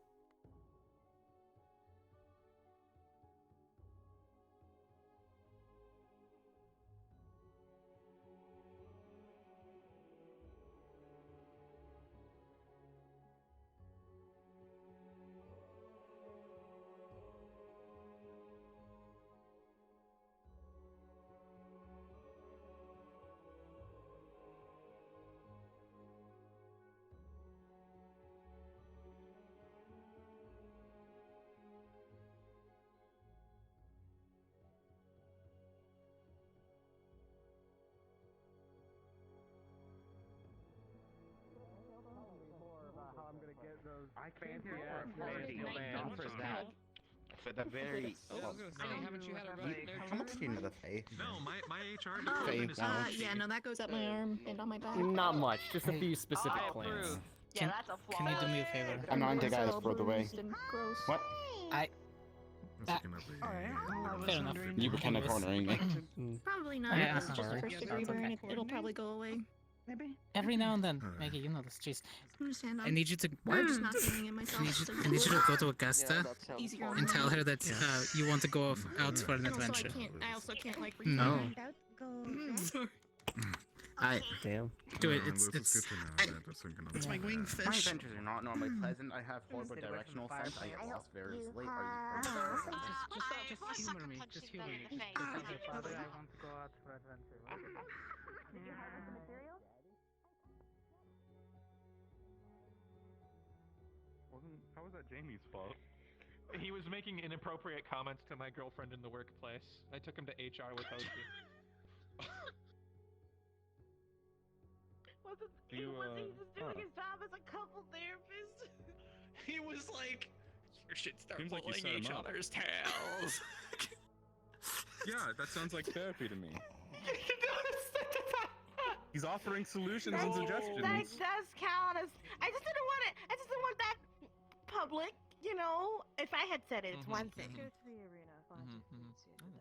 For that. For the very. Haven't you had a run? How much do you know the Fae? No, my HR Fae, department is wow. Yeah, no, that goes up my arm and on my back. Not much, just a few specific plants. Can you do me a favor? I'm not the guy that's throw away. What? Fair enough. You were kind of cornering me. Probably not. Yeah, It's just a first degree burn. It'll probably go away. Maybe. Every now and then, Maggie, you know this. Jeez. Understand. I need you to. I'm just not doing it myself. I need you to go to Augusta Easier on and me. tell her that you want to go out for an adventure. I also can't like. No. Sorry. Damn. Do it. This is It's. good to know that that's thinking of My something. adventures are not normally pleasant. I have horrible directional sense. I get lost very easily. Just humor me. Just humor me. Father, I want to go out for adventure. How was that Jamie's fault? He was making inappropriate comments to my girlfriend in the workplace. I took him to HR with Hoshi. He wasn't just doing his job as a couple therapist. He was like, your shit starts Seems like you pulling set him each up. other's tails. Yeah, that sounds like therapy to me. He's offering solutions and suggestions. That does count as. I just didn't want it. I just didn't want that public. You know, if I had said it, it's one thing. Go to the arena.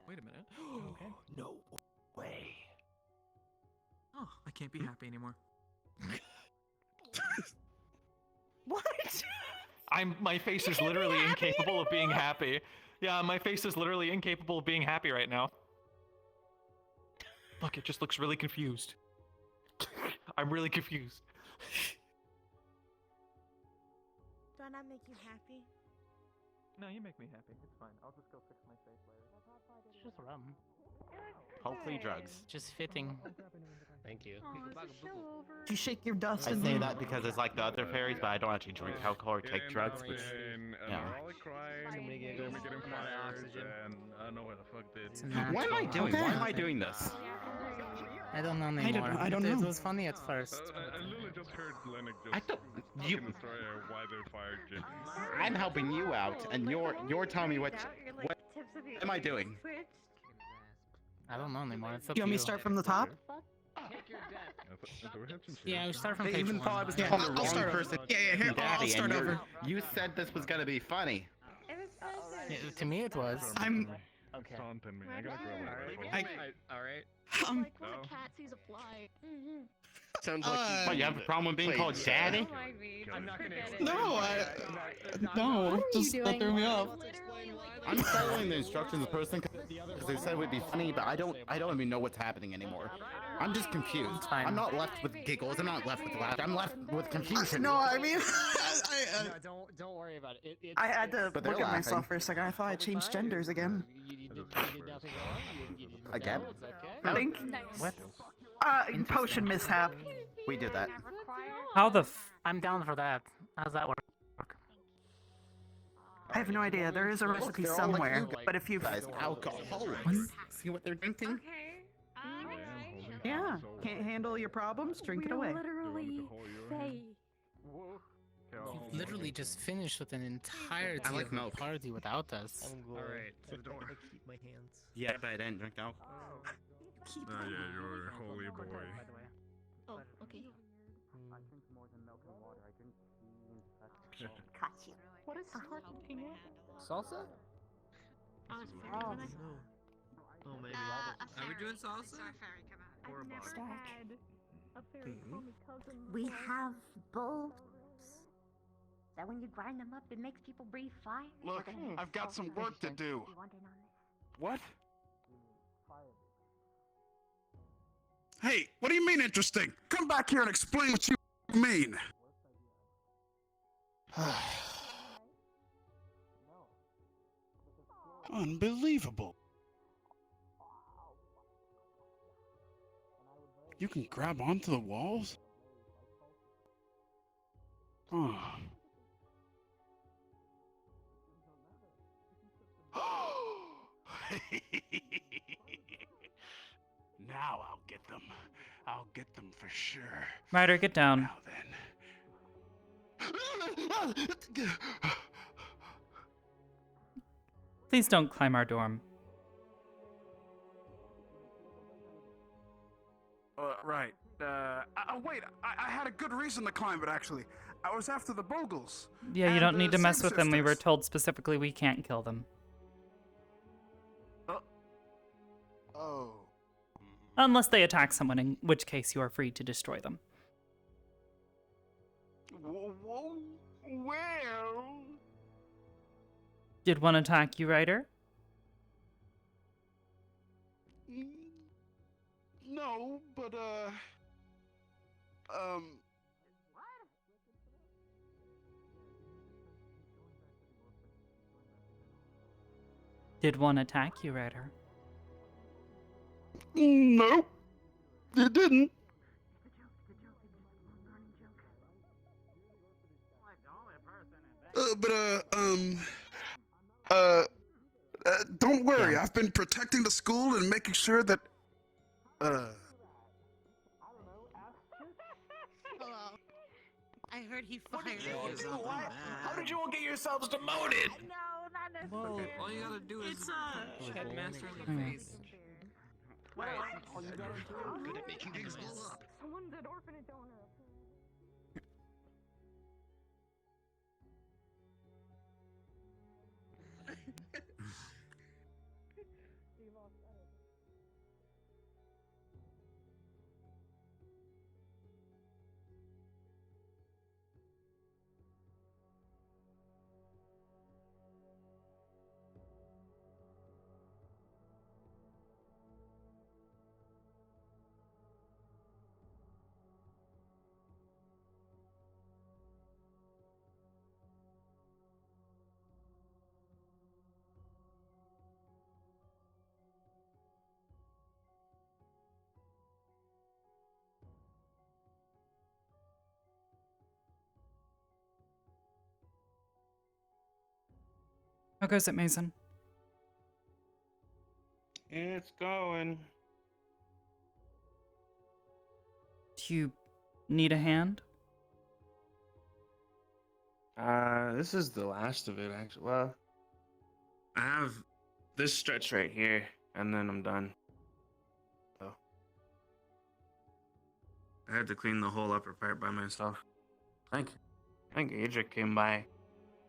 Wait a minute. Okay. No way. Oh, I can't be happy anymore. What? My face is literally incapable of being happy. Yeah, my face is literally incapable of being happy right now. Look, it just looks really confused. I'm really confused. Do I not make you happy? No, you make me happy. It's fine. I'll just go fix my face later. It's just rum. Hopefully drugs. Just fitting. Thank you. You shake your dust. I and say then- that because it's like the other fairies, but I don't actually drink alcohol or take drugs, which, yeah. Getting fired, and I don't know where the fuck It's did. a What am I natural. doing? Why am I doing this? I don't know anymore. I don't It know. was funny at first. I literally just heard Lennox just I don't. talking You. the story of why they fired Jimmy. I'm helping you out, and you're telling me what am I doing? I don't know anymore. It's up You want me to to start from the top? Yeah, we start from They page even one. thought I was Yeah, telling the I'll wrong start over. person. Yeah, here, I'll Daddy, start and over. you said this was gonna be funny. Yeah, to me, it was. I'm. Okay. Taunting me. I gotta grab a rifle. Alright. Like when a cat sees a fly. Sounds like What, you have a problem with being called daddy? I'm not gonna No, just that threw me off. I'm following the instructions of the person because they said it would be funny, but I don't even know what's happening anymore. I'm just confused. I'm not left with giggles. I'm not left with laughter. I'm left with confusion. No, I mean, Don't worry about it. I had to But they're look at laughing. myself for a second. I thought I changed genders again. You did nothing wrong. Again? I think. What? Potion mishap. We did that. How the I'm down for that. How's that work? I have no idea. There is a recipe they're all like somewhere, you but if you guys, alcoholics. See what they're drinking? yeah, can't handle your problems, drink it away. Literally fey. You've literally just finished with an entirety I like of a milk. party without us. Alright. To the door. Keep my hands. Yeah, but I didn't drink alcohol. Oh yeah, you're a holy boy. Oh, okay. What is Salsa? Oh, maybe. Are we doing salsa? Or we have bulbs. That when you grind them up, it makes people breathe fire. Look, I've got some work to do. You want in on this? What? Hey, what do you mean interesting? Come back here and explain what you mean. Unbelievable. You can grab onto the walls? Oh. Now I'll get them. I'll get them for sure. Ryder, get down. Now then. Please don't climb our dorm. Right. Wait, I had a good reason to climb it, actually. I was after the Bogles. Yeah, you and don't the need to mess Singh with them. We were sisters. told specifically we can't kill them. Oh. Unless they attack someone, in which case you are free to destroy them. Well. Did one attack you, Ryder? No, but, Did one attack you, Ryder? No, it didn't. Don't worry. I've been protecting the school and making sure that, Hello. I heard he fired. How did you all get yourselves demoted? No, not necessarily. Well, all you gotta do is headmaster in the face. Well, all you gotta do Good at making things blow up. Someone did orphanage owner. How goes it, Mason? It's going. Do you need a hand? This is the last of it, actually. Well, I have this stretch right here, and then I'm done. So, I had to clean the whole upper part by myself. I think Adric came by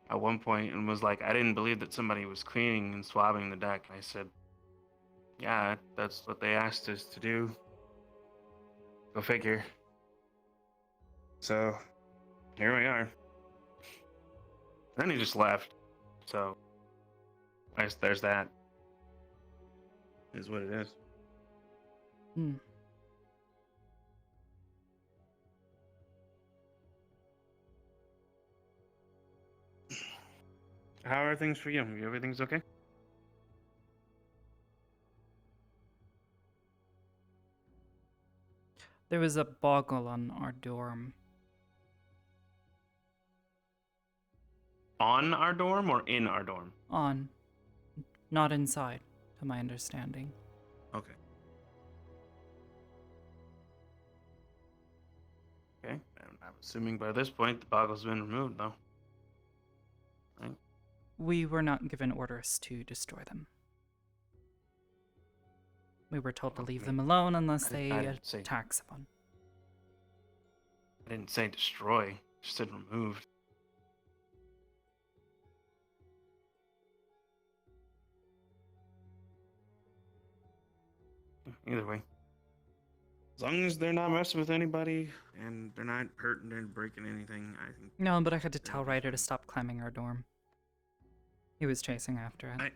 at one point and was like, I didn't believe that somebody was cleaning and swabbing the deck. I said, yeah, that's what they asked us to do. Go figure. So, here we are. Then he just left. So, I guess there's that. Is what it is. Hmm. How are things for you? Everything's okay? There was a boggle on our dorm. On our dorm or in our dorm? On. Not inside, to my understanding. Okay. Okay. And I'm assuming by this point the boggle's been removed, though. Right? We were not given orders to destroy them. We were told to leave them alone unless they attack someone. I didn't say destroy, just said removed. Either way. As long as they're not messing with anybody and they're not hurting and breaking anything, I think. No, but I had to tell Ryder to stop climbing our dorm. He was chasing after it.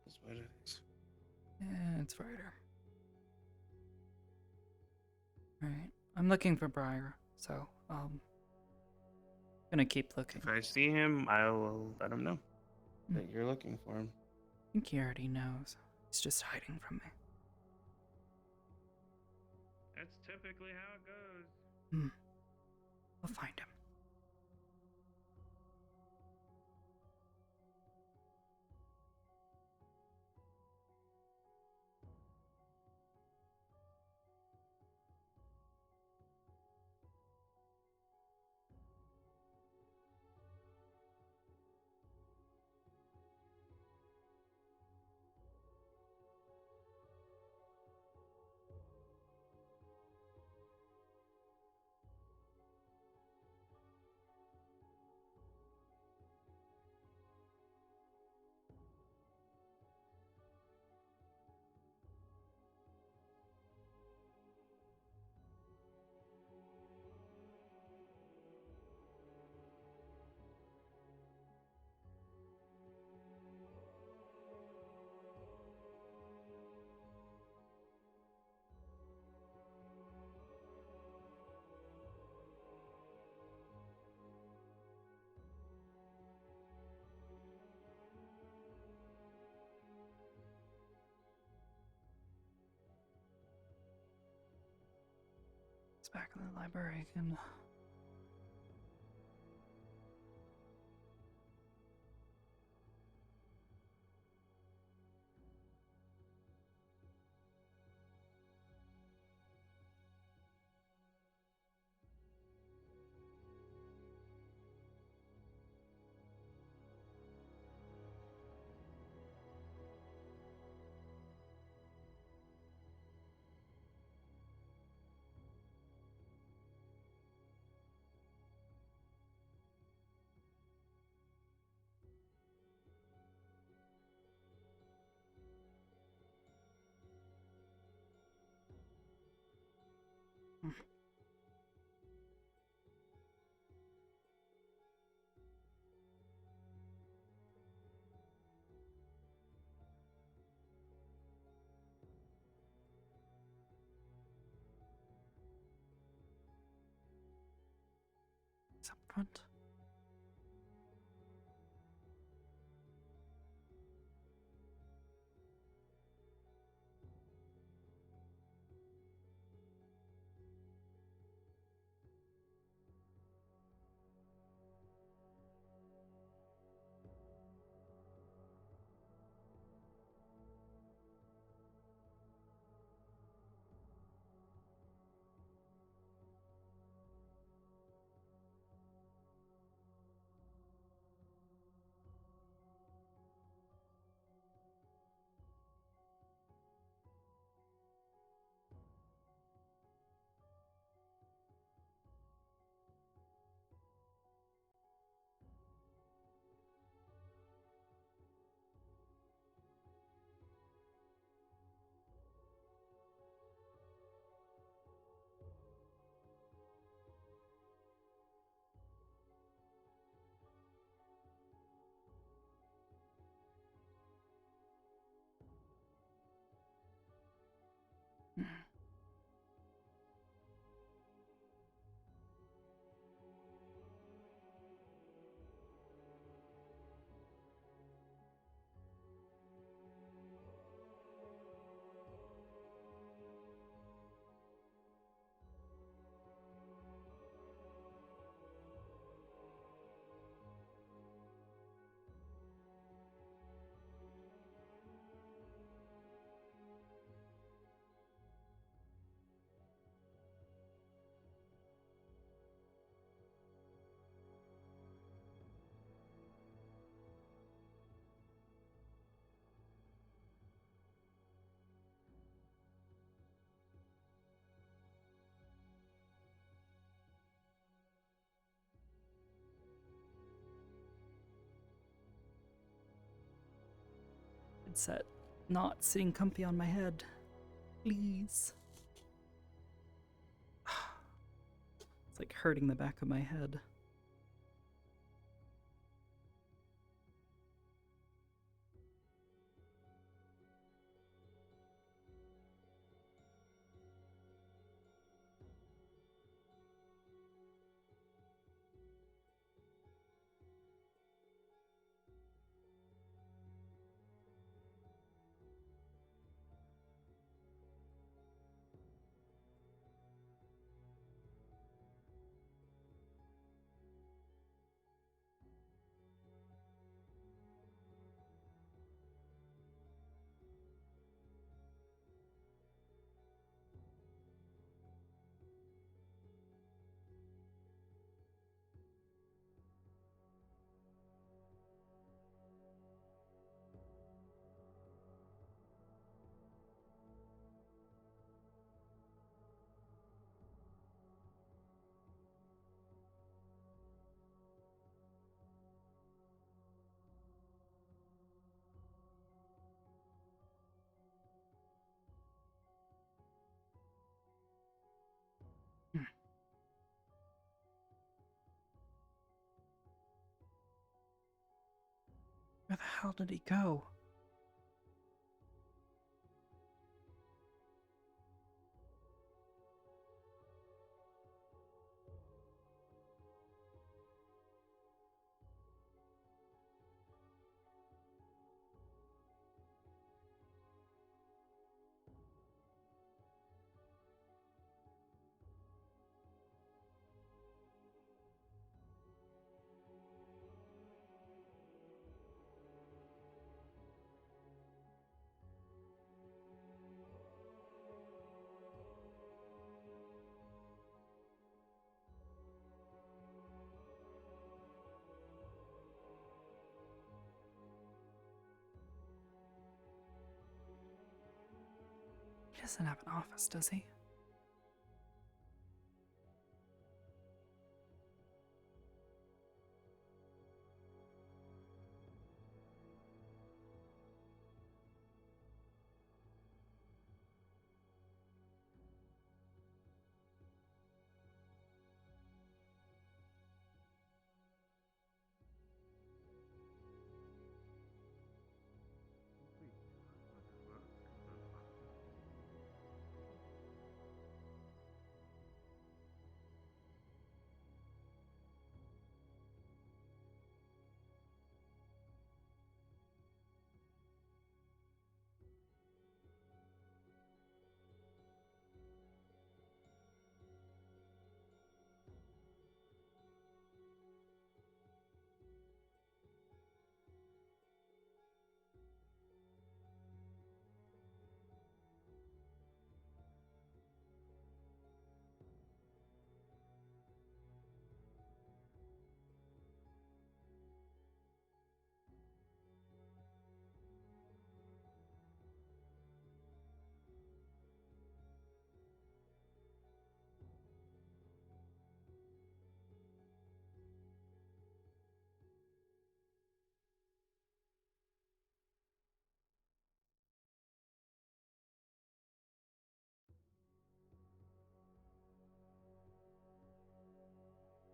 That's what it is. Yeah, it's Ryder. Alright. I'm looking for Briar, so gonna keep looking. If I see him, I will let him know that you're looking for him. I think he already knows. He's just hiding from me. That's typically how it goes. Hmm. I'll find him. back in the library again. It's up front. Headset not sitting comfy on my head. Please. It's like hurting the back of my head. Where the hell did he go? doesn't have an office, does he?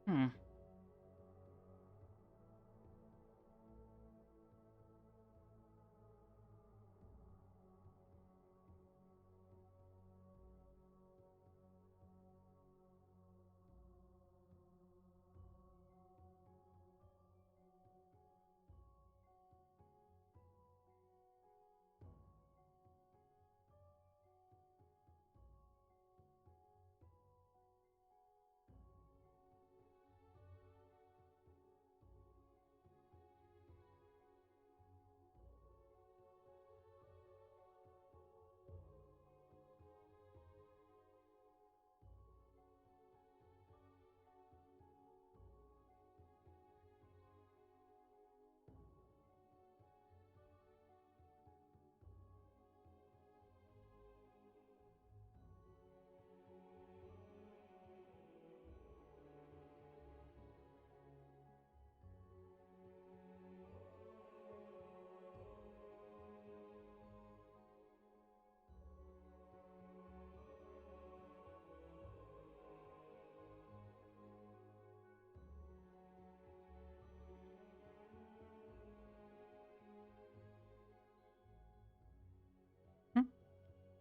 Hmm.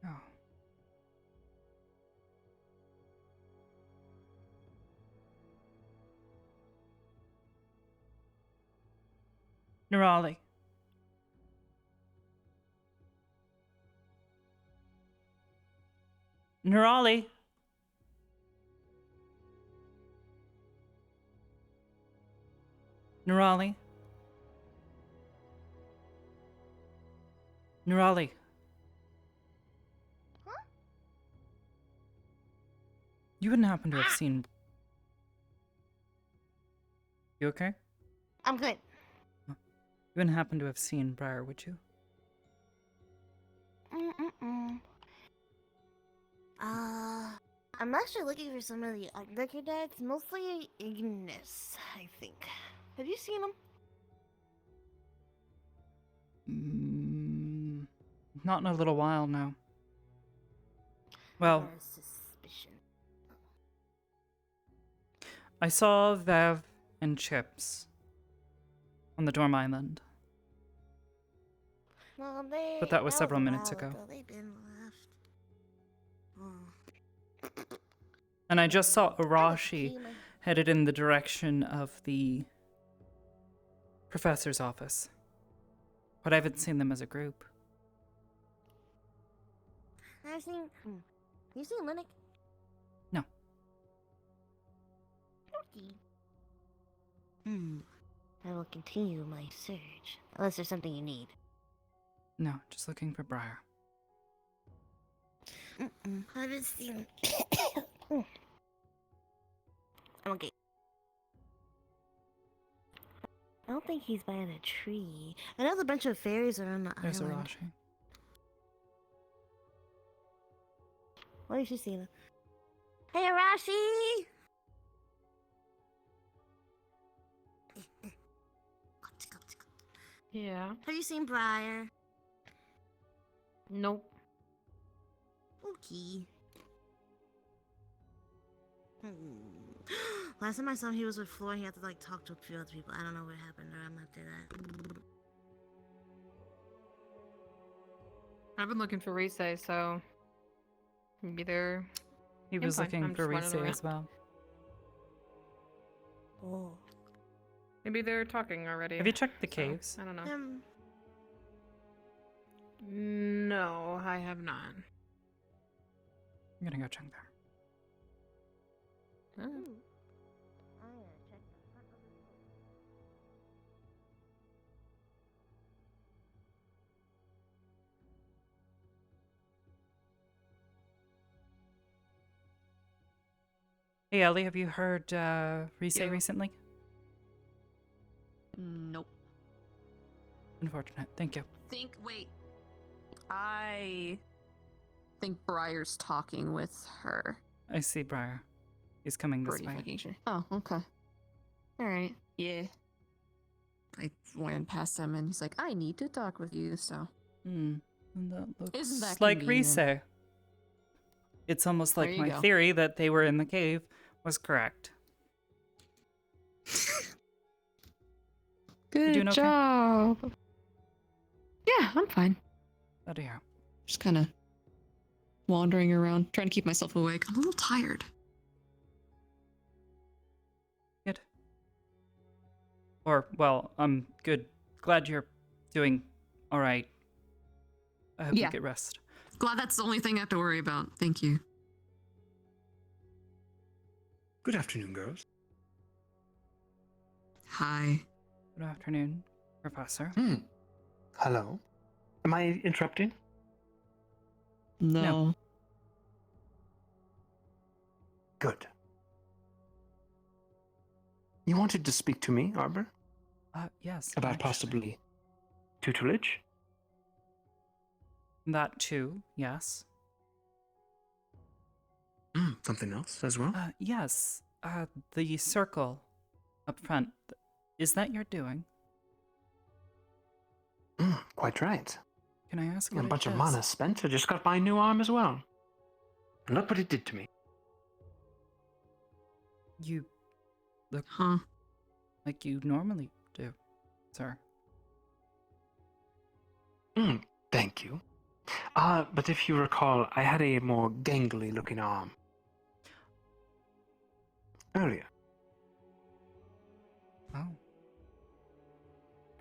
Oh. Nerali. Nerali. Nerali. Nerali. Huh? You wouldn't happen to have seen. You okay? I'm good. You wouldn't happen to have seen Briar, would you? Mm-mm-mm. I'm actually looking for some of the liquor dads, mostly Ignis, I think. Have you seen them? Not in a little while now. Well, Suspicion. I saw Vev and Chips on the Dorm Island. Well, But that was several a minutes while ago. They've been left. Oh. And I just saw Arashi Pima. headed in the direction of the professor's office. But I haven't seen them as a group. I've seen. You seen Linux? No. Okay. I will continue my search. Unless there's something you need. No, just looking for Briar. I haven't seen. I'm okay. I don't think he's by the tree. I know the bunch of fairies are on the There's island. Arashi. What is she seeing? Hey, Arashi! Yeah. Have you seen Briar? Nope. Okay. Last time I saw him, he was with Floor. He had to like talk to a few other people. I don't know what happened to him after that. I've been looking for Risei, so maybe they're. He was fine. looking I'm for just running Risei around. as well. Oh. Maybe they're talking already. Have you checked the so, caves? I don't know. No, I have not. I'm gonna go check there. Hey Ellie, have you heard Risei recently? Nope. Unfortunate. Thank you. Wait. I think Briar's talking with her. I see Briar. He's coming this Pretty way. fucking sure. Oh, okay. Alright. Yeah. I went past him and he's like, I need to talk with you, so. And that looks Isn't that like convenient? Risei. It's almost There like you my go. theory that they were in the cave was correct. Good doing okay? job. Yeah, I'm fine. Oh dear. Just kind of wandering around, trying to keep myself awake. I'm a little tired. Good. Or, well, I'm good. Glad you're doing alright. I hope Yeah. you get rest. Glad that's the only thing I have to worry about. Thank you. Good afternoon, girls. Hi. Good afternoon, Professor. Hello. Am I interrupting? No. Good. You wanted to speak to me, Arbor? Yes. About actually. possibly tutelage? That too, yes. Something else as well? Yes. The circle up front. Is that your doing? Quite right. Can I ask A what bunch it of does? mana spent. I just got my new arm as well. And look what it did to me. You look Huh. like you normally do, sir. Thank you. But if you recall, I had a more gangly looking arm. Earlier. Oh.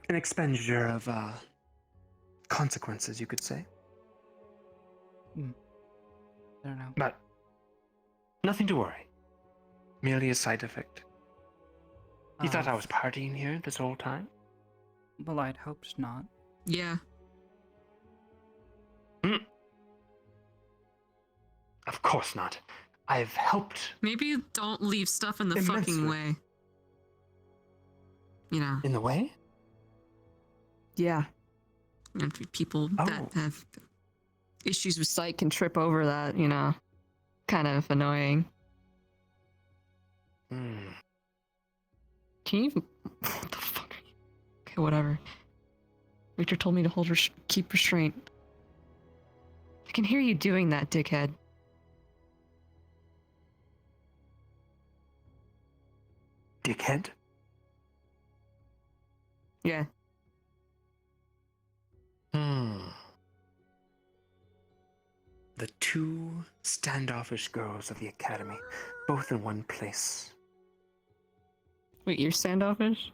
An expenditure of, consequences, you could say. I don't know. But nothing to worry. Merely a side effect. You thought I was partying here this whole time? Well, I'd hoped not. Yeah. Of course not. I've helped. Maybe don't leave stuff in the fucking Immensely. way. You know. In the way? Yeah. And people that have issues with sight can trip over that, you know. Kind of annoying. Can you even... What the fuck are you... Okay, whatever. Victor told me to keep restraint. I can hear you doing that, dickhead. Dickhead? Yeah. The two standoffish girls of the academy, both in one place. Wait, you're standoffish?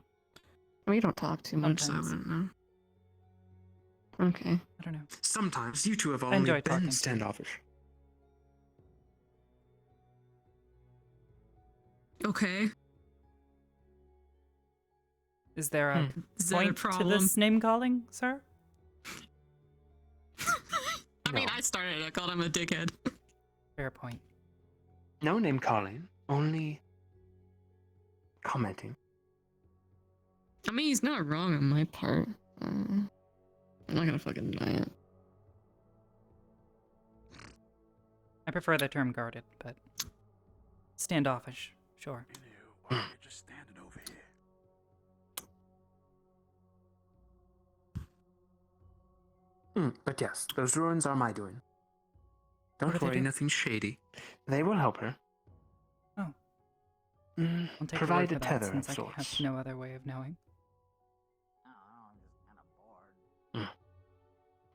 We don't talk too much, so I Sometimes. don't know. Okay. I don't know. Sometimes you two have I only enjoy been talking to you. standoffish. Okay. Is there a Is that a point to problem? this name calling, sir? I mean, I started it. I called him a dickhead. Fair point. No name calling, only commenting. I mean, he's not wrong on my part. I'm not gonna fucking deny it. I prefer the term guarded, but standoffish, sure. Why are you just standing over here? But yes, those ruins are my doing. What Don't do they worry, do? nothing shady. They will help her. Oh. Mm, I'll take provide your a word for that, tether since of I have sorts. no other way of knowing.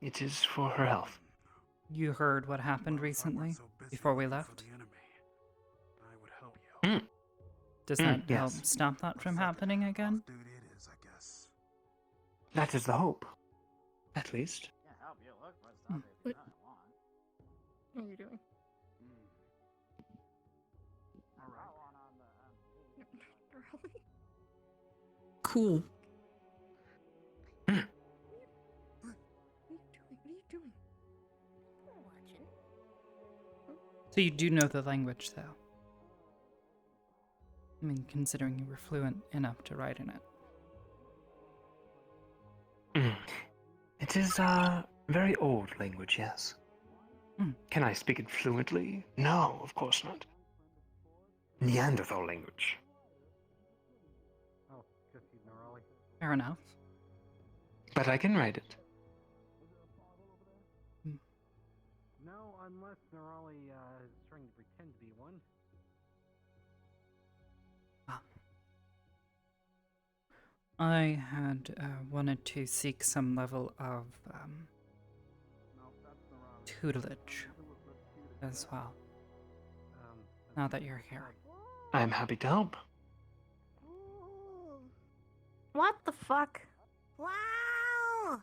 It is for her health. You heard what happened recently, before we left? Does that help yes. stop that from happening again? That is the hope. At least. What are you doing? Cool. What are you doing? So you do know the language, though? I mean, considering you were fluent enough to write in it. It is a very old language, yes. Can I speak it fluently? No, of course not. Neanderthal language. Fair enough. But I can write it. No, unless Nerali is trying to pretend to be one. I had wanted to seek some level of tutelage as well. Now that you're here. I'm happy to help. What the fuck? Wow!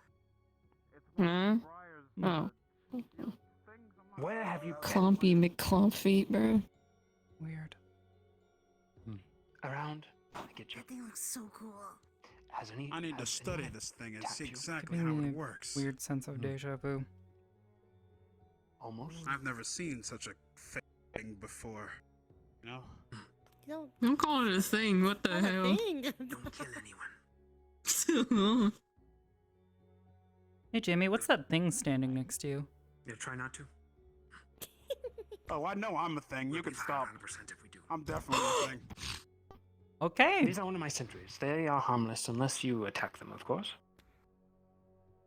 Hmm? Oh. Where have you Clompy McClompfeet, bro. Weird. Around? I get you. That thing looks so cool. I need to study this thing and see exactly Giving how me it a works. weird sense of deja vu. Almost. I've never seen such a thing before. You know? Don't I'm calling it a thing. What the hell? Don't kill anyone. Hey Jamie, what's that thing standing next to you? Yeah, try not to. Oh, I know I'm a thing. You can stop. 100% if we do. I'm definitely a thing. Okay. These are one of my sentries. They are harmless unless you attack them, of course.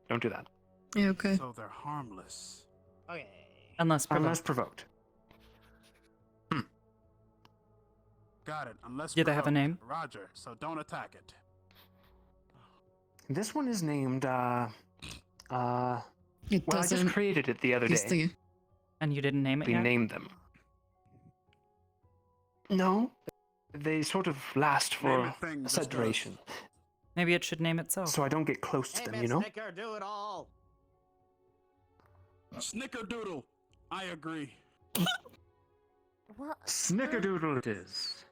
Don't do that. Yeah, okay. So they're harmless. Okay. Unless Unless provoked. Got it. Unless Do they have a provoked. name? Roger. So don't attack it. This one is named, It well, I doesn't. just created it the other He's day. the- And you didn't name it We yet? named them. No. They sort of last Name for it thing, a just set duration. Maybe it should name itself. So I don't get close to them, you know? Snicker, do it all. Snickerdoodle. I agree. What? Snickerdoodle it is.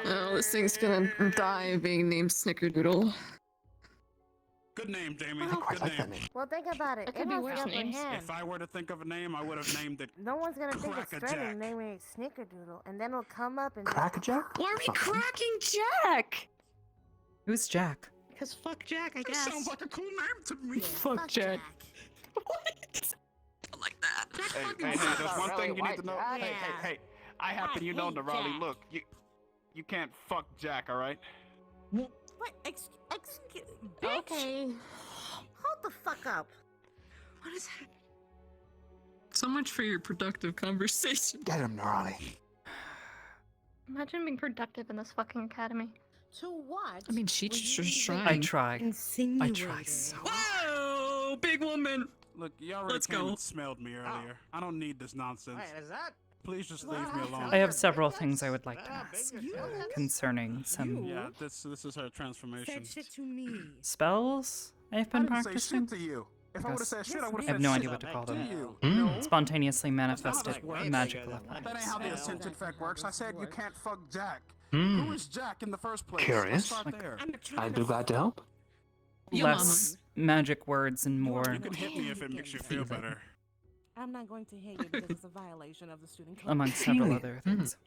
Oh, this thing's gonna die being named Snickerdoodle. Good name, Jamie. I quite Good like name. that name. Well, think about it. There It could be has worse the upper names. hand. If I were to think of a name, I would have named it No one's gonna think it's Crackerjack. threatening naming it Snickerdoodle, and then it'll come up and Crackerjack? Why are we cracking Jack? Who's Jack? Because fuck Jack, I That guess. sounds like a cool name to me. Fuck Jack. I like that. Hey, there's one thing you need to know. Hey. I happen you know, hate Nerali. Jack. Look, you can't fuck Jack, all right? What? Okay. Hold the fuck up. What is that? So much for your productive conversation. Get him, Nerali. Imagine being productive in this fucking academy. To what? I mean, she just was I trying. try. Insinuated. I try so. Whoa, big woman. Look, you already Let's came go. and smelled me earlier. I don't need this nonsense. Wait, is that? Please just leave me alone. I have several things I would like to ask concerning some Yeah, this is her transformation. Said shit to me. spells I've been I didn't say practicing. shit to you. If I would have said shit, I would I have have said no shit idea what to call to them. you. Spontaneously manifested That's not how this works. magical That ain't effects. how the Ascension effect works. I said you can't fuck Jack. Hmm. Who is Jack in the first place? Curious. Let's start there. I'd be glad to help. Less magic words and more. You can hit me if it makes you feel better. I'm not going to hit you because it's a violation of the student code. Among several other things.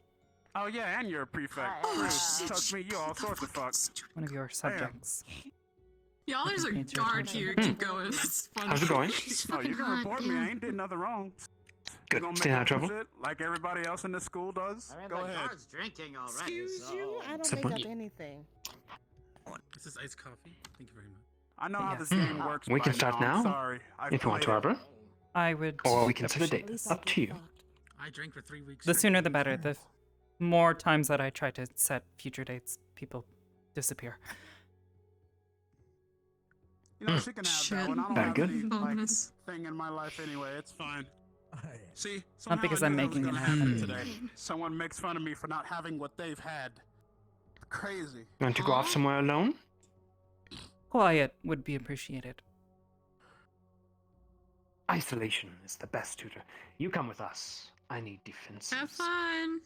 Oh yeah, and you're a prefect. Touch me, you all sorts of fucks. One of your subjects. Y'all, there's a Needs your guard attention. here. Keep going. It's funny. How's it going? Oh, you can report me. I ain't did nothing wrong. Good. You gonna Stay make out of up some trouble. shit like everybody else in the school does? I mean, Go the ahead. guard's drinking already. Excuse so... you? I don't Simple. make up anything. This is iced coffee. Thank you very much. I know how this Yes. game works. We can by start now. I'm now, sorry. I've if you want to, played it. Arbor. I would. Or we can set a appreciate date. this. Up to you. I drank for 3 weeks. The straight. sooner the better. The more times that I try to set future dates, people disappear. You know, she can have that one. I don't Very have good. any Bonus. thing in my life anyway. It's fine. See, Not somehow because I I'm knew that making was it gonna happen happen. today. Someone makes fun of me for not having what they've had. Crazy. You want to go off somewhere alone? Quiet would be appreciated. Isolation is the best tutor. You come with us. I need defenses. Have fun.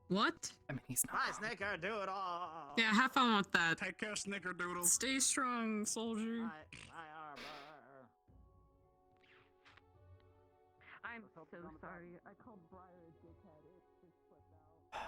What? I mean, he's not. Bye, Snicker, do it all. Yeah, have fun with that. Take care, Snickerdoodle. Stay strong, soldier. Bye, Arbor. I'm so sorry. I called Briar a dickhead. It just slipped out.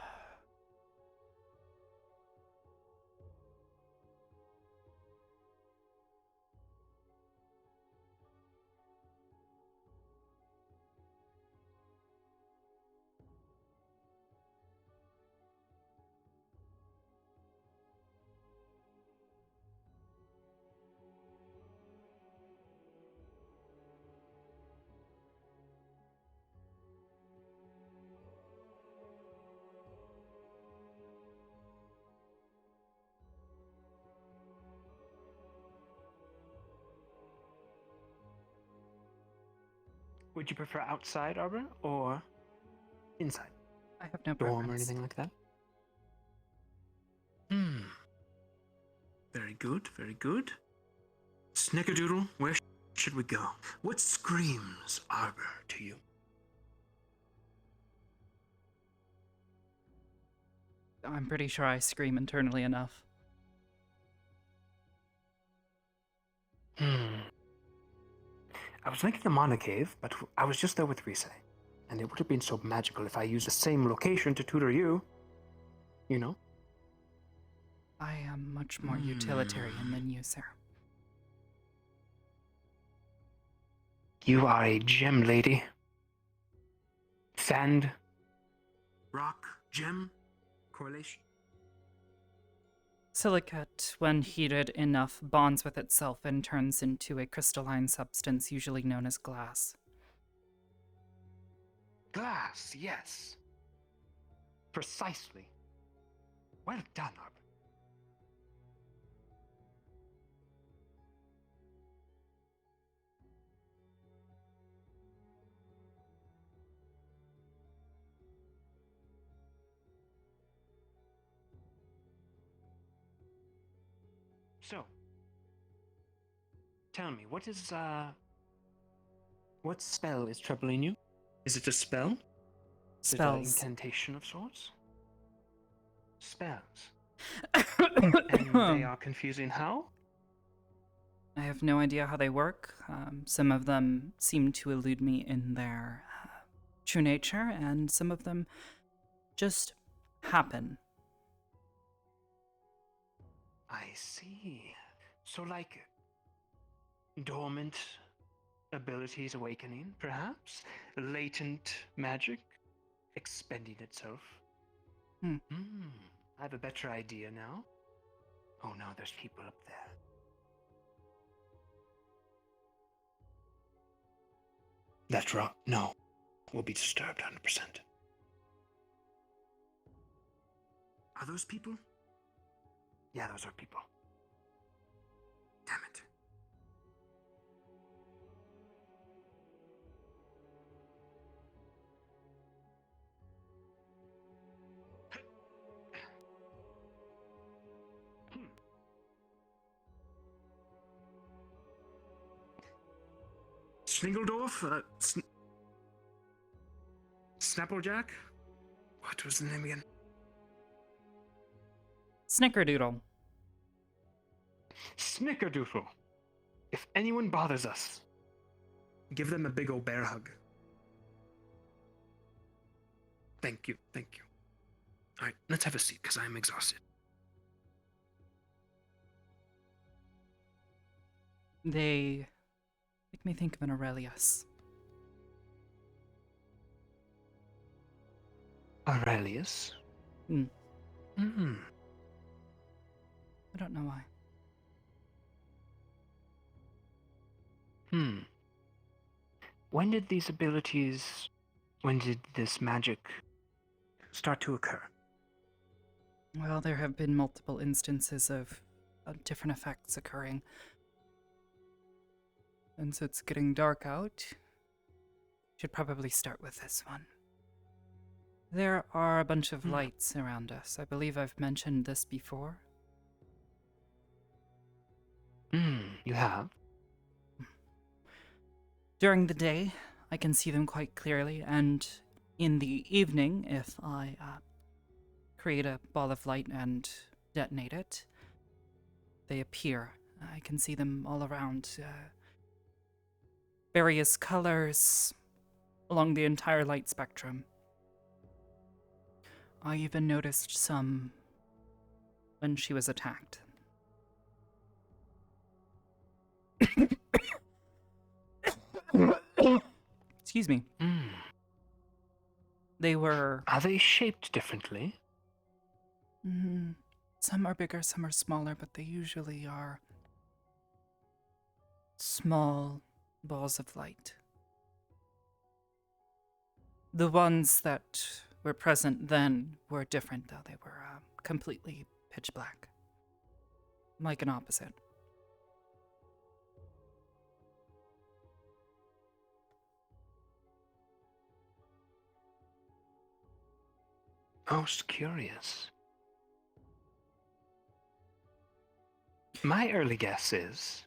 Would you prefer outside, Arbor, or inside? I have no Dorm or preference. anything like that? Very good, very good. Snickerdoodle, where should we go? What screams Arbor to you? I'm pretty sure I scream internally enough. I was thinking the Mana Cave, but I was just there with Rise. And it would have been so magical if I used the same location to tutor you. You know? I am much more utilitarian than you, sir. You are a gem lady. Sand, rock, gem, correlation. Silicate, when heated enough, bonds with itself and turns into a crystalline substance usually known as glass. Glass, yes. Precisely. Well done, Arbor. So, tell me, what spell is troubling you? Is it a spell? Is it an Spells. incantation of sorts? Spells. And they are confusing how? I have no idea how they work. Some of them seem to elude me in their true nature, and some of them just happen. I see. So, like, dormant abilities awakening, perhaps? Latent magic expending itself? I have a better idea now. Oh no, there's people up there. That's right. No. We'll be disturbed 100%. Are those people? Yeah, those are people. Damn it. Sningledorf? Snapplejack? What was the name again? Snickerdoodle. Snickerdoodle. If anyone bothers us, give them a big old bear hug. Thank you, thank you. Alright, let's have a seat, because I am exhausted. They make me think of an Aurelius. Aurelius? Hmm. Hmm. I don't know why. Hmm. When did these abilities, when did this magic start to occur? Well, there have been multiple instances of different effects occurring. Since it's getting dark out, should probably start with this one. There are a bunch of lights around us. I believe I've mentioned this before. You have? During the day, I can see them quite clearly, and in the evening, if I create a ball of light and detonate it, they appear. I can see them all around. Various colors along the entire light spectrum. I even noticed some when she was attacked. Excuse me. They were... Are they shaped differently? Some are bigger, some are smaller, but they usually are small balls of light. The ones that were present then were different, though. They were completely pitch black. Like an opposite. Most curious. My early guess is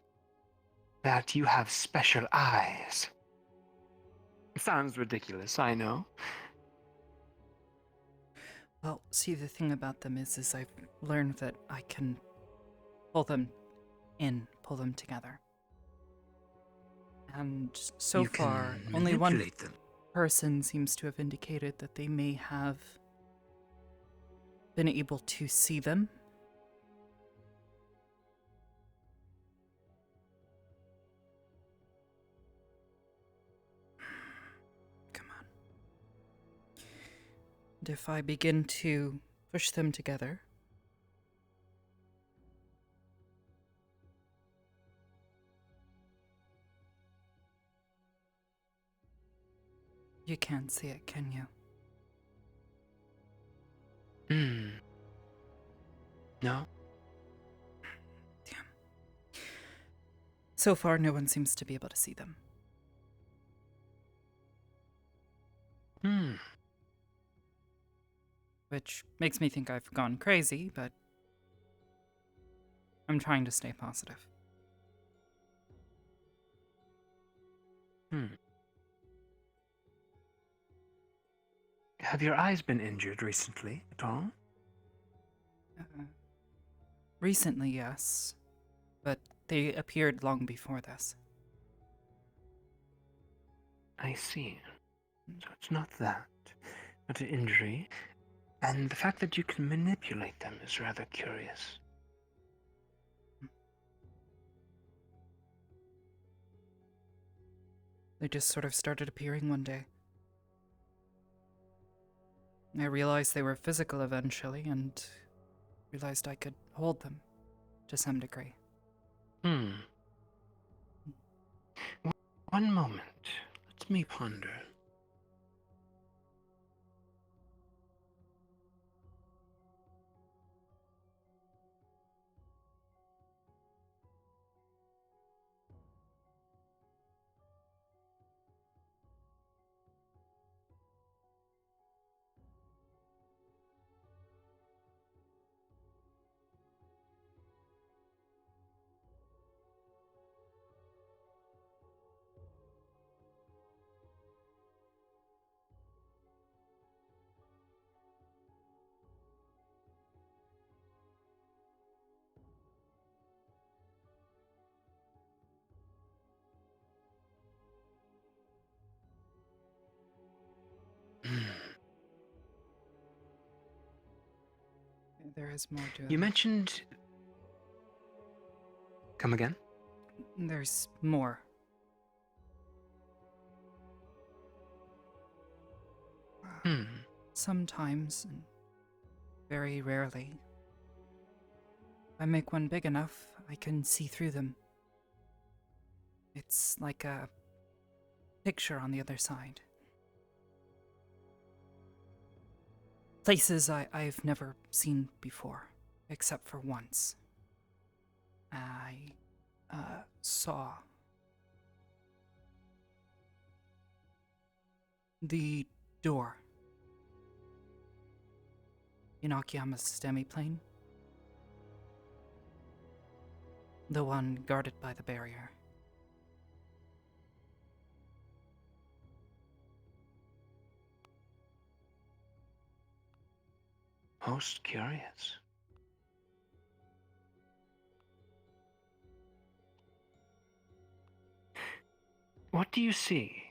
that you have special eyes. Sounds ridiculous, I know. Well, see, the thing about them is I've learned that I can pull them in, pull them together. And so You can far, only one manipulate them. person seems to have indicated that they may have been able to see them. And if I begin to push them together, you can't see it, can you? No? Damn. So far, no one seems to be able to see them. Which makes me think I've gone crazy, but I'm trying to stay positive. Have your eyes been injured recently at all? Recently, yes, but they appeared long before this. I see. So it's not that, but an injury. And the fact that you can manipulate them is rather curious. They just sort of started appearing one day. I realized they were physical eventually, and realized I could hold them to some degree. One moment. Let me ponder. There is more to it. You mentioned... Come again? There's more. sometimes, and very rarely. If I make one big enough, I can see through them. It's like a picture on the other side. Places I've never seen before, except for once. I saw the door in Akiyama's demiplane. The one guarded by the barrier. Most curious. What do you see?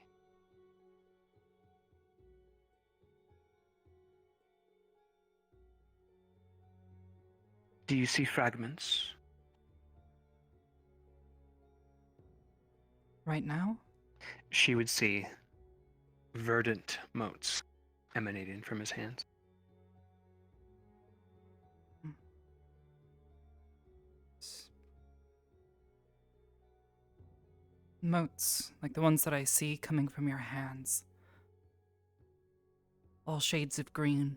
Do you see fragments? Right now? She would see verdant motes emanating from his hands. Motes, like the ones that I see coming from your hands. All shades of green.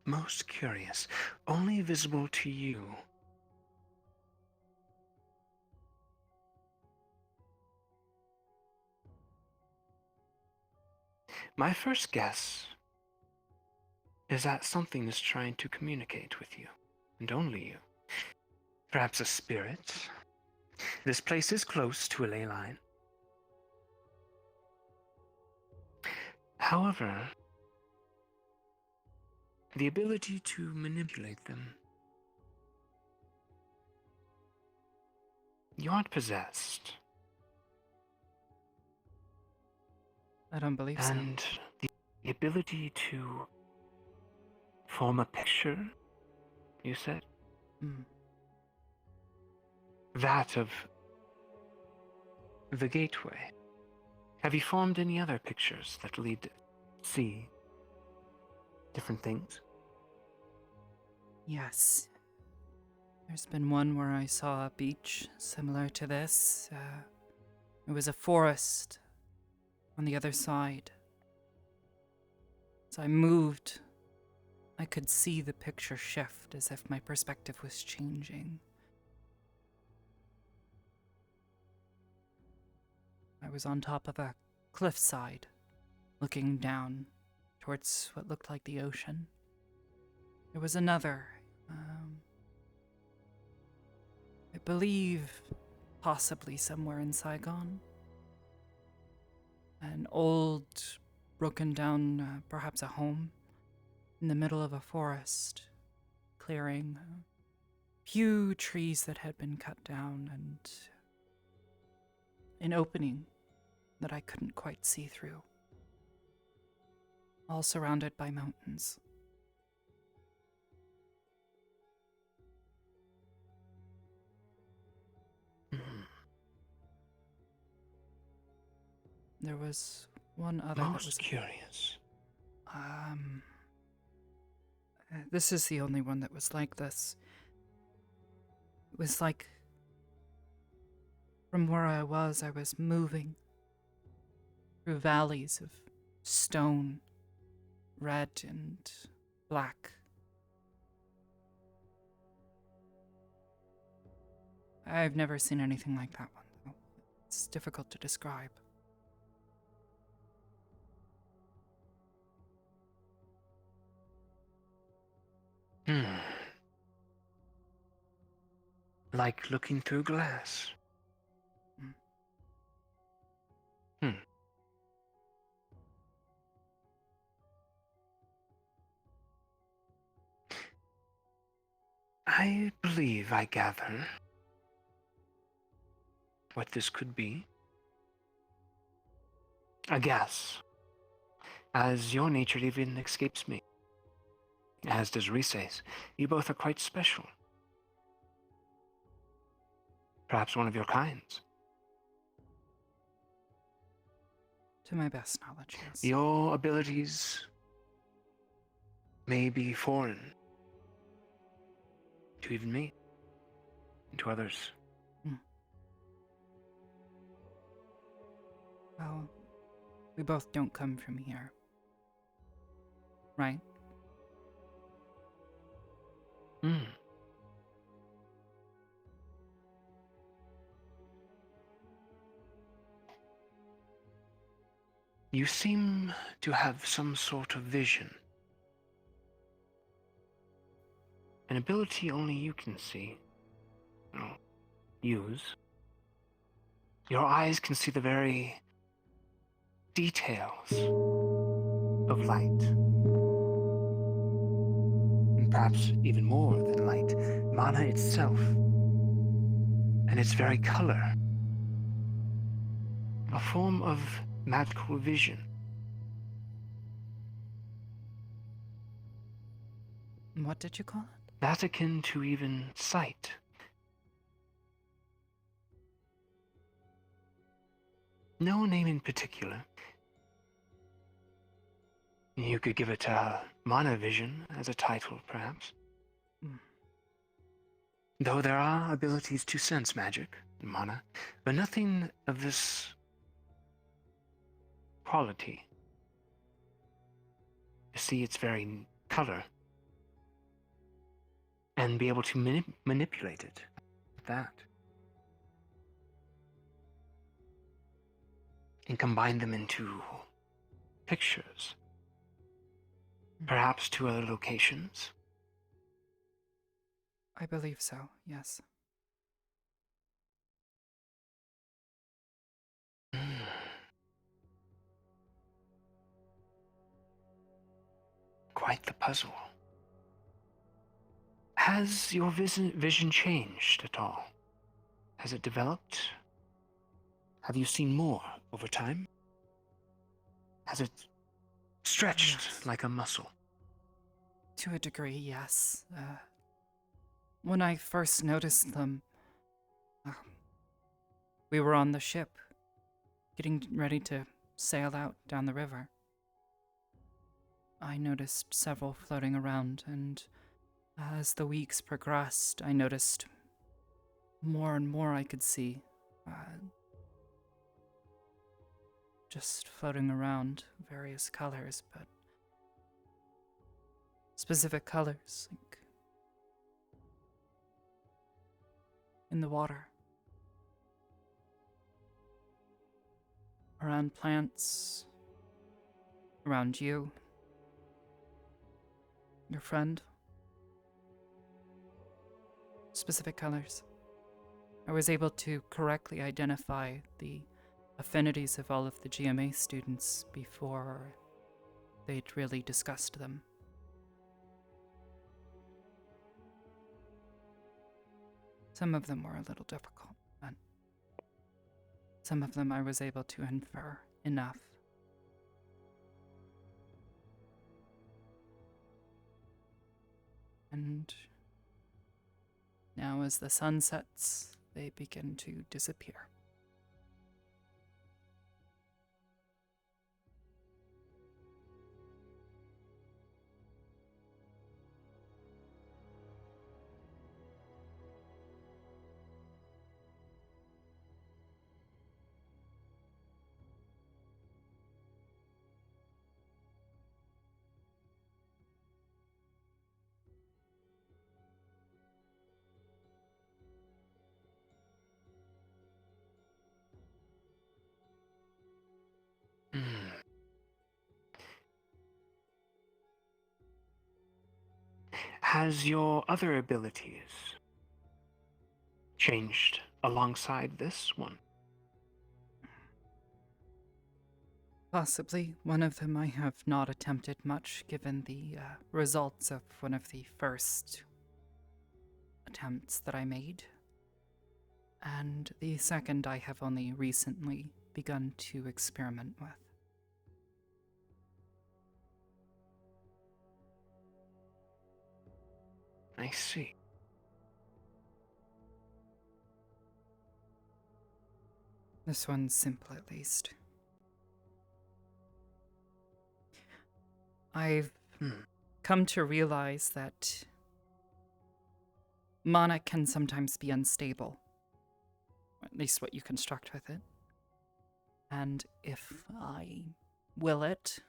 Most curious. Only visible to you. My first guess is that something is trying to communicate with you, and only you. Perhaps a spirit. This place is close to a ley line. However, the ability to manipulate them. You aren't possessed. I don't believe so. And the ability to form a picture, you said? That of the gateway. Have you formed any other pictures that lead to see different things? Yes. There's been one where I saw a beach similar to this. It was a forest on the other side. As I moved, I could see the picture shift as if my perspective was changing. I was on top of a cliffside, looking down towards what looked like the ocean. There was another, I believe, possibly somewhere in Saigon. An old, broken down, perhaps a home, in the middle of a forest, clearing. Few trees that had been cut down, and an opening that I couldn't quite see through. All surrounded by mountains. There was one other that was curious. This is the only one that was like this. It was like, from where I was moving through valleys of stone, red and black. I've never seen anything like that one, though. It's difficult to describe. Like looking through glass. I believe I gather what this could be. A guess, as your nature even escapes me. as does Rises. You both are quite special. Perhaps one of your kinds. To my best knowledge, yes. Your abilities may be foreign to even me and to others. Well, we both don't come from here. Right? You seem to have some sort of vision. An ability only you can see. Well, use. Your eyes can see the very details of light. And perhaps even more than light, mana itself. And its very color. A form of magical vision. What did you call it? That's akin to even sight. No name in particular. You could give it mana vision as a title, perhaps. Though there are abilities to sense magic, mana, but nothing of this quality. To see its very color and be able to manipulate it. That. And combine them into pictures. Perhaps to other locations. I believe so, yes. Quite the puzzle. Has your vision changed at all? Has it developed? Have you seen more over time? Has it stretched like a muscle? To a degree, yes. When I first noticed them, we were on the ship, getting ready to sail out down the river. I noticed several floating around, and as the weeks progressed, I noticed more and more I could see. Just floating around, various colors, but specific colors, like in the water, around plants, around you, your friend. Specific colors. I was able to correctly identify the affinities of all of the GMA students before they'd really discussed them. Some of them were a little difficult, but some of them I was able to infer enough. And now as the sun sets, they begin to disappear. Has your other abilities changed alongside this one? Possibly. One of them I have not attempted much, given the results of one of the first attempts that I made. And the second I have only recently begun to experiment with. I see. This one's simple, at least. I've come to realize that mana can sometimes be unstable, or at least what you construct with it. And if I will it,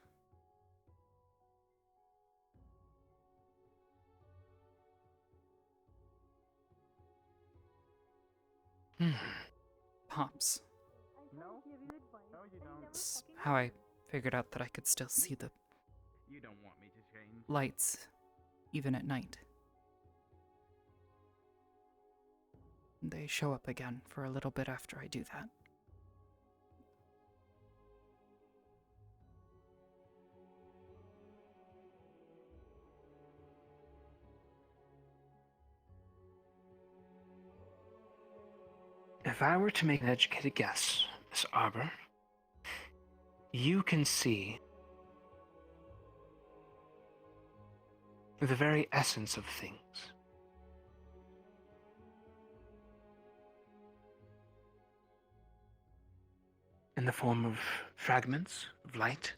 pops. No, you don't. That's how I figured out that I could still see the You don't want me to change. lights, even at night. They show up again for a little bit after I do that. If I were to make an educated guess, Miss Arbor, you can see the very essence of things. In the form of fragments of light,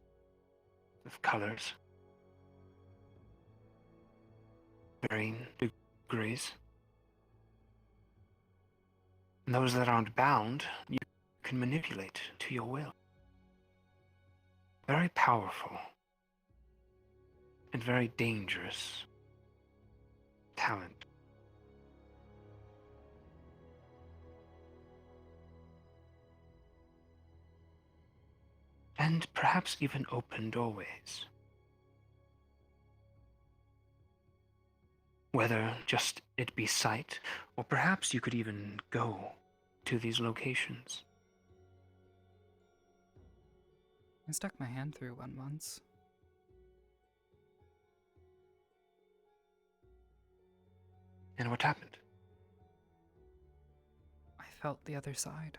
of colors, varying degrees. And those that aren't bound, you can manipulate to your will. Very powerful and very dangerous talent. And perhaps even open doorways. Whether just it be sight, or perhaps you could even go to these locations. I stuck my hand through one once. And what happened? I felt the other side.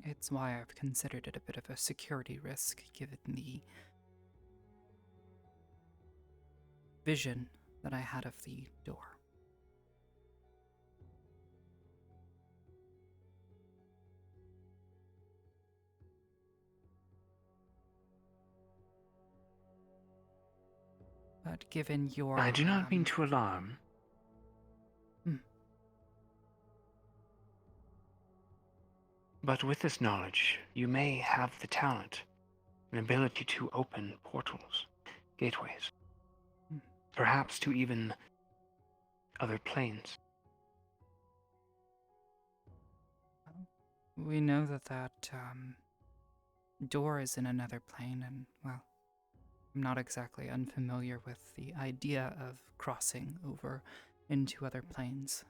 It's why I've considered it a bit of a security risk, given the vision that I had of the door. But given your... I do not mean to alarm. But with this knowledge, you may have the talent, an ability to open portals, gateways, perhaps to even other planes. We know that door is in another plane, and, well, I'm not exactly unfamiliar with the idea of crossing over into other planes.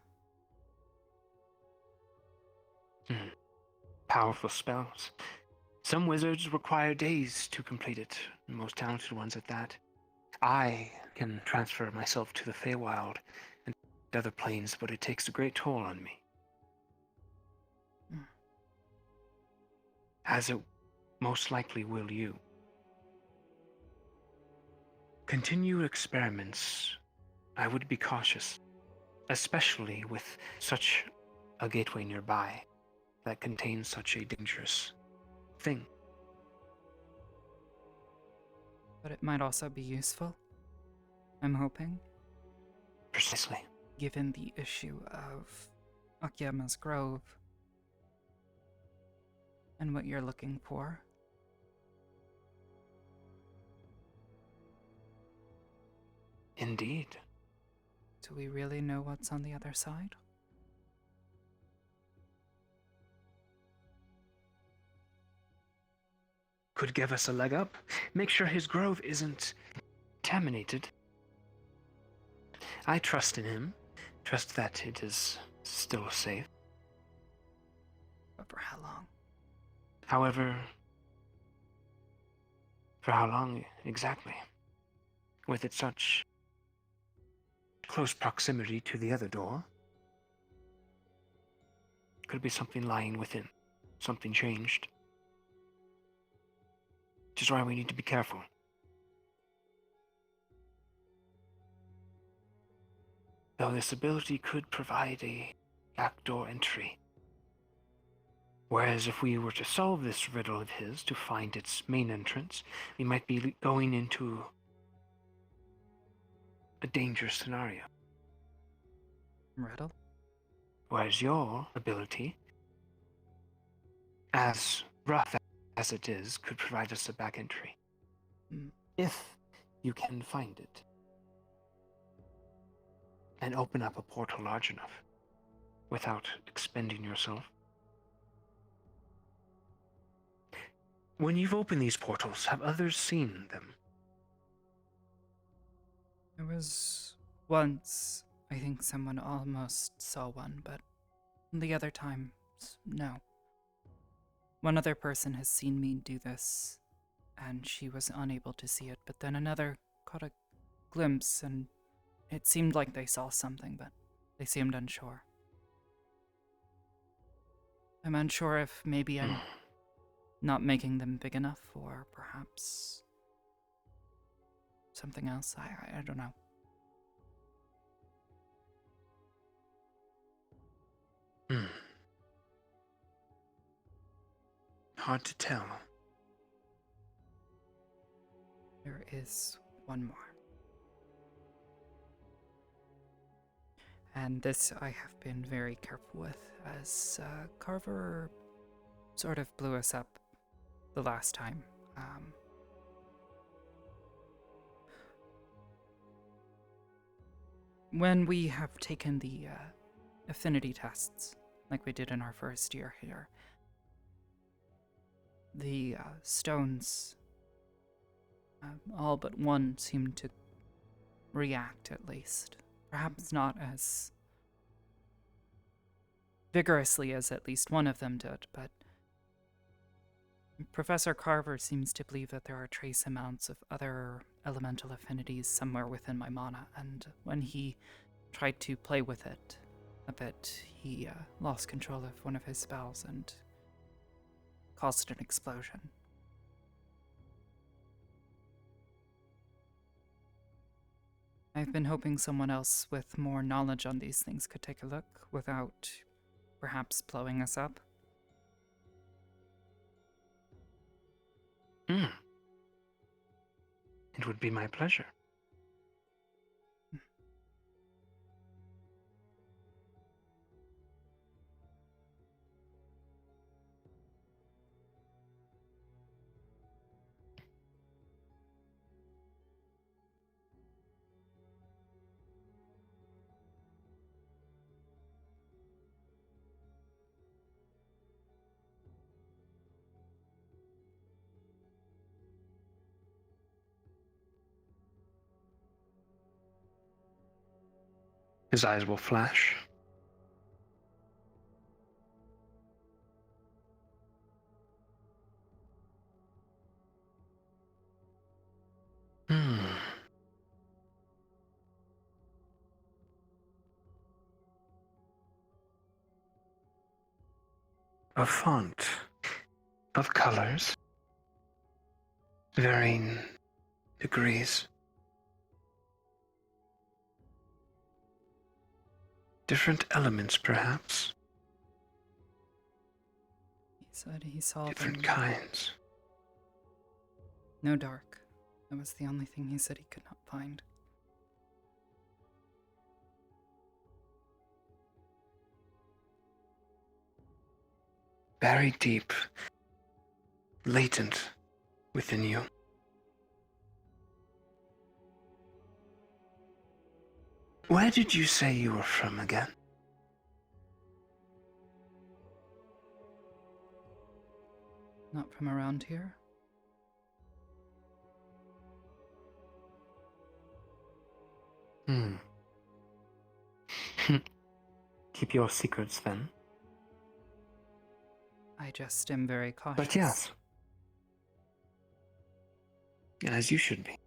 Powerful spells. Some wizards require days to complete it, and most talented ones at that. I can transfer myself to the Feywild and other planes, but it takes a great toll on me. As it most likely will you. Continued experiments, I would be cautious, especially with such a gateway nearby that contains such a dangerous thing. But it might also be useful, I'm hoping. Precisely. Given the issue of Akiyama's Grove and what you're looking for. Indeed. Do we really know what's on the other side? Could give us a leg up. Make sure his grove isn't contaminated. I trust in him. Trust that it is still safe. But for how long? However, for how long exactly? With it such close proximity to the other door. Could be something lying within. Something changed. Which is why we need to be careful. though this ability could provide a backdoor entry. Whereas if we were to solve this riddle of his to find its main entrance, we might be going into a dangerous scenario. Riddle? Whereas your ability, as rough as it is, could provide us a back entry. If you can find it. And open up a portal large enough without expending yourself. When you've opened these portals, have others seen them? There was once, I think someone almost saw one, but the other times, no. One other person has seen me do this, and she was unable to see it, but then another caught a glimpse, and it seemed like they saw something, but they seemed unsure. I'm unsure if maybe I'm not making them big enough, or perhaps something else. I don't know. Hard to tell. There is one more. And this I have been very careful with, as Carver sort of blew us up the last time. When we have taken the affinity tests, like we did in our first year here, the stones, all but one, seemed to react at least. Perhaps not as vigorously as at least one of them did, but Professor Carver seems to believe that there are trace amounts of other elemental affinities somewhere within my mana, and when he tried to play with it a bit, he lost control of one of his spells and caused an explosion. I've been hoping someone else with more knowledge on these things could take a look without perhaps blowing us up. It would be my pleasure. His eyes will flash. A font of colors, varying degrees. Different elements, perhaps. He said he saw different them. kinds. No dark. That was the only thing he said he could not find. Buried deep, latent within you. Where did you say you were from again? Not from around here? Keep your secrets then. I just am very cautious. But yes. As you should be.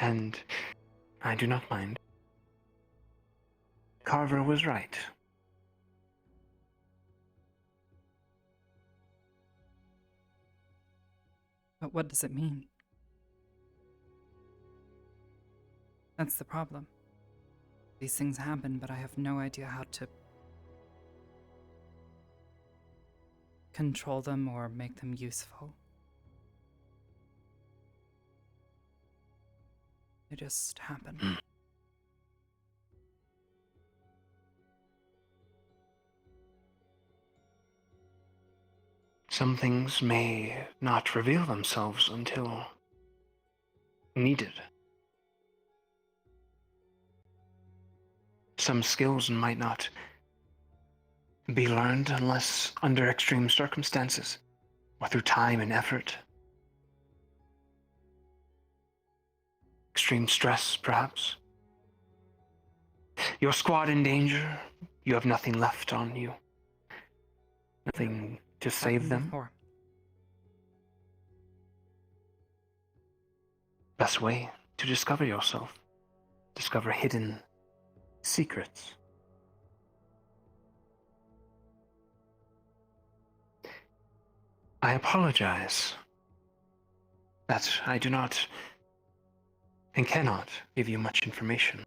And I do not mind. Carver was right. But what does it mean? That's the problem. These things happen, but I have no idea how to control them or make them useful. They just happen. Some things may not reveal themselves until needed. Some skills might not be learned unless under extreme circumstances, or through time and effort. Extreme stress, perhaps. Your squad in danger, you have nothing left on you. Nothing to save them. Before. Best way to discover yourself. Discover hidden secrets. I apologize that I do not and cannot give you much information.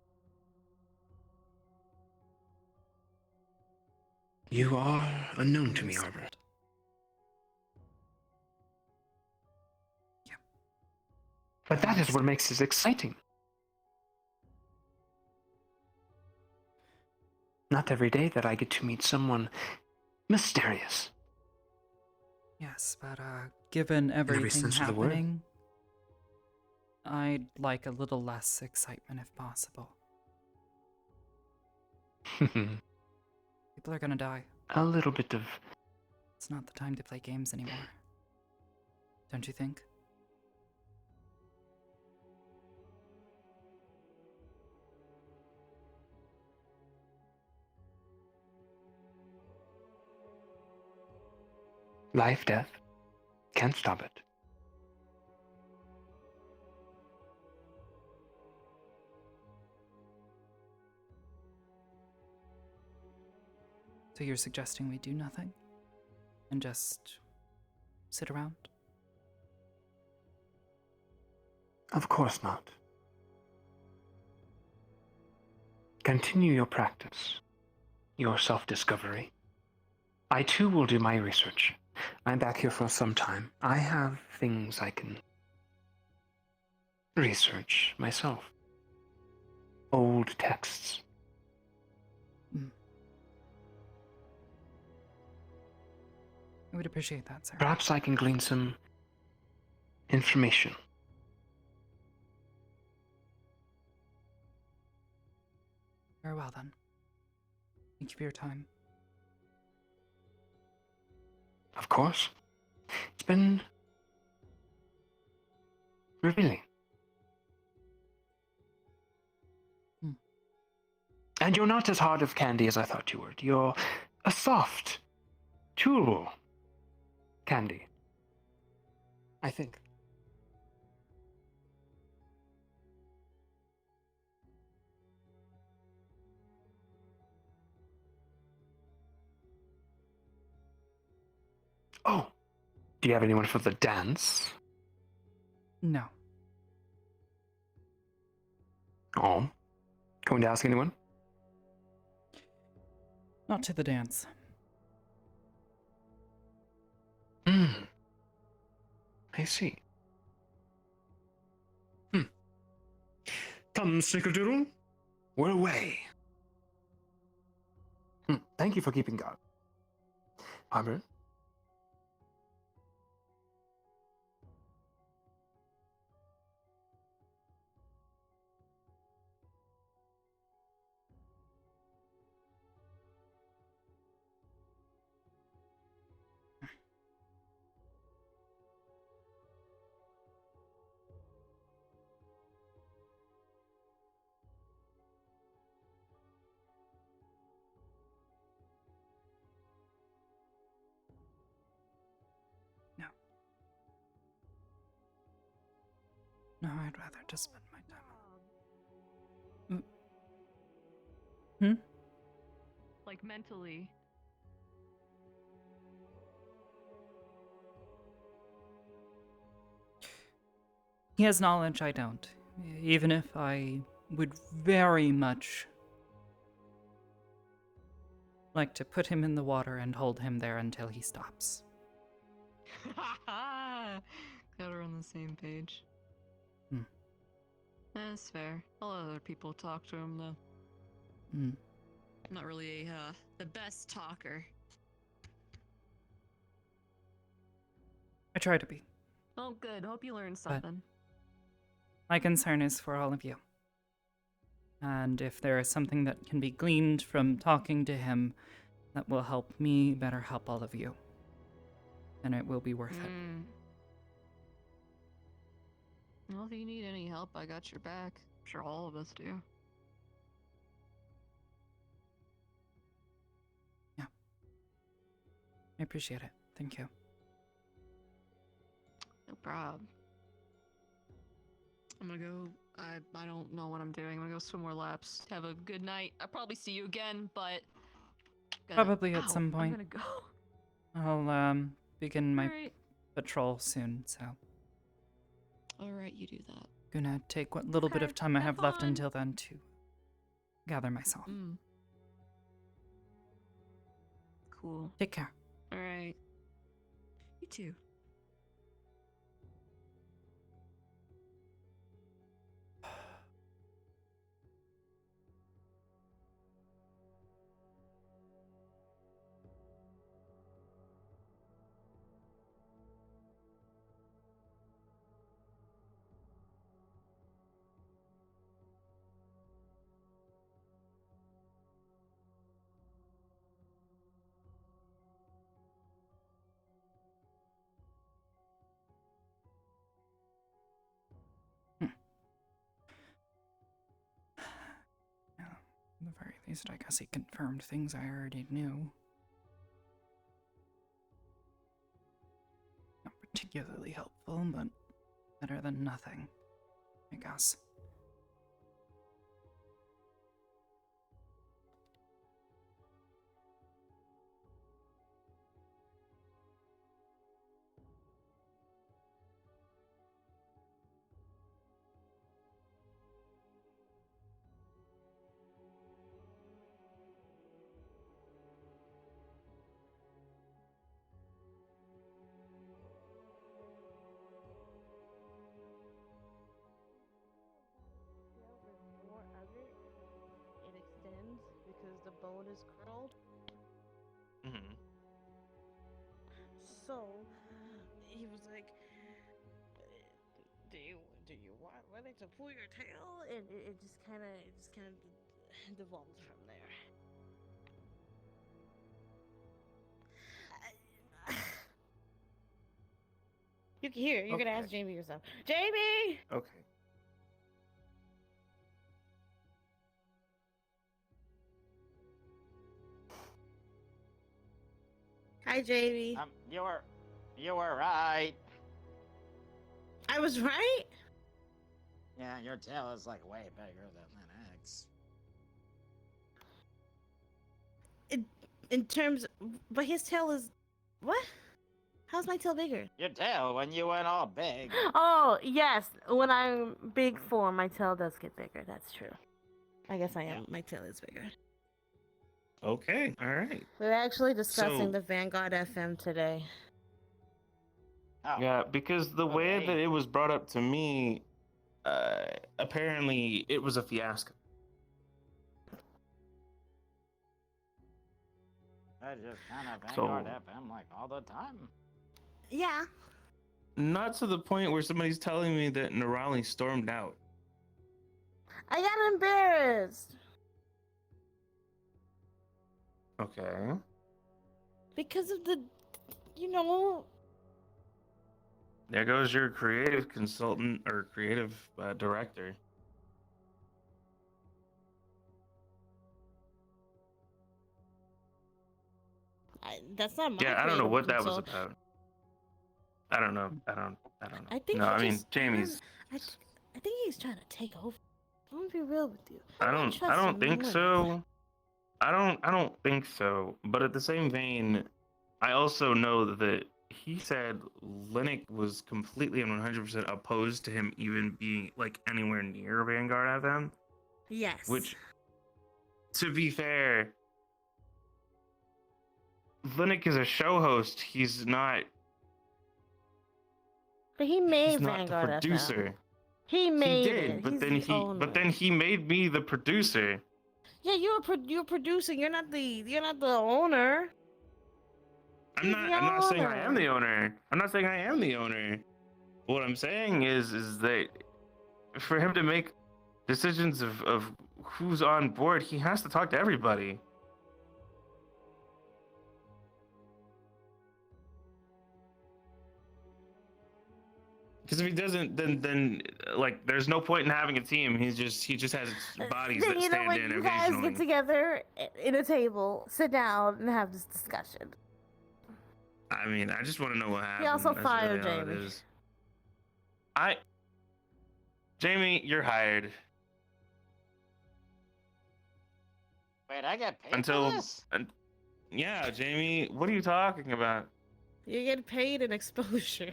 You are unknown to me, Arbor. But that is what makes this exciting. Not every day that I get to meet someone mysterious. Yes, but given everything sense of the word. happening, I'd like a little less excitement if possible. People are gonna die. A little bit of... It's not the time to play games anymore. Don't you think? Life, death, can't stop it. So you're suggesting we do nothing? And just sit around? Of course not. Continue your practice, your self-discovery. I too will do my research. I'm back here for some time. I have things I can research myself. Old texts. I would appreciate that, sir. Perhaps I can glean some information. Very well, then. Thank you for your time. Of course. It's been revealing. And you're not as hard of candy as I thought you were. You're a soft, chewable candy. I think. Oh, do you have anyone for the dance? No. Oh, going to ask anyone? Not to the dance. I see. Come, Snickerdoodle. We're away. Thank you for keeping guard. Arbor? No, I'd rather just spend my time. Like mentally. He has knowledge I don't. Even if I would very much like to put him in the water and hold him there until he stops. Glad we're on the same page. Hmm. That's fair. I'll let other people talk to him, though. Hmm. I'm not really the best talker. I try to be. Oh, good. Hope you learned something. My concern is for all of you. And if there is something that can be gleaned from talking to him that will help me better help all of you, then it will be worth it. Well, if you need any help, I got your back. I'm sure all of us do. Yeah. I appreciate it. Thank you. No problem. I'm gonna go. I don't know what I'm doing. I'm gonna go swim more laps. Have a good night. I'll probably see you again, but Probably at some I'm point. gonna go. I'll begin my Alright. patrol soon, so Alright, you do that. gonna take what little bit of time I have left until then to gather myself. Cool. Take care. Alright. You too. At the very least, I guess he confirmed things I already knew. Not particularly helpful, but better than nothing, I guess. More of it, it extends because the bone is curled. Mm-hmm. So he was like, "Do you want Lenny to pull your tail?" And it just kind of devolved from there. You can hear. You're gonna ask Jamie yourself. Jamie. Okay. Hi, Jamie. You were right. I was right. Yeah, your tail is like way bigger than an X. In terms, but his tail is what? How's my tail bigger? Your tail when you went all big. Oh yes, when I'm big form, my tail does get bigger. That's true. I guess I am. My tail is bigger. Okay. All right. We're actually discussing So- the Vanguard FM today. Yeah, because the way that it was brought up to me, apparently it was a fiasco. I just kind of So- Vanguard FM like all the time. Yeah. Not to the point where somebody's telling me that Nerali stormed out. I got embarrassed Okay. because of the, you know. There goes your creative consultant or creative director. That's not my. Yeah, I don't know creative what that was consult. about. I don't know. I don't know. I think. No, he I mean just- Jamie's. I think he's trying to take over. I'm gonna be real with you. I don't trust think him. so. I don't think so. But at the same vein, I also know that he said Linux was completely and 100% opposed to him even being like anywhere near Vanguard FM. Yes. Which, to be fair, Linux is a show host. He's not. But he made He's not the Vanguard producer. FM. He made He did, it. but He's then the he, owner. but then he made me the producer. Yeah, you're producing. You're not the owner. I'm not saying I am the owner. I'm not saying I am the owner. What I'm saying is that for him to make decisions of who's on board, he has to talk to everybody. Because if he doesn't, then like there's no point in having a team. He just has bodies Then that you know stand what? in You guys occasionally. get together in a table, sit down, and have this discussion. I mean, I just want to know what happened. He also That's fired really all it Jamie. is. Jamie, you're hired. Wait, I get paid Until, for this? Yeah, Jamie, what are you talking about? You get paid in exposure.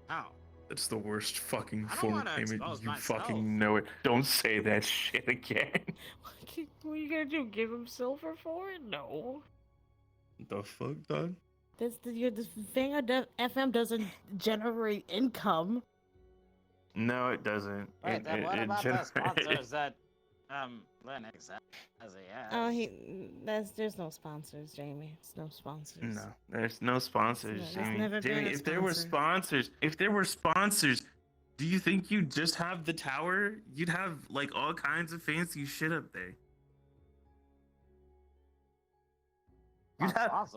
How? It's the worst fucking I don't form wanna of payment. expose You myself. fucking know it. Don't say that shit again. What are you gonna do? Give him silver for it? No. The fuck, dog? This Vanguard FM doesn't generate income. No, it doesn't. Wait, then what about the sponsors that Linux has? Oh, there's no sponsors, Jamie. It's no sponsors. No, there's no sponsors, There's Jamie. never been Jamie, a if there were sponsor. sponsors, do you think you'd just have the tower? You'd have like all kinds of fancy shit up there.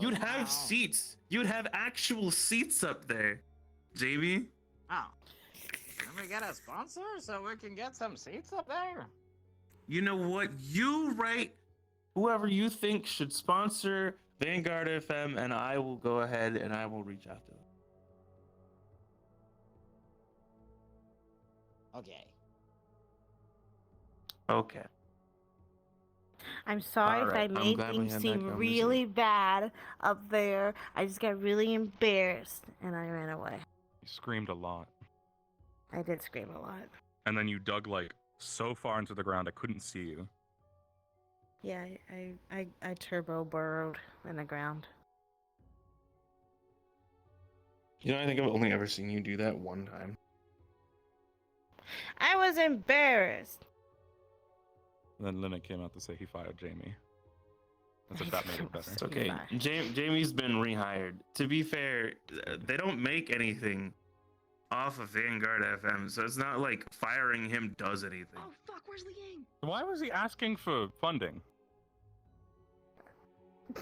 You'd have seats. You'd have actual seats up there, Jamie. Oh. Can we get a sponsor so we can get some seats up there? You know what? You write whoever you think should sponsor Vanguard FM, and I will go ahead and I will reach out to them. Okay. Okay. I'm sorry if I Alright, I'm made glad we things had that seem conversation. really bad up there. I just got really embarrassed and I ran away. You screamed a lot. I did scream a lot. And then you dug like so far into the ground I couldn't see you. Yeah, I turbo burrowed in the ground. You know, I think I've only ever seen you do that one time. I was embarrassed. Then Linux came out to say he fired Jamie. As if that made it better. It's okay. Jamie's been rehired. To be fair, they don't make anything off of Vanguard FM, so it's not like firing him does anything. Oh fuck, where's the gang? Why was he asking for funding?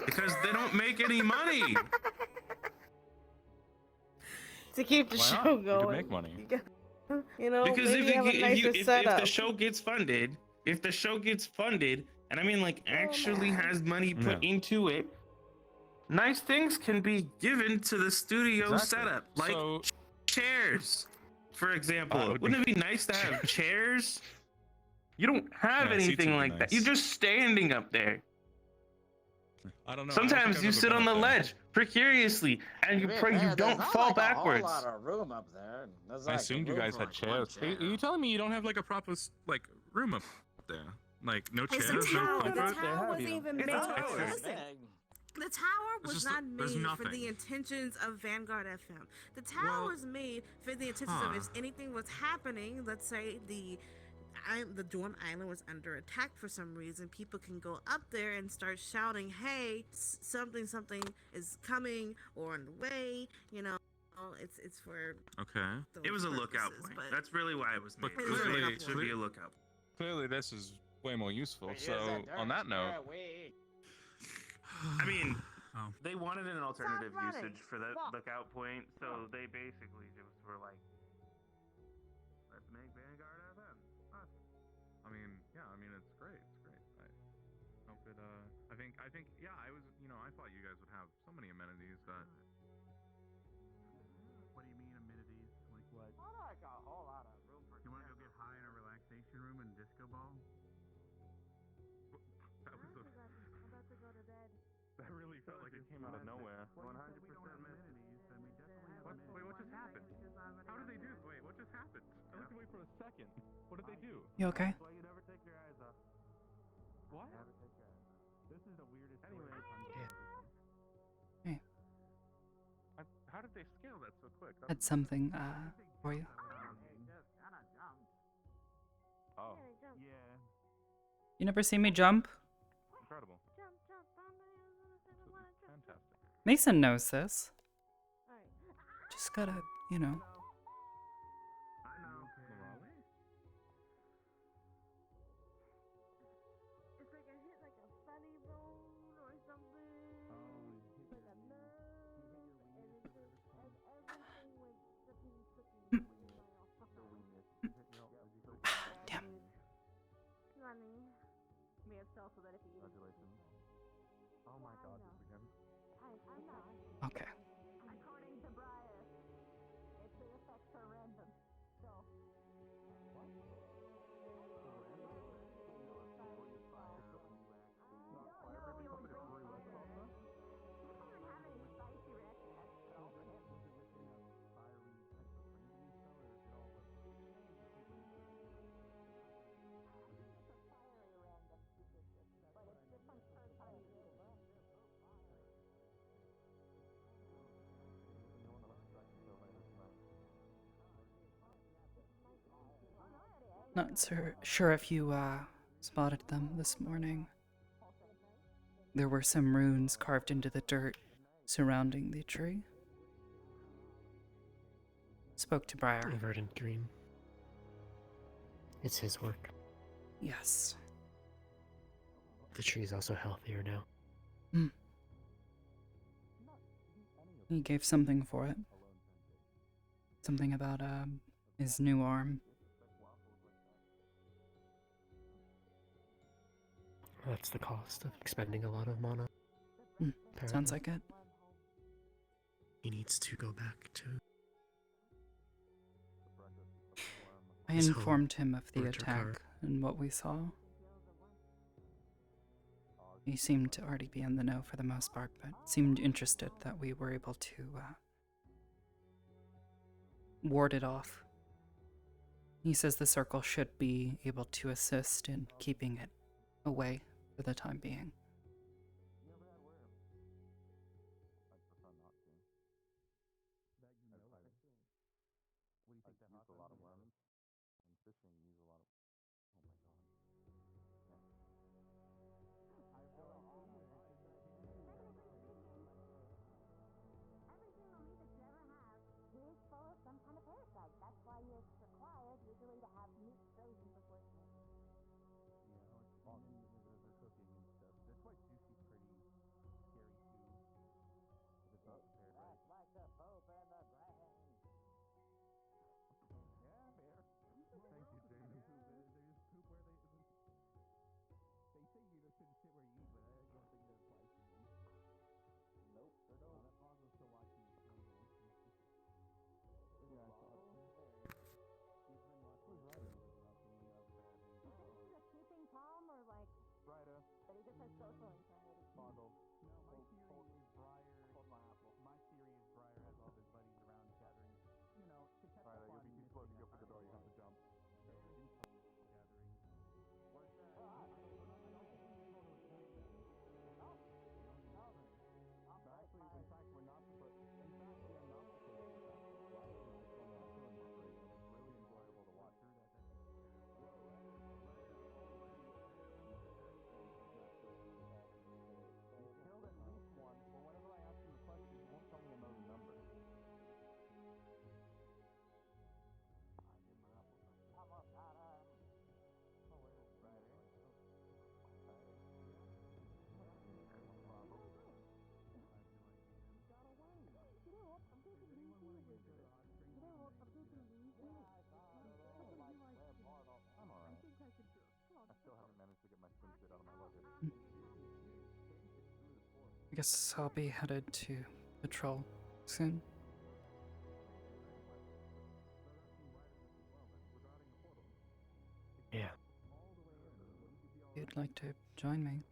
Because they don't make any money. To keep the Why not? show You going. could make money. You know, Because maybe have a nicer if setup. the show gets funded, and I mean like actually has money put into it, nice things can be given to the studio Exactly. setup, like chairs, for example. Wouldn't it be nice to have chairs? You don't have Yeah, seats anything would be like that. nice. You're just standing up there. I don't know. Sometimes you sit on the ledge precariously, and you pray you don't fall backwards. There's not like a whole lot of room up there. There's I like assumed you room guys for, had like, chairs. one Are you telling me you don't have like a proper like room up there? Like no chairs, no The comfort? tower wasn't even made. Listen, the tower was just not there's made for nothing. the intentions of Vanguard FM. The tower was made for the intentions of if anything was happening, let's say the dorm island was under attack for some reason, people can go up there and start shouting, hey, something is coming or on the way, you know. It's for Okay. It was a lookout purposes, point. but- That's really why it was made. But It was clearly, it should be a lookout. Clearly, this is way more useful. So on that note, I mean, Oh. they wanted an alternative Stop running. usage for the lookout point, so they basically just were like, let's make Vanguard FM. I mean, yeah, I mean it's great. It's great. I hope it. I think, yeah. I was, I thought you guys would have so many amenities that. What do you mean amenities? Like what? Like a whole lot of room for. You want to go get high in a relaxation room and disco ball? That was I'm about to go to bed. That really felt like it came out of nowhere. 100% amenities, then we definitely have amenities. Wait, what just happened? How did they do? Wait, what just happened? I looked away for a second. What did they do? You okay? Anyway, Hey, how did they scale that so quick? had something for you. Oh, yeah, You never see me jump? incredible. This is fantastic. Mason knows this. Just gotta, you know. I know. It's like I hit like a funny bone or something. Like a nerve. And everything went slipping in my Damn. Funny. May have fell so that if you Congratulations. Oh my god, this again. I'm not. Okay. According to Briar, if the effects are random. So. Not sure if you spotted them this morning. There were some runes carved into the dirt surrounding the tree. Spoke to Briar. Verdant green. It's his work. Yes. The tree's also healthier now. Hmm. He gave something for it. Something about his new arm. That's the cost of expending a lot of mana. Sounds like it. He needs to go back to... I his informed home, him of the or attack Takara. and what we saw. He seemed to already be in the know for the most part, but seemed interested that we were able to ward it off. He says the circle should be able to assist in keeping it away for the time being. Some kind of parasite. That's why it's required usually to have meat frozen before it's made. All the cooking and stuff. They're quite juicy, pretty scary too. If it's not prepared right. Like the Pope and the Grand. Yeah, fair. Thank you, Jamie. There's poop where they say you shouldn't shit where you eat, but I don't think that applies to me. Nope, they don't. That pause was still watching the film. Yeah, I saw it. He's been watching. Who's Ryder? You think he's a keeping Tom or like? Ryder. But he just has social anxiety. Boggle. No, my theory is Briar. Hold my apple. My theory is Briar has all of his buddies around gathering. You know, to catch up on. You'll be too slow to go for the door. You have to jump. Gathering. Where's that? Actually, in fact, we're not supposed. In fact, we are not supposed to attack. Briar is just going around killing for free, and it's really enjoyable to watch. He's killed at least one, but whenever I ask him a question, he won't tell me another number. I'm alright. I still haven't managed to get my swimsuit out of my luggage. I guess I'll be headed to patrol soon. Yeah. You'd like to join me?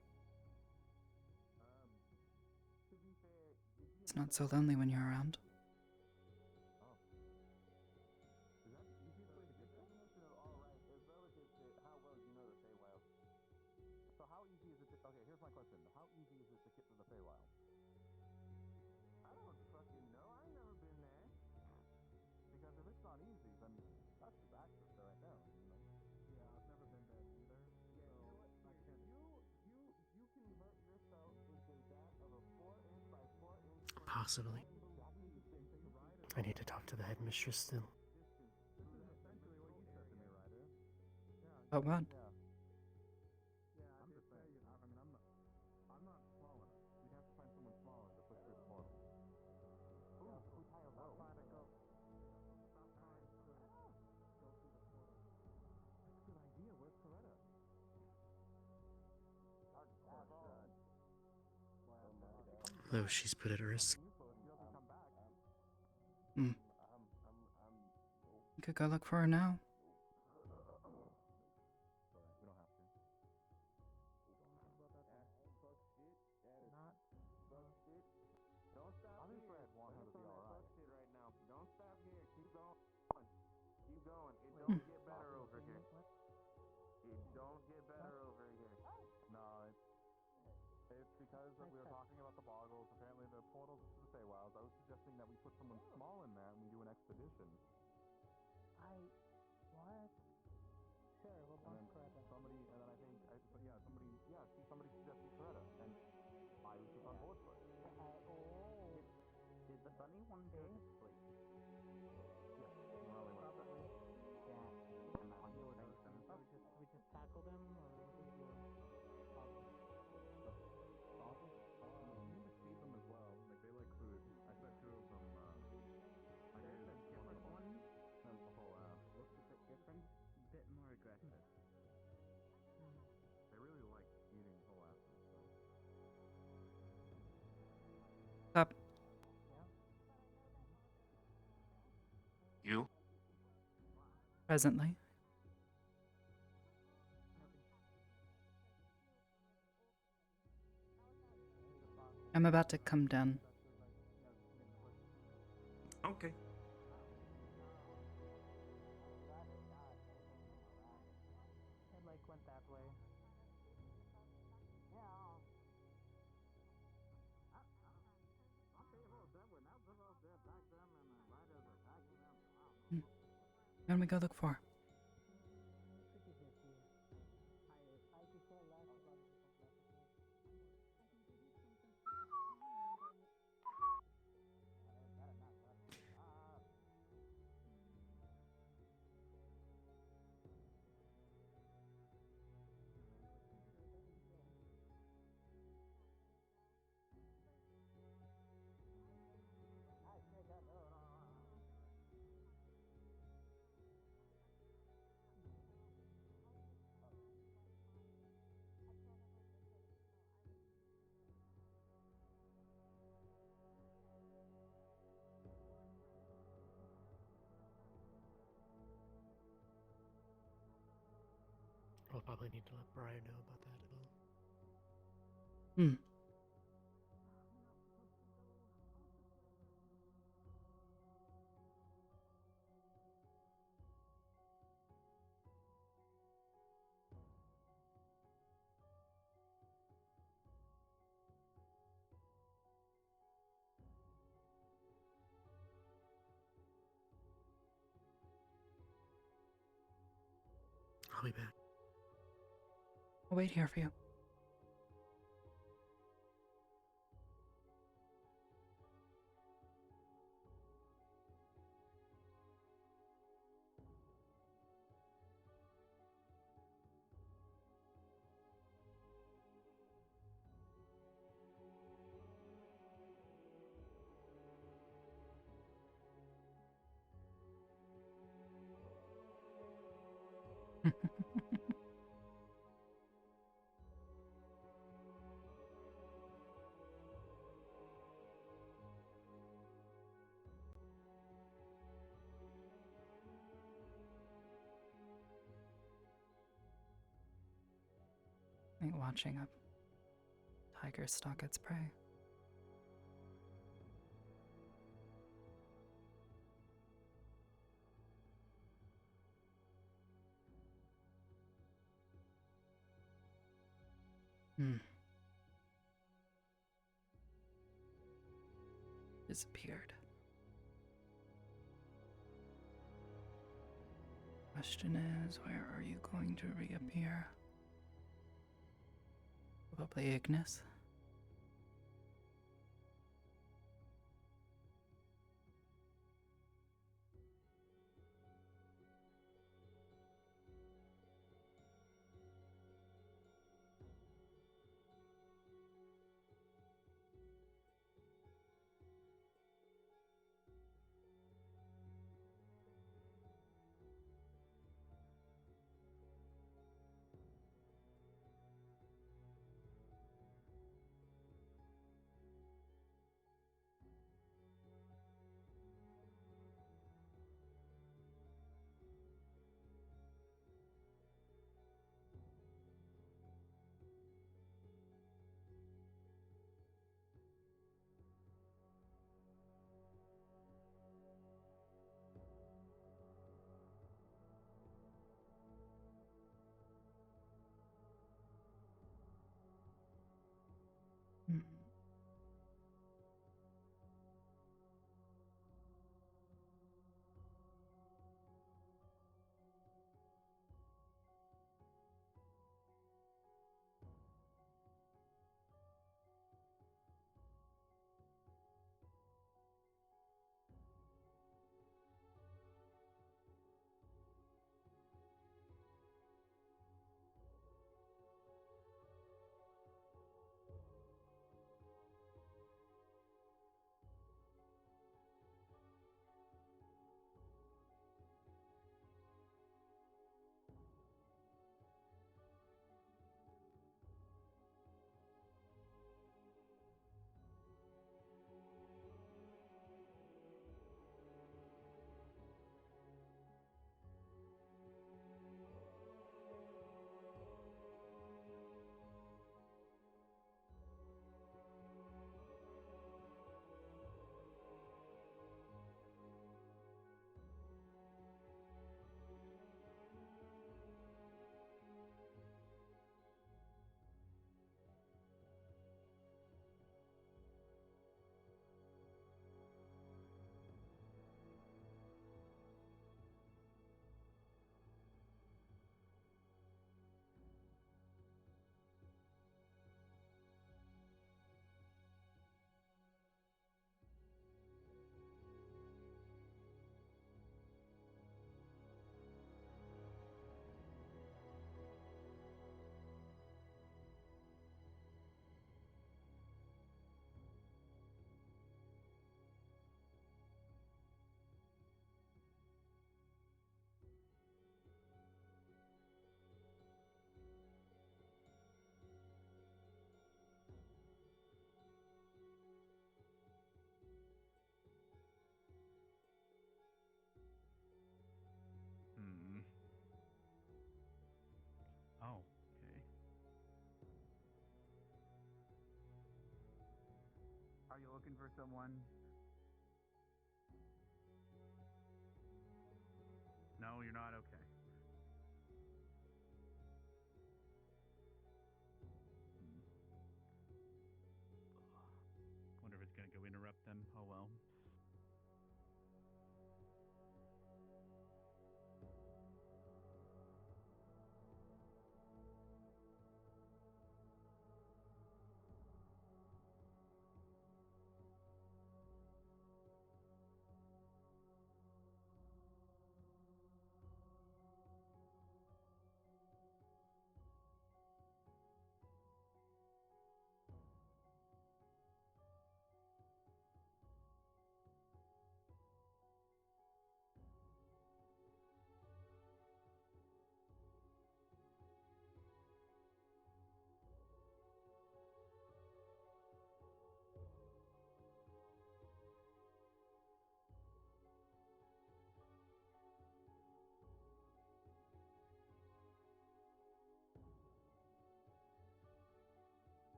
It's not so lonely when you're around. So how easy is it to, okay, here's my question. How easy is it to Possibly. I need to talk to the headmistress still. Oh, what? I'm just saying. I mean, I'm not small enough. You'd have to find someone smaller to push through the portal. Ooh, stop trying to go. Stop trying to go through the portal. That's a good idea. Where's Coretta? Though she's put at risk. Hmm. You could go look for her now. Obviously, I'd want her to be alright. Right now. Don't stop here. Keep going. Keep going. It don't get better over here. It don't get better over here. No, it's because we were talking about the boggles. Apparently, the portals to the Feywilds. I was suggesting that we put someone small in there and we do an expedition. What? Sure, we'll And then somebody, somebody suggested Coretta, and I was just on board for it. Did the bunny one day sleep? Yes, Morelli went up there. Yeah. And that Deal with makes those. sense. We just tackle them, or what do we do? We need to feed them as well. Like, they like food. I fed 2 of them, I gave one animal. That's the whole ass. Looks a bit different, a bit more aggressive. They really like eating whole asses, so. Up. You? Presently. I'm about to come down. Okay. It like went that way. Where do we go look for? I'll probably need to let Brian know about that as well. Hmm. I'll be back. I'll wait here for you. Like watching a tiger stalk its prey. Disappeared. Question is, where are you going to reappear? Probably Ignis. looking for someone. No, you're not okay. Wonder if it's gonna go interrupt them. Oh well.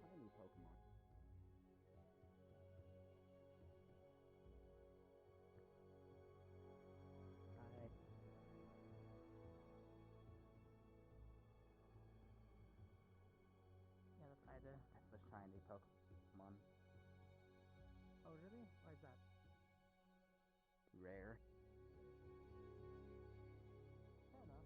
Tiny Pokemon. Hi. Yeah, that's Ida. That's the shiny Pokemon. Oh, really? Why is that? Rare. Fair enough.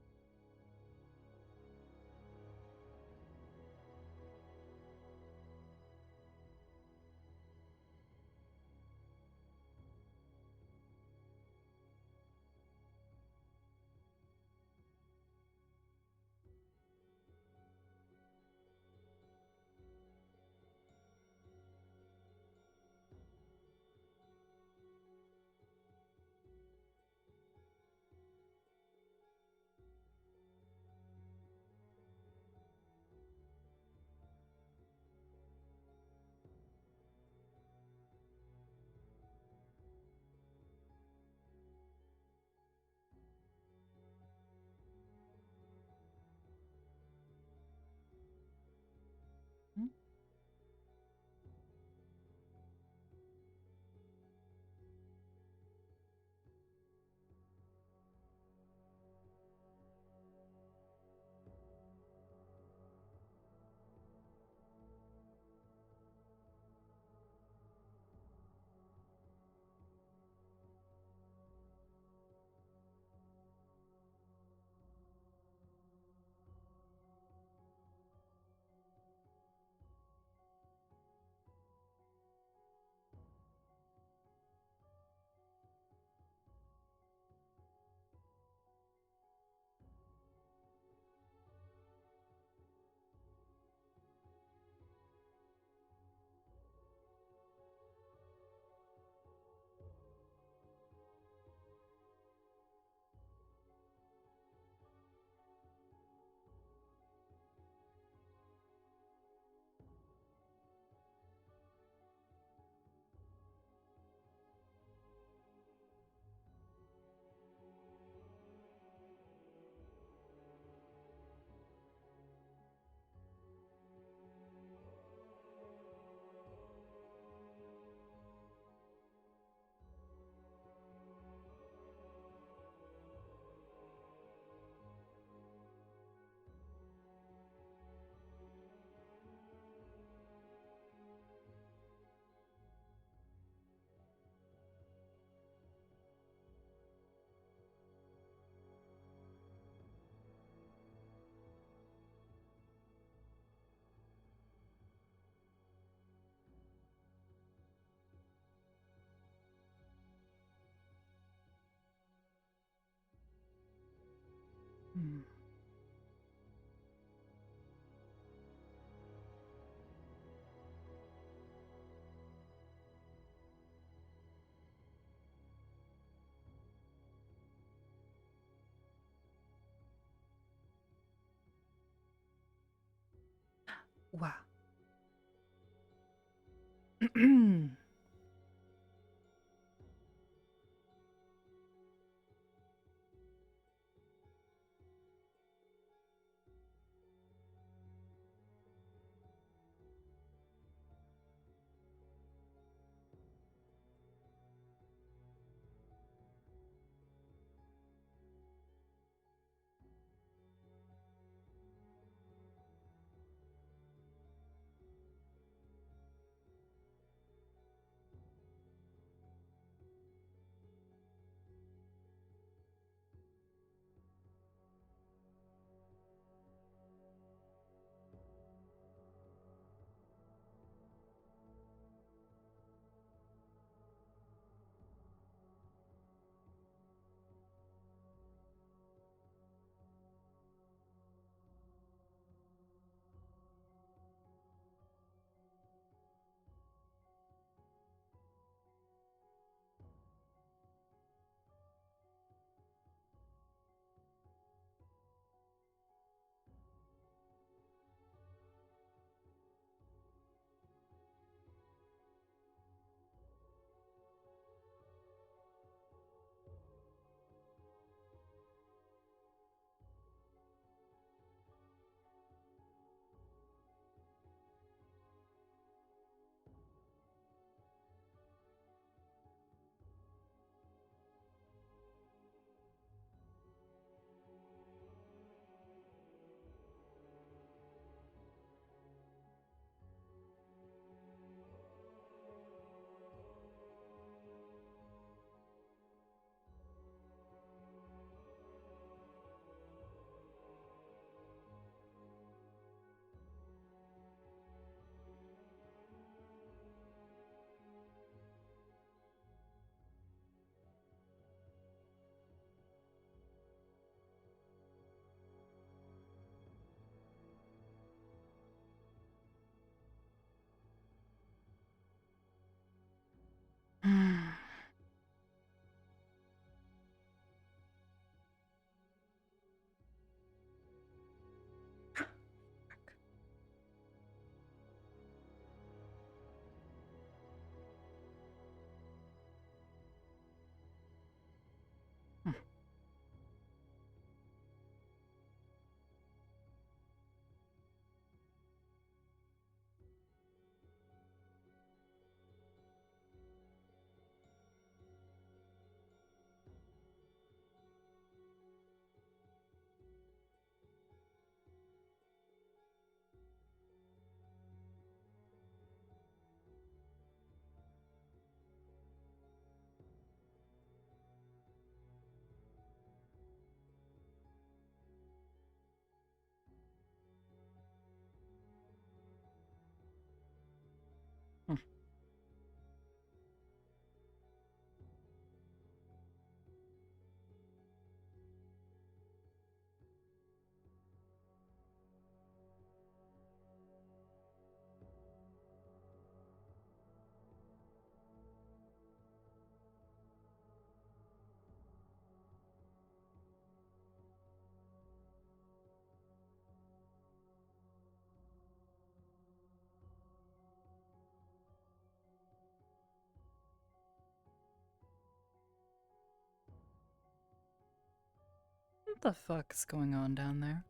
Hmm. Wow. What the fuck is going on down there?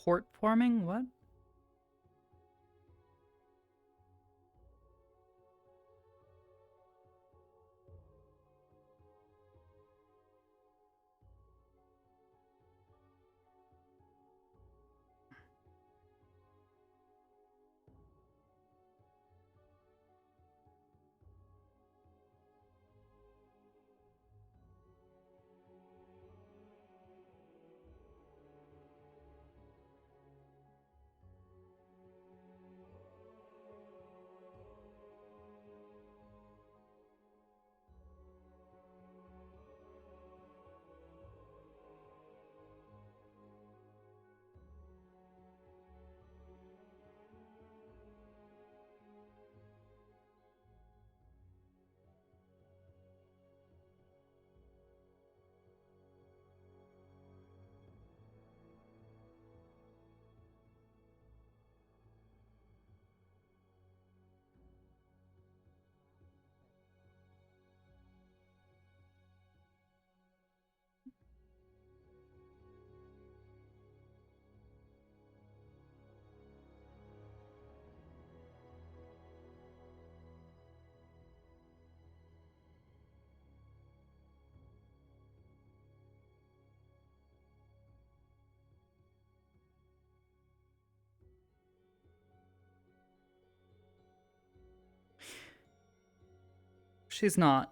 Port forming? What? She's not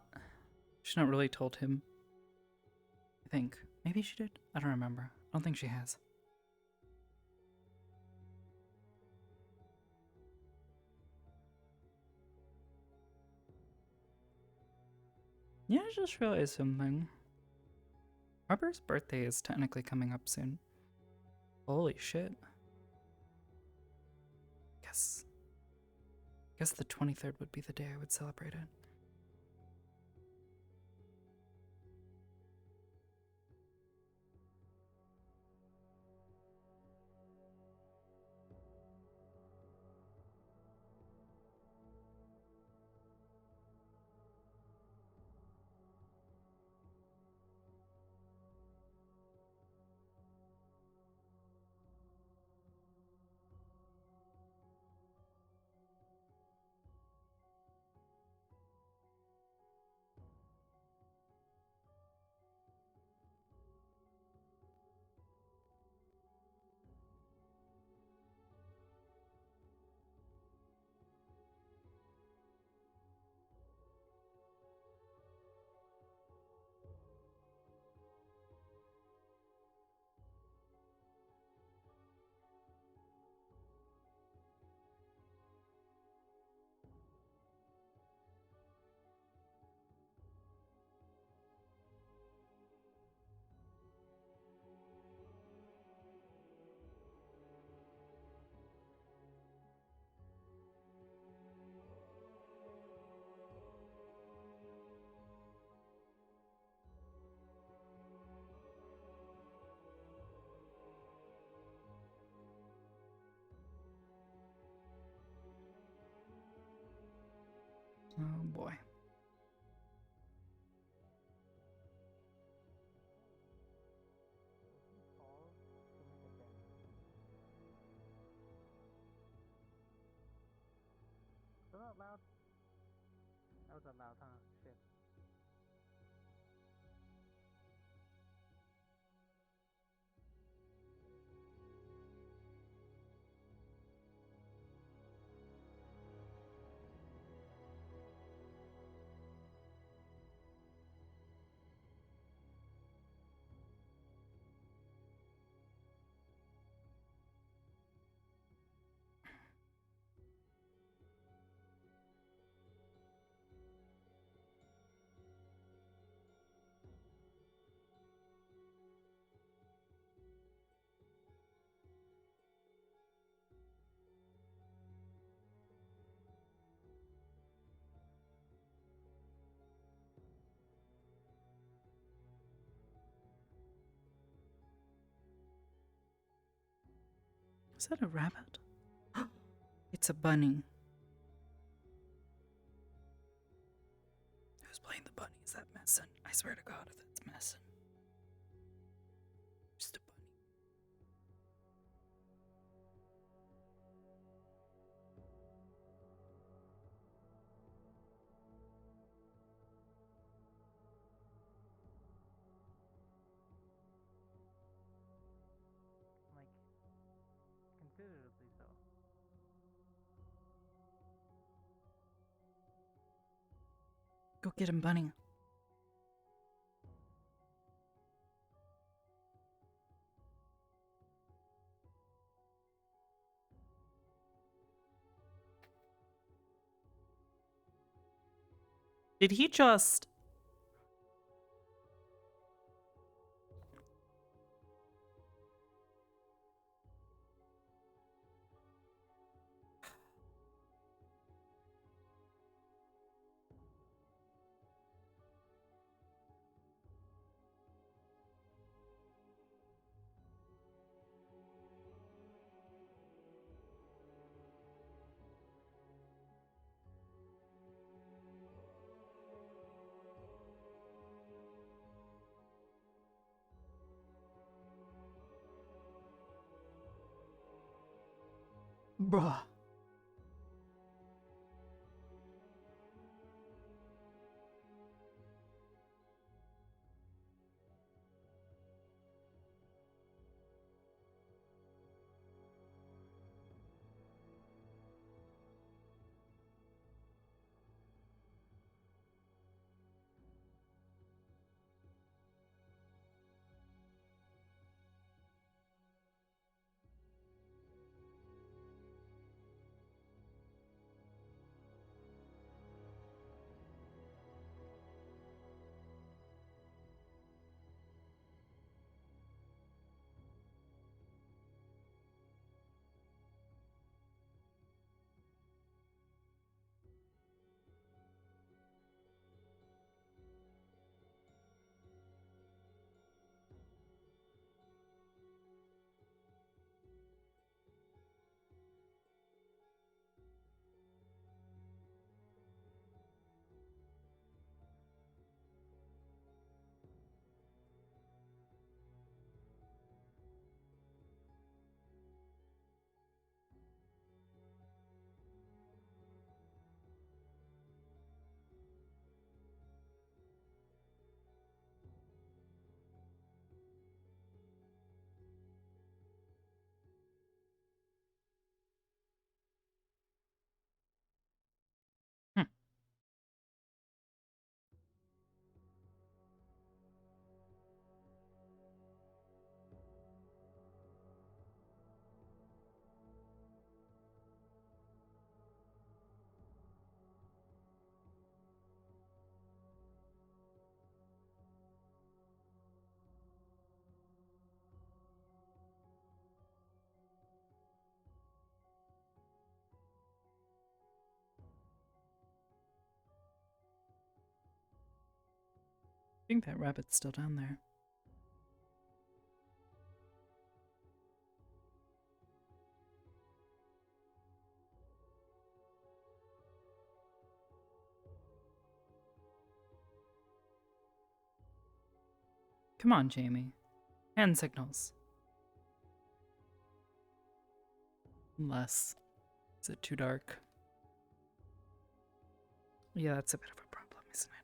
really told him. I think. Maybe she did? I don't remember. I don't think she has. Yeah, I just realized something. Arbor's birthday is technically coming up soon. Holy shit. Guess the 23rd would be the day I would celebrate it. Oh boy. Was that loud? That was loud, huh? Shit. Is that a rabbit? It's a bunny. Who's playing the bunny? Is that Messin? I swear to God, if it's Messin. Just a bunny. Go get him, Bunny. Did he just... Bruh. I think that rabbit's still down there. Come on, Jamie. Hand signals. Unless... Is it too dark? Yeah, that's a bit of a problem, isn't it?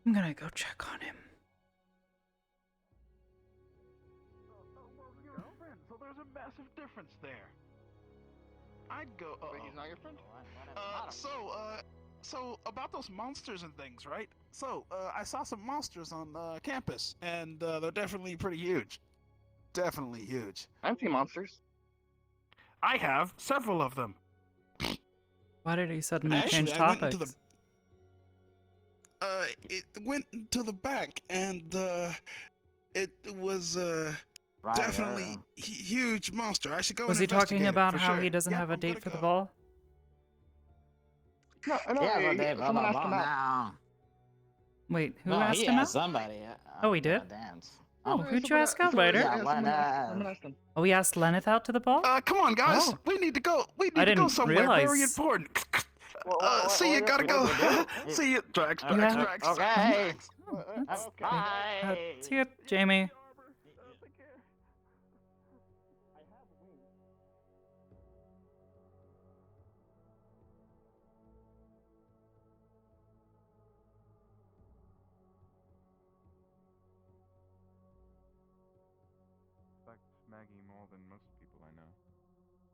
I'm gonna go check on him. So there's a massive difference there. I'd go. Wait, he's not your friend? So about those monsters and things, right? So, I saw some monsters on campus, and they're definitely pretty huge. Definitely huge. I've seen monsters. I have several of them. Why did he suddenly Actually, change I went topics? into it went to the back, and it was definitely huge monster. I should go. Was and he talking investigate it about for how sure. he doesn't Yeah, have a I'm date gonna for the go. ball? No, Yeah, but they someone asked him out. now. Wait, who No, asked he him asked out? somebody. Oh, he did? Dance. Oh, who'd you ask out, Ryder? Yeah, Lenneth. Oh, we asked Lenneth out to the ball? Come on, guys. Oh. We need to go. We I need to go didn't somewhere very realize- important. See you. Gotta go. See you. Drax. Okay. See ya, Jamie. Respect Maggie more than most people I know.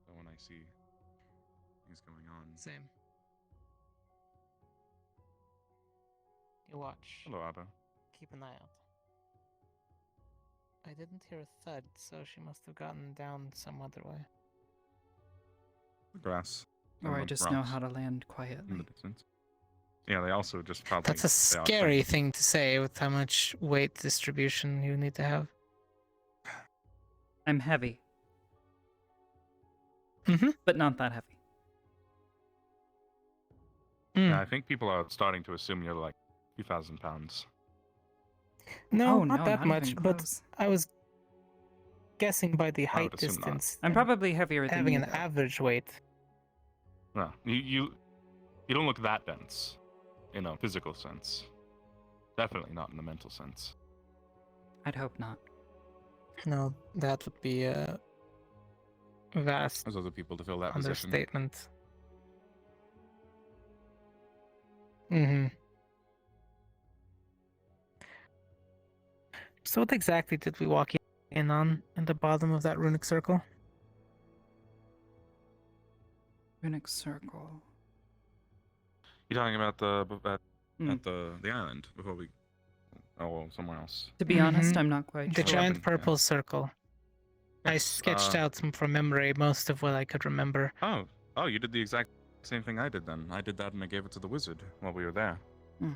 So when I see things going on. Same. You watch. Hello, Arbor. Keep an eye out. I didn't hear a thud, so she must have gotten down some other way. The grass. Or I and just know rocks how to land in quietly. the distance. Yeah, they also just probably. That's a they are scary thing to say with how much weight distribution you need to have. I'm heavy. But not that heavy. Yeah, I think people are starting to assume you're like 2,000 pounds. No, Oh, not no, that not much, even but close. I was guessing by the height would assume not. distance. I'm and probably heavier than having you, an though. average weight. No, you don't look that dense, in a physical sense. Definitely not in the mental sense. I'd hope not. No, that would be a vast There's other people to fill that position. understatement. Mm-hmm. So what exactly did we walk in on in the bottom of that runic circle? Runic circle. You're talking about at the island before we. Oh, somewhere else. To be honest, I'm not quite The sure. giant purple circle. I sketched out from memory most of what I could remember. Oh, you did the exact same thing I did then. I did that and I gave it to the wizard while we were there. Hmm.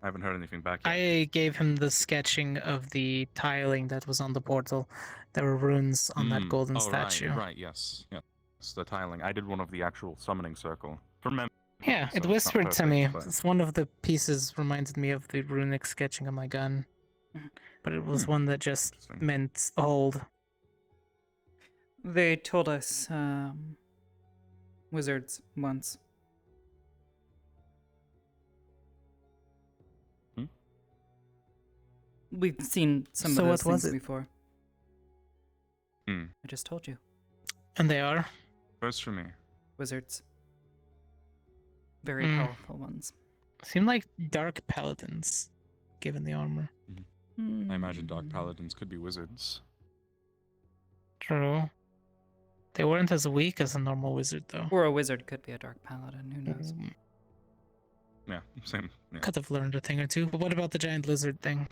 I haven't heard anything back yet. I gave him the sketching of the tiling that was on the portal. There were runes on that golden statue. Right, yes. It's the tiling. I did one of the actual summoning circle. From memory. Yeah, so it it's not whispered to me. perfect, but- It's one of the pieces reminded me of the runic sketching on my gun. But it was one that just meant hold. They told us wizards once. We've seen some So of those what was things it? before. Hmm. I just told you. And they are? First for me. Wizards. Very Hmm. powerful ones. Seem like dark paladins, given the armor. I imagine dark paladins could be wizards. True. They weren't as weak as a normal wizard, though. Or a wizard could be a dark paladin, who knows? Yeah, same. Yeah. Could have learned a thing or two. But what about the giant lizard thing?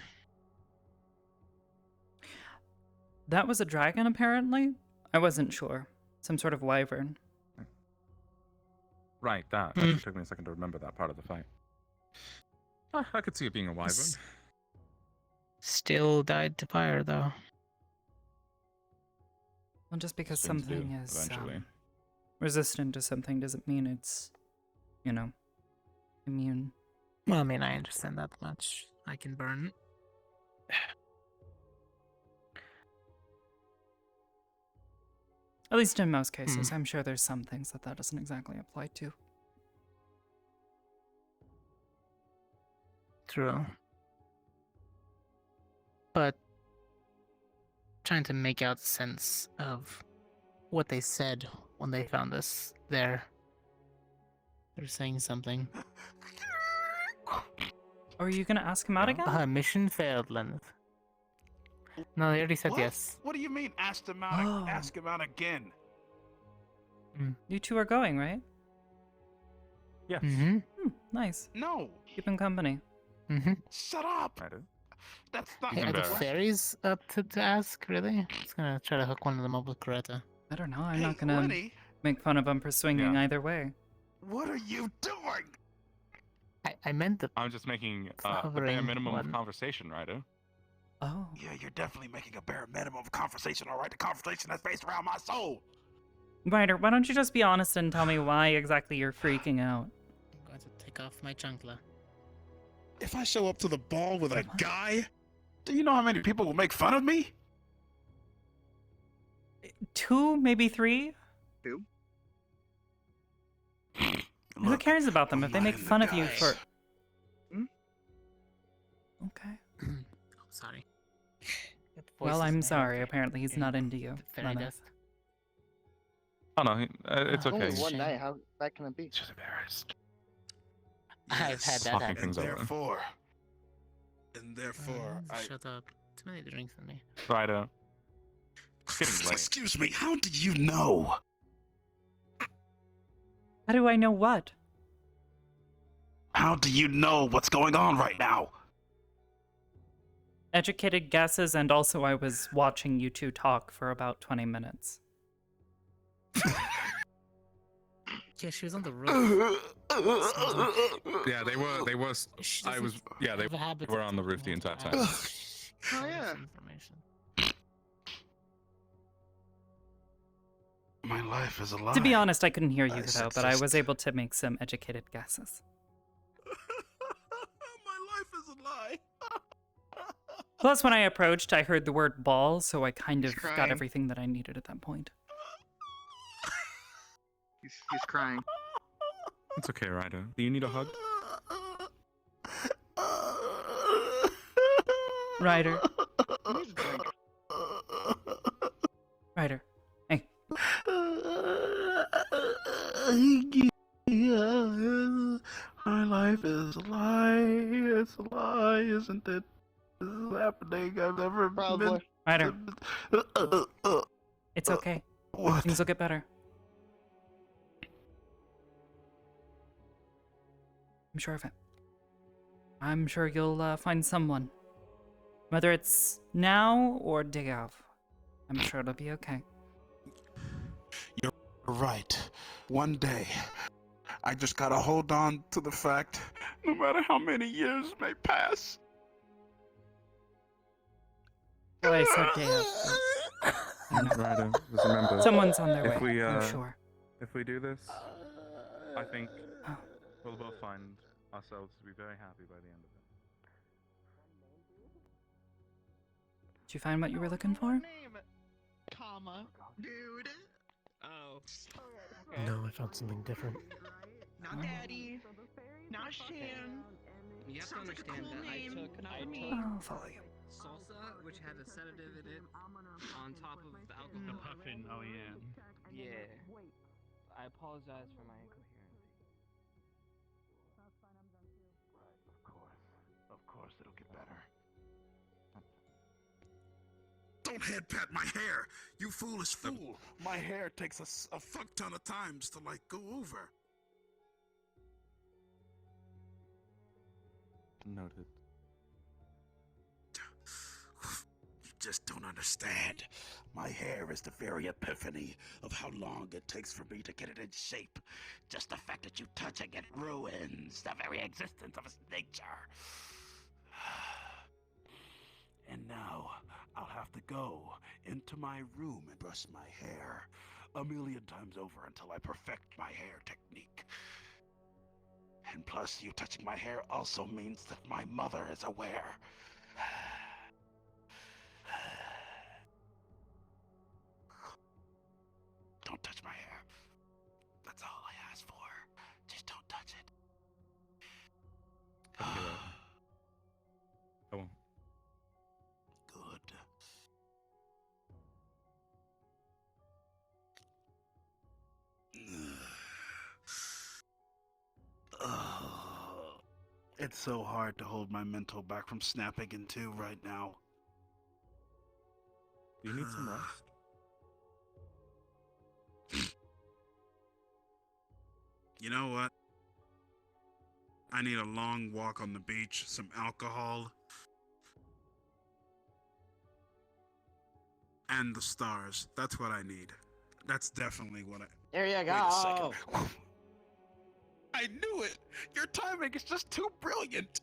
That was a dragon, apparently? I wasn't sure. Some sort of wyvern. Right, that. Actually took me a second to remember that part of the fight. I could see it being a wyvern. Still died to fire, though. Well, just because Things do, something is eventually. resistant to something doesn't mean it's, immune. Well, I mean, I understand that much. I can burn. At least in most cases. I'm sure there's some things that doesn't exactly apply to. True. But trying to make out sense of what they said when they found us there. They're saying something. Are you gonna ask him out again? Mission failed, Lenneth. No, they already said What? yes. What do you mean ask him out? Ask him out again. You two are going, right? Yes. Mm-hmm. Nice. No. Keep him company. Mm-hmm. Shut up. I do. That's not. Hey, are the fairies up to ask, really? I was gonna try to hook one of them up with Greta. I don't know. I'm Hey, not gonna Lenny. make fun of him for swinging either way. What are you doing? I meant the. I'm just making the bare hovering minimum one. of conversation, right? Oh. Yeah, you're definitely making a bare minimum of conversation, all right? The conversation that's based around my soul. Ryder, why don't you just be honest and tell me why exactly you're freaking out? I'm going to take off my chancla. if I show up to the ball with a guy, do you know how many people will make fun of me? 2, maybe 3. 2. Who cares about them if they make fun of you for? Okay. Sorry. Well, I'm sorry. Apparently, he's not into you. Fairy Nana. dust. Oh no, it's okay. Only one night. How bad can it be? Just embarrassed. I've had that Talking happen. things over. Therefore, I... Shut up. Too many drinks in me. Right. It's getting late. Excuse me, how do you know? How do I know what? How do you know what's going on right now? Educated guesses, and also I was watching you two talk for about 20 minutes. Yeah, she was on the roof. Yeah, they were. They was. I was. Yeah, they were on the roof the entire time. Oh yeah. My life is a lie. To be honest, I couldn't hear you though, but I was able to make some educated guesses. My life is a lie. Plus, when I approached, I heard the word ball, so I kind of He's got crying. everything that I needed at that point. He's crying. It's okay, Ryder. Do you need a hug? Ryder. Ryder. Hey. My life is a lie. It's a lie, isn't it? This is happening. I've never been. Ryder. It's okay. Things will get better. I'm sure of it. I'm sure you'll find someone. Whether it's now or day of. I'm sure it'll be okay. You're right. One day, I just gotta hold on to the fact, no matter how many years may pass. Well, I said day of. Ryder, just remember. Someone's on their if way, we, I'm sure. If we do this, I think we'll both find ourselves to be very happy by the end of it. Did you find what you were looking for? Comma. Dude. Oh. No, I found something different. Not Daddy. Not Shan. You have to Sounds like a understand cool that name. I took I'll follow you. salsa, which had a sedative in it, on top of the alcohol. The puffin, oh yeah. Yeah. I apologize for my incoherence. Of course it'll get better. Don't head pat my hair, you foolish fool. My hair takes a fuck ton of times to go over. Noted. You just don't understand. My hair is the very epiphany of how long it takes for me to get it in shape. Just the fact that you touch it, it ruins the very existence of its nature. And now, I'll have to go into my room and brush my hair 1,000,000 times over until I perfect my hair technique. And plus, you touching my hair also means that my mother is aware. Don't touch my hair. That's all I ask for. Just don't touch it. I won't. Good. It's so hard to hold my mental back from snapping in two right now. Do you need some rest? You know what? I need a long walk on the beach, some alcohol, and the stars. That's what I need. That's definitely what I... There you Wait go. a second. I knew it! Your timing is just too brilliant!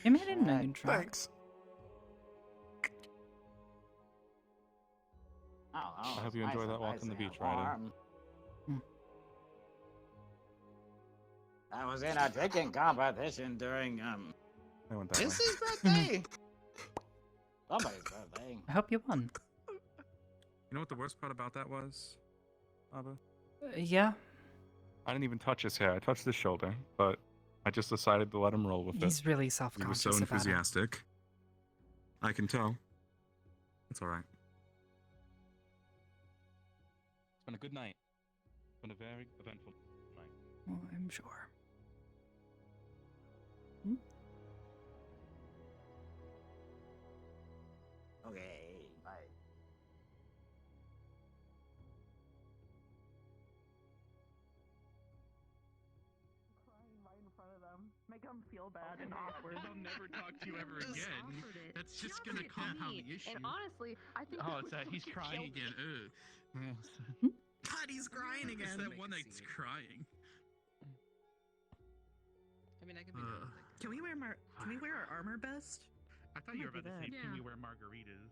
You made it an intro. Thanks. Oh, I hope you enjoy that walk on the beach, Ryder. I was in a drinking competition during I went that way. This is birthday. Somebody's birthday. I hope you won. You know what the worst part about that was, Abba? Yeah. I didn't even touch his hair. I touched his shoulder, but I just decided to let him roll with it. He's really He self-conscious was so about it. enthusiastic. I can tell. It's all right. It's been a good night. It's been a very eventful night. Oh, I'm sure. Okay, bye. Crying right in front of them. Make them feel bad and awkward. They'll never talk to you ever Just again. offered it. That's She just offered gonna it to compound me, the issue. And honestly, I think Oh, that it's that he's would crying kill again. me. Ugh. God, he's crying It's again. that one that's crying. I mean, I could be Can we wear our armor vest? I thought you were Might about do to say, that. can we Yeah. wear margaritas?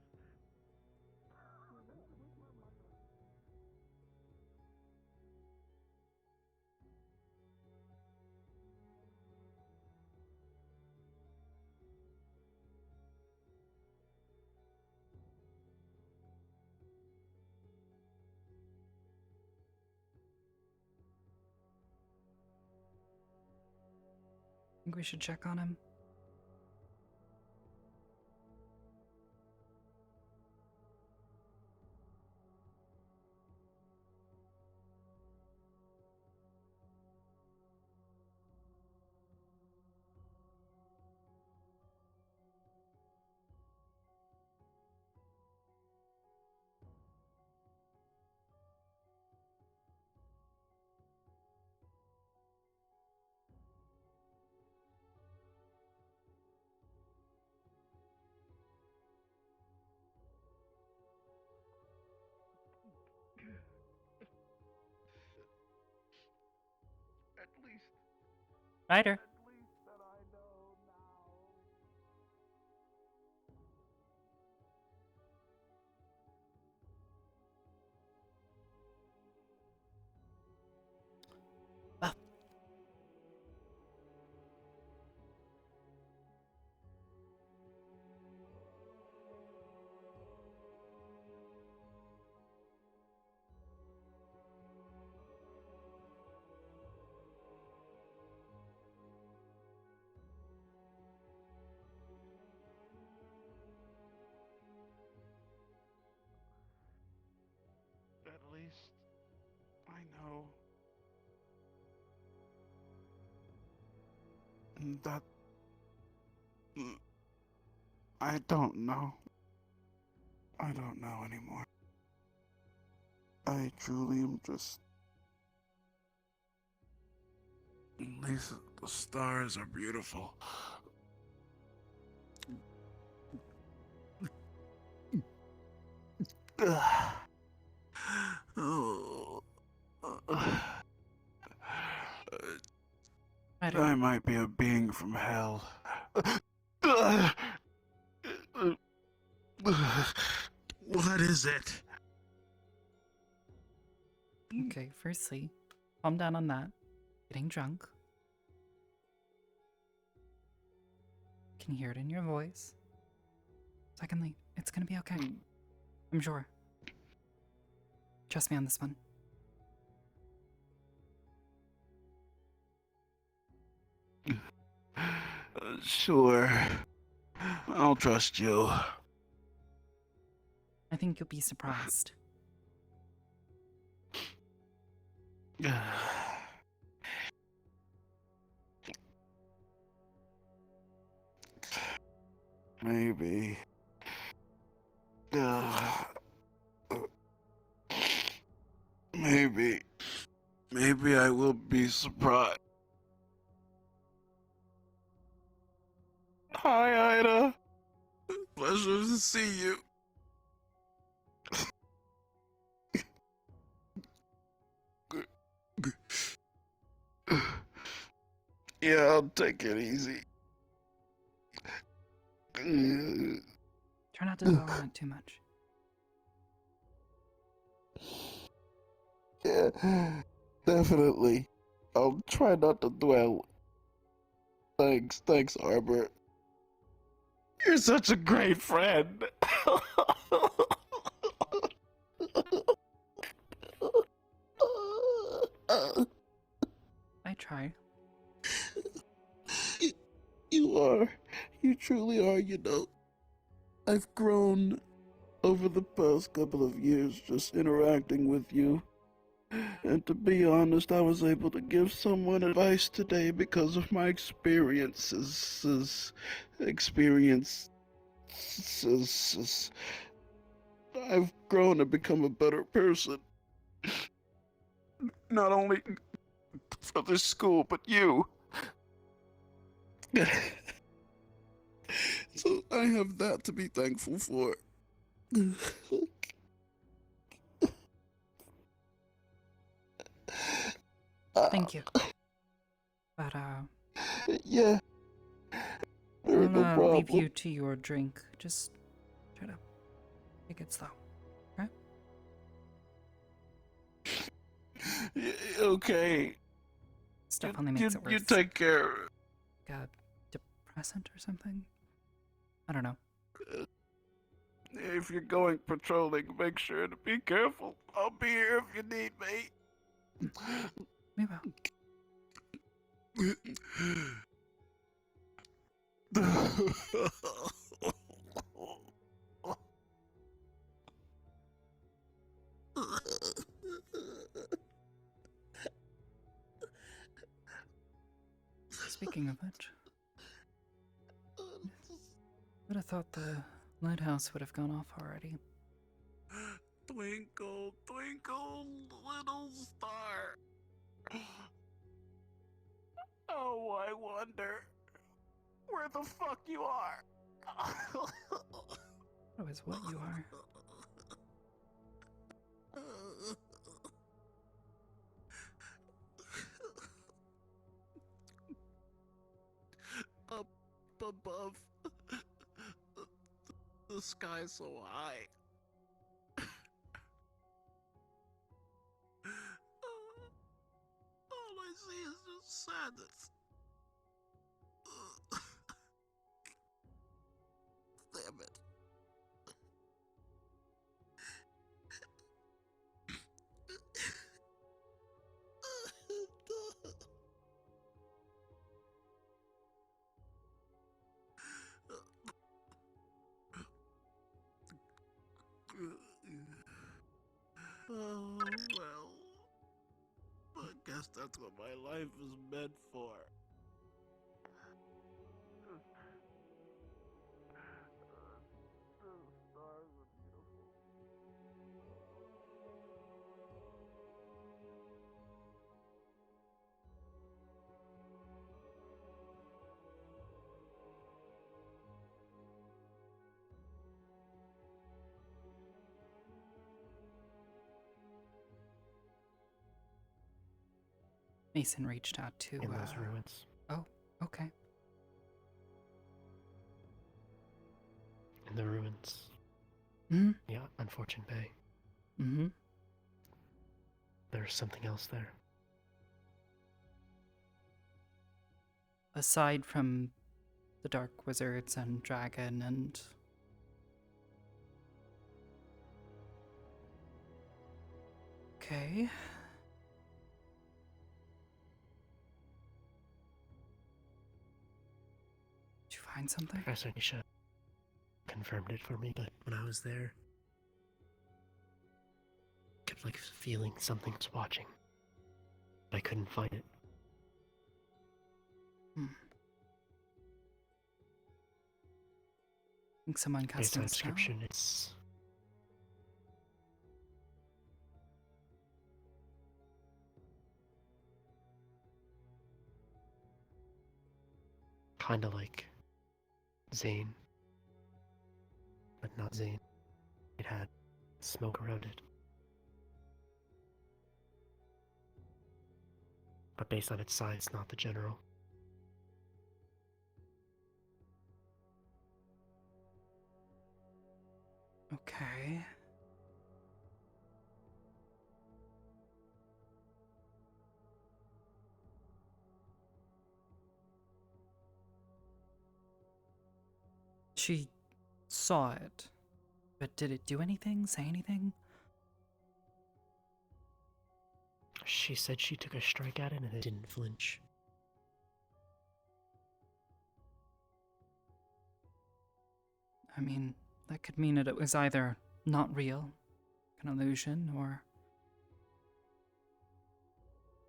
Think we should check on him? At least. Ryder. At least that I know now. At least I know that I don't know. I don't know anymore. I truly am just. At least the stars are beautiful. Oh. I might be a being from hell. What is it? Okay, firstly, calm down on that. Getting drunk. Can hear it in your voice. Secondly, it's gonna be okay. I'm sure. Trust me on this one. Sure. I'll trust you. I think you'll be surprised. Maybe. Maybe I will be surprised. Hi, Ida. Pleasure to see you. Yeah, I'll take it easy. Try not to dwell on it too much. Yeah, definitely. I'll try not to dwell. Thanks, Arbor. You're such a great friend. I try. You are. You truly are, you know. I've grown over the past couple of years just interacting with you. And to be honest, I was able to give someone advice today because of my experiences. I've grown and become a better person. Not only for this school, but you. So I have that to be thankful for. Thank you. But, Yeah. I'll No problem. leave you to your drink. Just try to take it slow, okay? Okay. Stuff only makes it worse. You take care. Like a depressant or something? I don't know. If you're going patrolling, make sure to be careful. I'll be here if you need me. We will. Speaking of which, would have thought the lighthouse would have gone off already. Twinkle, twinkle, little star. Oh, I wonder where the fuck you are. That is what you are. Up above, the sky so high. All I see is just sadness. Damn it. Oh, well. I guess that's what my life is meant for. Mason reached out to in those ruins. Oh, okay. In the ruins. Mm-hmm. Yeah, Unfortunate Bay. Mm-hmm. There's something else there. Aside from the Dark Wizards and Dragon and... Okay. Did you find something? Professor Nisha confirmed it for me, but when I was there, I kept like feeling something was watching. But I couldn't find it. Think someone cast Based on a spell? description, it's kind of like Zane, but not Zane. It had smoke around it. But based on its size, not the general. Okay. She saw it, but did it do anything? Say anything? She said she took a strike at it and it didn't flinch. I mean, that could mean that it was either not real, an illusion, or...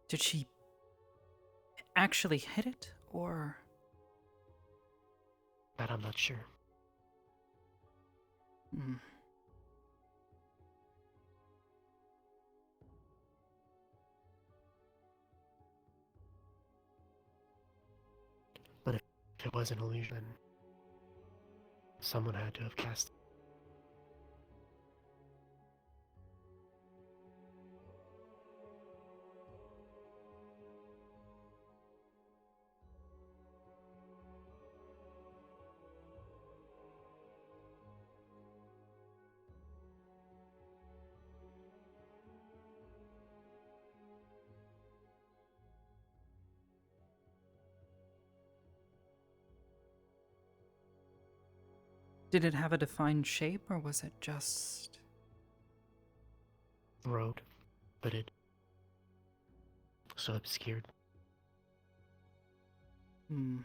Did she actually hit it, or... That I'm not sure. Hmm. But if it was an illusion, then someone had to have cast it. Did it have a defined shape, or was it just... Road, but it so obscured. Hmm.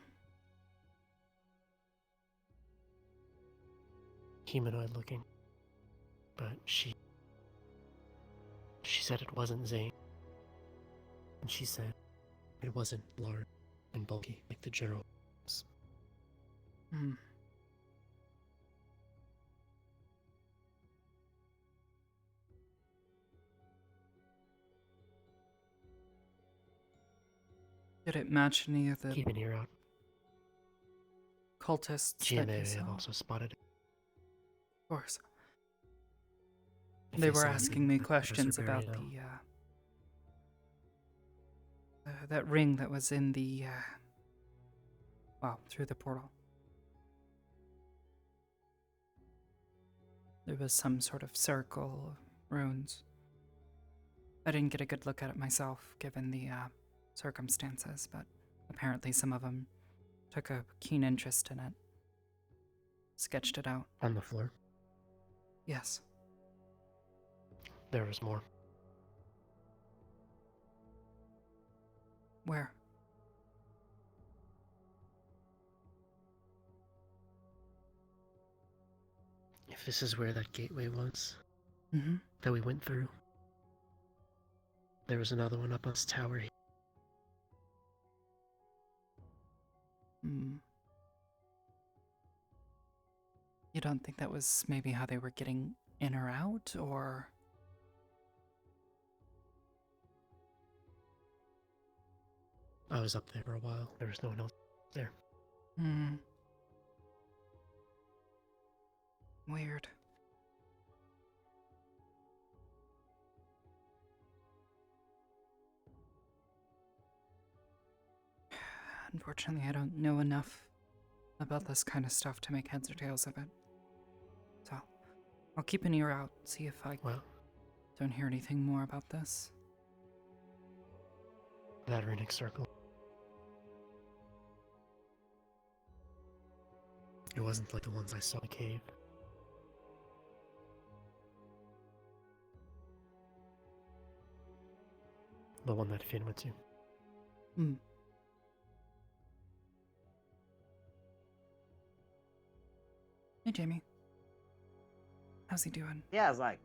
Humanoid looking. But she said it wasn't Zane. And she said it wasn't large and bulky like the general. Hmm. Did it match any of the Keep an ear out. cultists that GMA you may saw? have also spotted it. Of course. If They they were saw it, asking me let questions Professor Barry about know. that ring that was in the, well, through the portal. There was some sort of circle of runes. I didn't get a good look at it myself, given the circumstances, but apparently some of them took a keen interest in it. Sketched it out. On the floor. Yes. There was more. Where? If this is where that gateway was, Mm-hmm. that we went through, there was another one up on this tower here. Hmm. You don't think that was maybe how they were getting in or out, or... I was up there for a while. There was no one else there. Hmm. Weird. Unfortunately, I don't know enough about this kind of stuff to make heads or tails of it. So, I'll keep an ear out, see if I don't hear anything more about this. That runic circle. It wasn't like the ones I saw in the cave. The one that Finn went to. Hmm. Hey, Jamie. How's he doing? He has like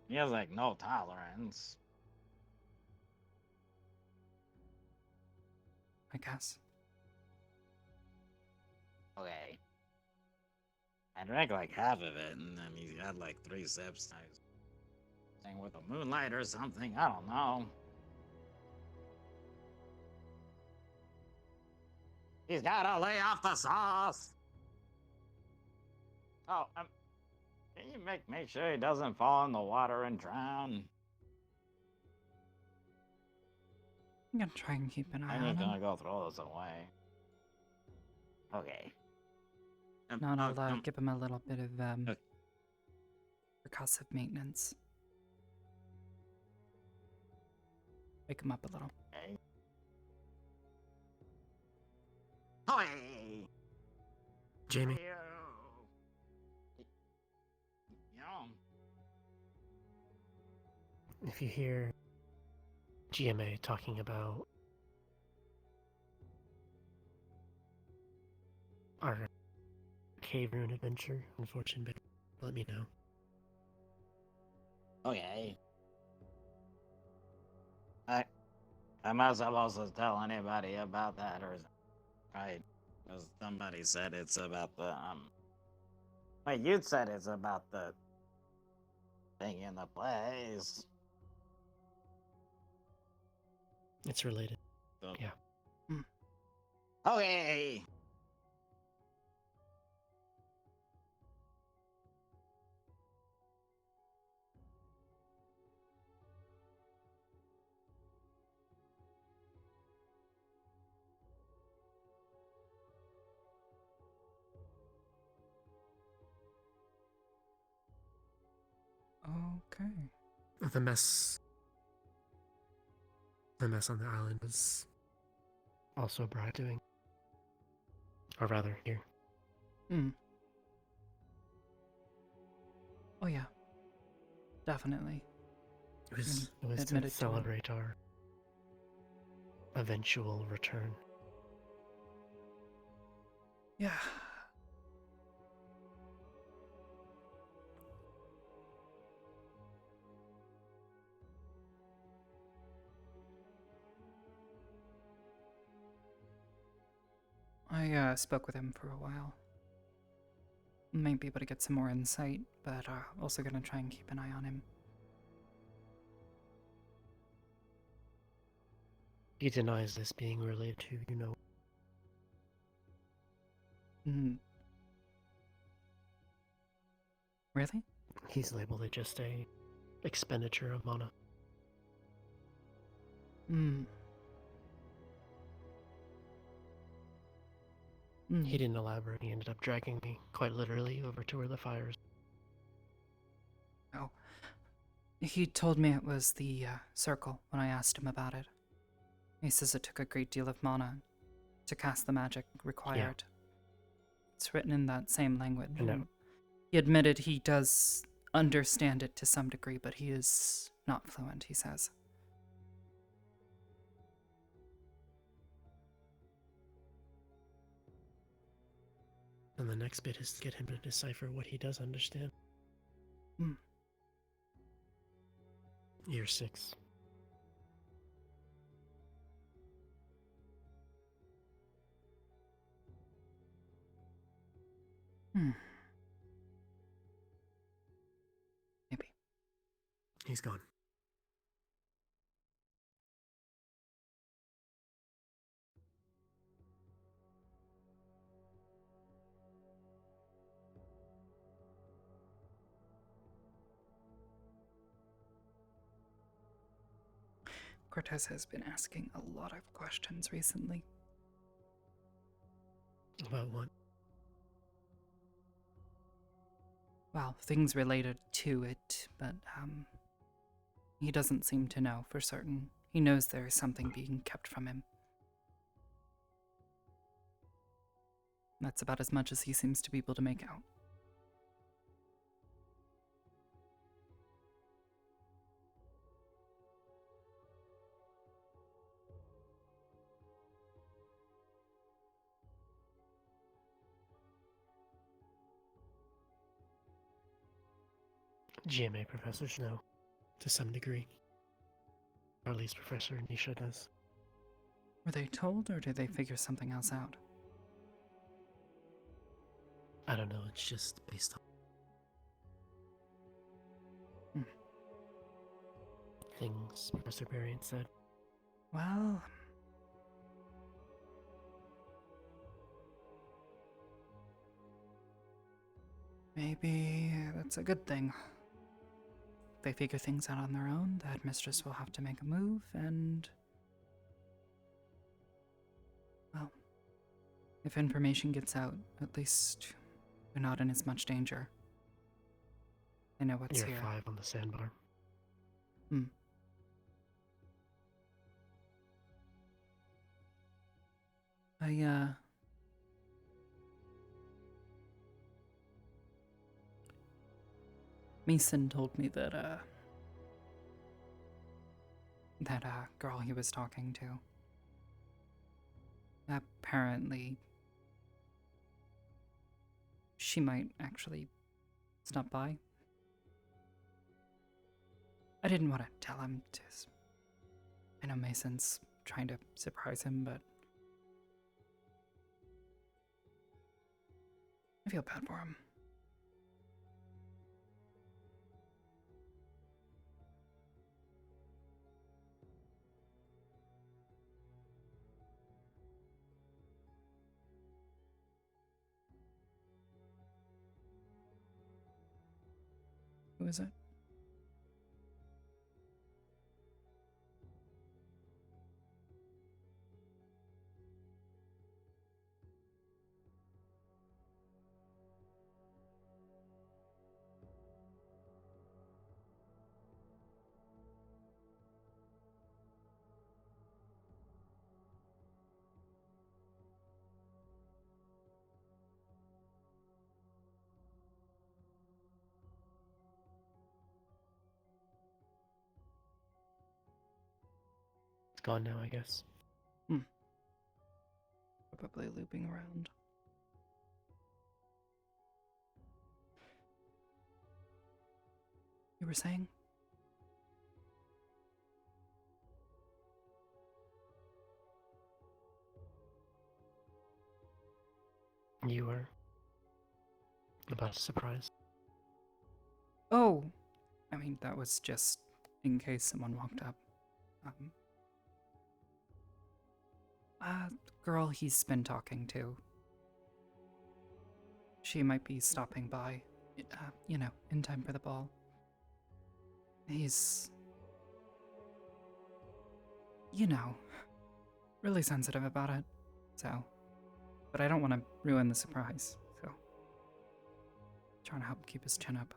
no tolerance. I guess. Okay. I drank like half of it, and then he had like 3 sips. I was staying with the moonlight or something. I don't know. He's gotta lay off the sauce. Oh, can you make sure he doesn't fall in the water and drown? I'm gonna try and keep an eye I on ain't him. gonna go throw this away. Okay. No, I'll give him a little bit of percussive maintenance. Wake him up a little. Okay. Jamie. Yeah. If you hear GMA talking about our cave rune adventure, unfortunately, let me know. Okay. Am I supposed to tell anybody about that, or right? Because somebody said it's about the Wait, you said it's about the thing in the place. It's related. So- Yeah. Okay. Okay. The mess on the island was also Brad doing. Or rather, here. Hmm. Oh yeah. Definitely. It was to Admitted to it. celebrate our eventual return. Yeah. I spoke with him for a while. Might be able to get some more insight, but also gonna try and keep an eye on him. He denies this being related to, Hmm. Really? He's labeled it just a expenditure of mana. Hmm. He didn't elaborate. He ended up dragging me, quite literally, over to where the fires. Oh. He told me it was the circle when I asked him about it. He says it took a great deal of mana to cast the magic required. It's written in that same language. No. He admitted he does understand it to some degree, but he is not fluent, he says. And the next bit is to get him to decipher what he does understand. Year 6. Maybe. He's gone. Cortez has been asking a lot of questions recently. About what? Well, things related to it, but he doesn't seem to know for certain. He knows there is something being kept from him. That's about as much as he seems to be able to make out. GMA professors know, to some degree. Or at least Professor Nisha does. Were they told, or did they figure something else out? I don't know, it's just based on things Professor Berrien said. Well... maybe that's a good thing. If they figure things out on their own, the headmistress will have to make a move, and... well, if information gets out, at least we're not in as much danger. I know what's You're here. 5 on the sandbar. Mason told me that that girl he was talking to, apparently she might actually stop by. I didn't want to tell him to. I know Mason's trying to surprise him, but I feel bad for him. Who is it? It's gone now, I guess. Probably looping around. You were saying? You were about to surprise. Oh! I mean, that was just in case someone walked up. The girl he's been talking to. She might be stopping by, you know, in time for the ball. He's, you know, really sensitive about it, so. But I don't want to ruin the surprise, so. Trying to help keep his chin up.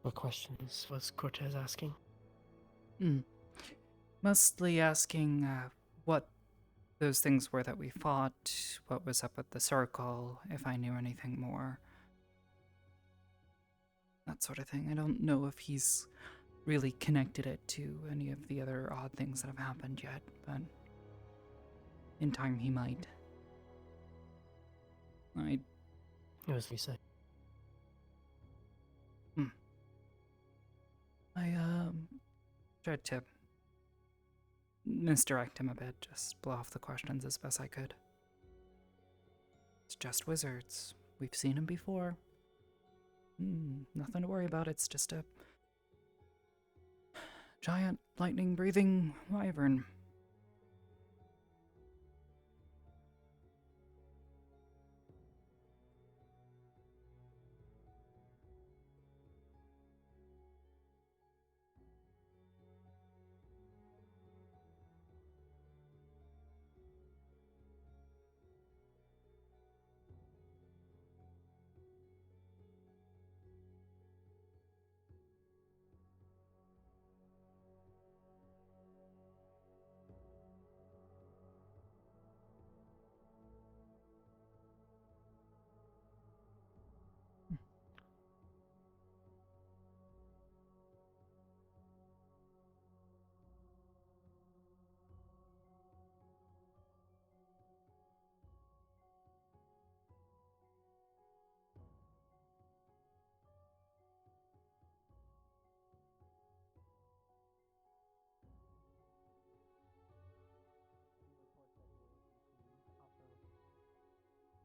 What questions was Cortez asking? Mostly asking what those things were that we fought, what was up with the circle, if I knew anything more. That sort of thing. I don't know if he's really connected it to any of the other odd things that have happened yet, but in time he might. It was you say. I tried to misdirect him a bit, just blow off the questions as best I could. It's just wizards. We've seen him before. Nothing to worry about, it's just a giant lightning-breathing wyvern.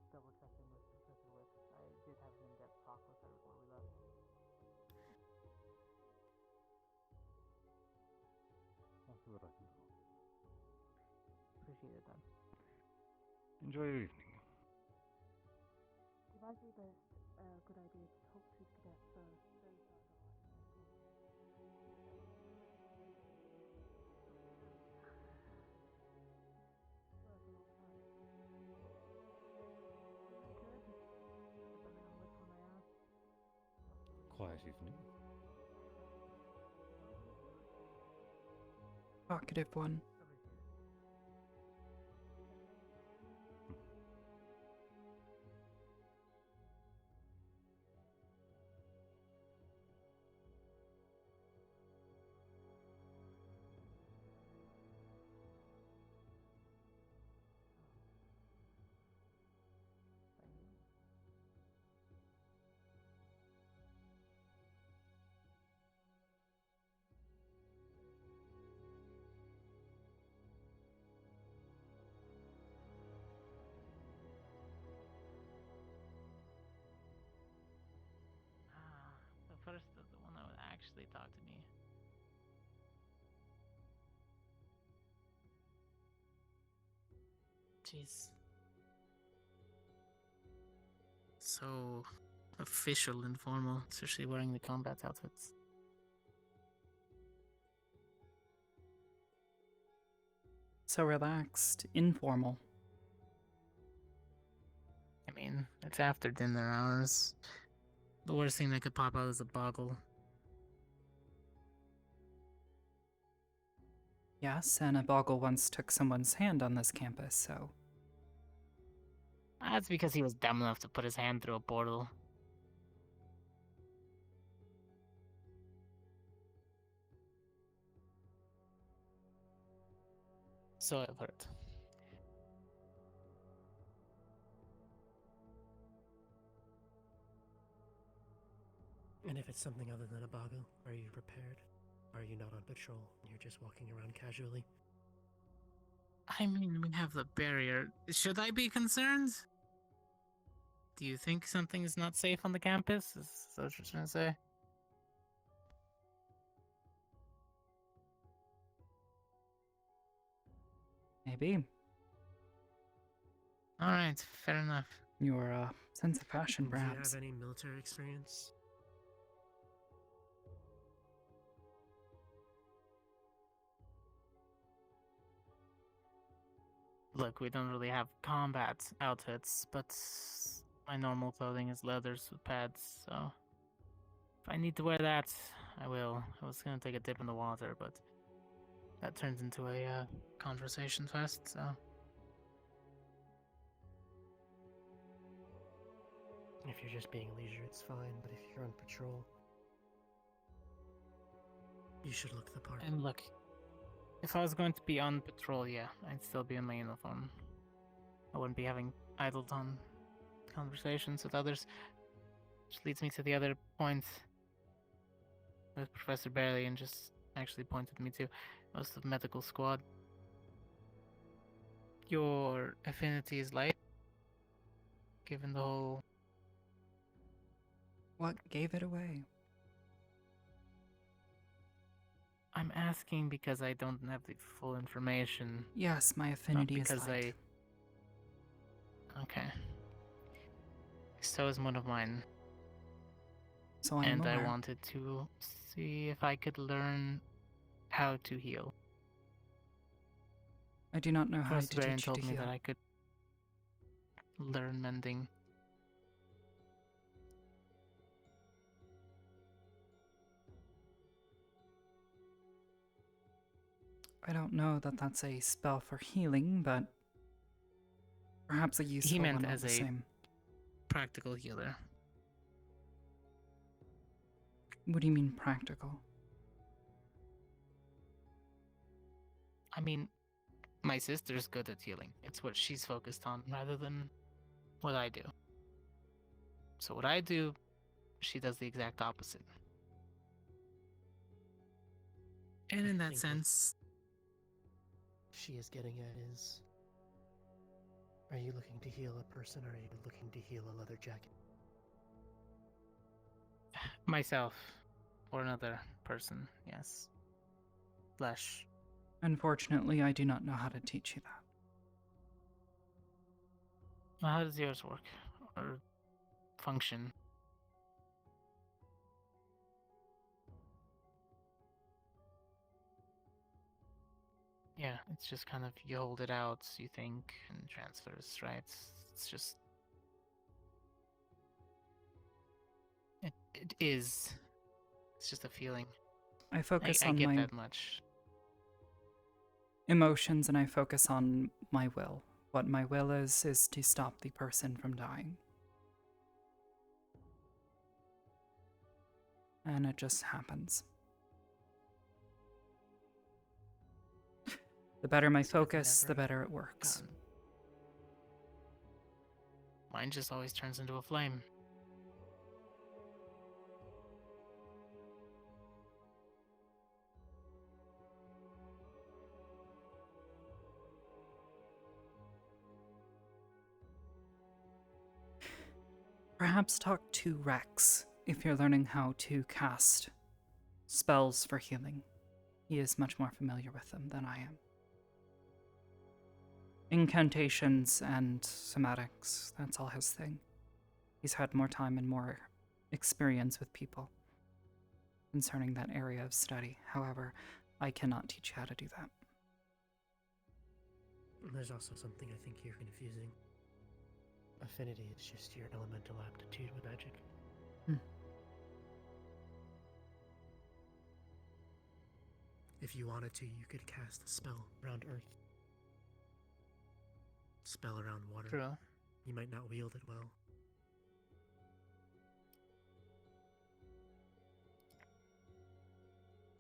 Double checking with Professor Wick. I did have an in-depth talk with her before we left. I'll see what I can do. Appreciate it then. Enjoy your evening. It might be best good idea to talk to Cadet first. Quiet evening. Talkative one. The first is the one that would actually talk to me. Jeez. So official and formal, especially wearing the combat outfits. So relaxed, informal. I mean, it's after dinner hours. The worst thing that could pop out is a boggle. Yes, and a boggle once took someone's hand on this campus, so. That's because he was dumb enough to put his hand through a portal. So I've heard. And if it's something other than a boggle, are you prepared? Are you not on patrol? You're just walking around casually? I mean, we have the barrier. Should I be concerned? Do you think something is not safe on the campus? Is that what you're trying to say? Maybe. Alright, fair enough. Your sense of fashion, Do perhaps. you have any military experience? Look, we don't really have combat outfits, but my normal clothing is leathers with pads, so if I need to wear that, I will. I was gonna take a dip in the water, but that turns into a conversation fest, so. If you're just being leisure, it's fine, but if you're on patrol, you should look the part. And look, if I was going to be on patrol, yeah, I'd still be in my uniform. I wouldn't be having idle on conversations with others. Which leads me to the other point with Professor Bailey, and just actually pointed me to most of the medical squad. Your affinity is light, given the whole... What gave it away? I'm asking because I don't have the full information. Yes, my affinity is light. Okay. So is one of mine. So I'm And aware. I wanted to see if I could learn how to heal. I do not know how to Professor Baron teach you told to me heal. that I could learn mending. I don't know that that's a spell for healing, but perhaps a useful He meant one all as the a same. practical healer. What do you mean practical? I mean, my sister's good at healing. It's what she's focused on rather than what I do. So what I do, she does the exact opposite. And in that think sense, she is getting at is, are you looking to heal a person, or are you looking to heal a leather jacket? myself or another person, yes. Flesh. Unfortunately, I do not know how to teach you that. Well, how does yours work? Or function? Yeah, it's just kind of, you hold it out, you think, and transfers, right? It's just... It is. It's just a feeling. I focus I on get my that much. emotions and I focus on my will. What my will is to stop the person from dying. And it just happens. The better my focus, the better it works. Mine just always turns into a flame. Perhaps talk to Rex if you're learning how to cast spells for healing. He is much more familiar with them than I am. Incantations and somatics, that's all his thing. He's had more time and more experience with people concerning that area of study. However, I cannot teach you how to do that. There's also something I think you're confusing. Affinity is just your elemental aptitude with magic. If you wanted to, you could cast a spell around earth. Spell around water. True. You might not wield it well.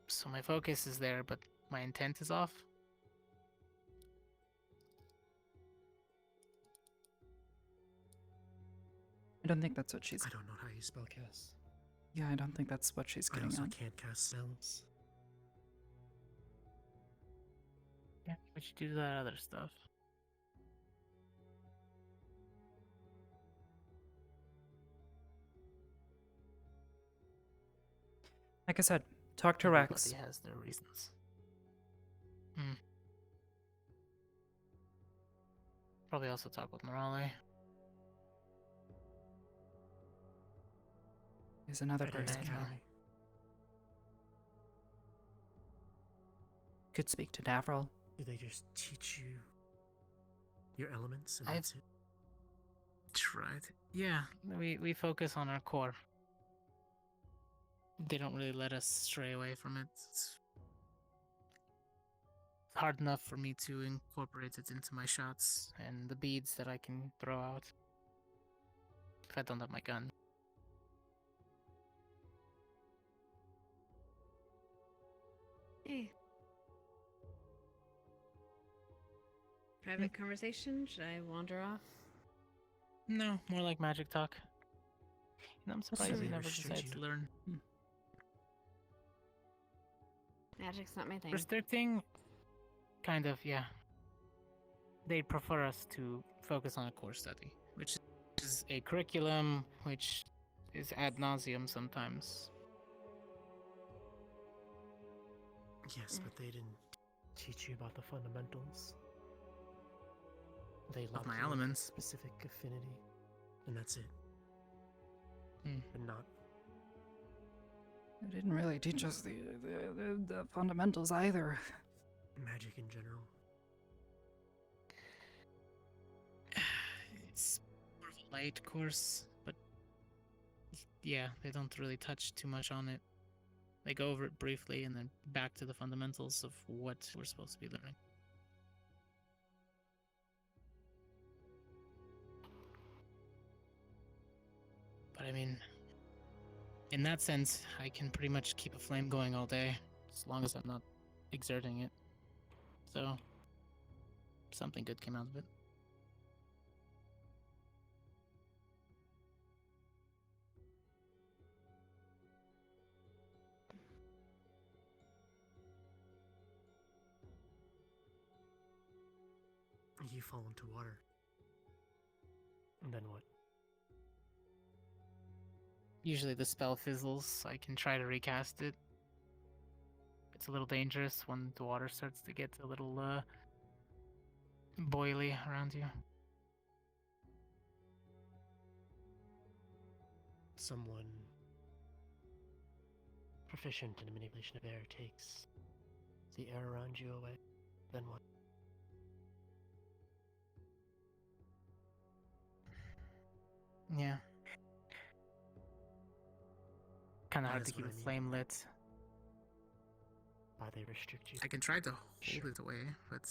So my focus is there, but my intent is off. I don't think that's what she's... I don't know how you spell cast. Yeah, I don't think that's what she's I getting also at. can't cast spells. Yeah, but you do that other stuff. Like I said, talk to Everybody Rex. has their reasons. Probably also talk with Morale. He's another At Ace person. Academy. Could speak to Davril. Do they just teach you your elements and I've that's it? tried. Yeah, we focus on our core. They don't really let us stray away from it. It's hard enough for me to incorporate it into my shots and the beads that I can throw out if I don't have my gun. Hey. Private conversation? Should I wander off? No, more like magic talk. And I'm surprised Sorry you to never restrict decided to you. learn. Magic's not my thing. Restricting, kind of, yeah. They prefer us to focus on a core study, which is a curriculum which is ad nauseum sometimes. Yes, but they didn't teach you about the fundamentals. They Of locked my you in a elements. specific affinity, and that's it. But not. They didn't really teach us the fundamentals either. Magic in general. It's more of a light course, but yeah, they don't really touch too much on it. They go over it briefly and then back to the fundamentals of what we're supposed to be learning. But I mean, in that sense, I can pretty much keep a flame going all day, as long as I'm not exerting it. So, something good came out of it. You fall into water. And then what? Usually the spell fizzles. I can try to recast it. It's a little dangerous when the water starts to get a little boily around you. Someone proficient in the manipulation of air takes the air around you away. Then what? Yeah. Kind of hard That's to keep what a I mean. flame lit. Why they restrict you? I can try to hold it away, but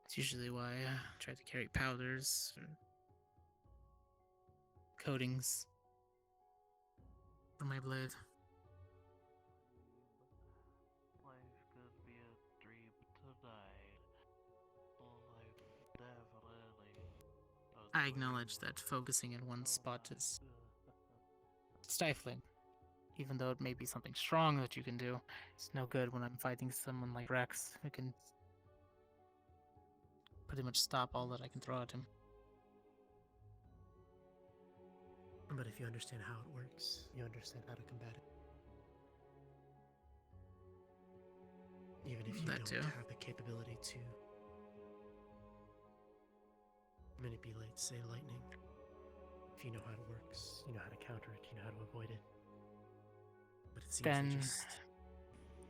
it's usually why I try to carry powders or coatings for my blade. Life could be a dream tonight. Life definitely. I acknowledge that focusing in one spot is stifling. Even though it may be something strong that you can do, it's no good when I'm fighting someone like Rex who can pretty much stop all that I can throw at him. But if you understand how it works, you understand how to combat it. Even if you That don't too. have the capability to manipulate, say, lightning. If you know how it works, you know how to counter it, you know how to avoid it. But it seems Then- they're just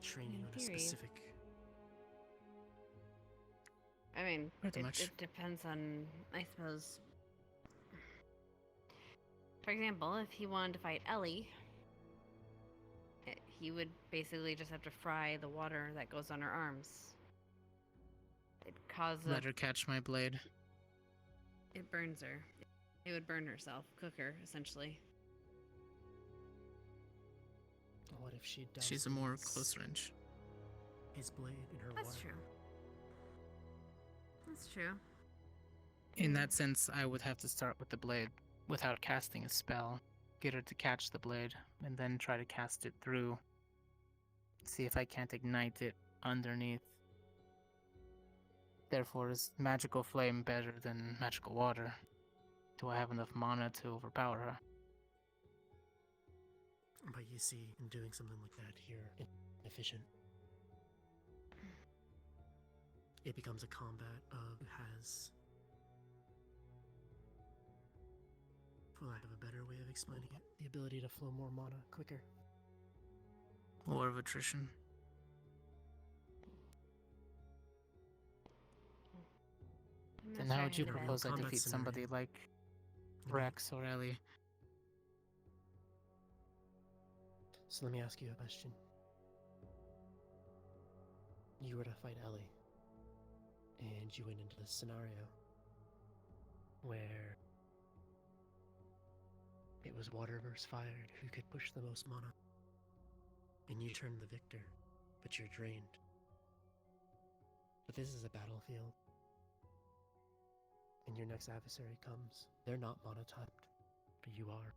training on a theory. specific... I mean, Pretty much. it depends on, I suppose. For example, if he wanted to fight Ellie, he would basically just have to fry the water that goes on her arms. It causes Let her catch my blade. It burns her. It would burn herself, cook her, essentially. What if she does? She's a more close range. His blade in her That's water. true. That's true. In that sense, I would have to start with the blade without casting a spell, get her to catch the blade, and then try to cast it through. See if I can't ignite it underneath. Therefore, is magical flame better than magical water? Do I have enough mana to overpower her? But you see, in doing something like that, you're inefficient. It becomes a combat of who has, for lack of a better way of explaining it, the ability to flow more mana quicker. War of attrition. Then how would you propose I defeat somebody like Rex or Ellie? So let me ask you a question. You were to fight Ellie, and you went into this scenario where it was water versus fire, who could push the most mana, and you turned the victor, but you're drained. But this is a battlefield, and your next adversary comes. They're not mana typed, but you are.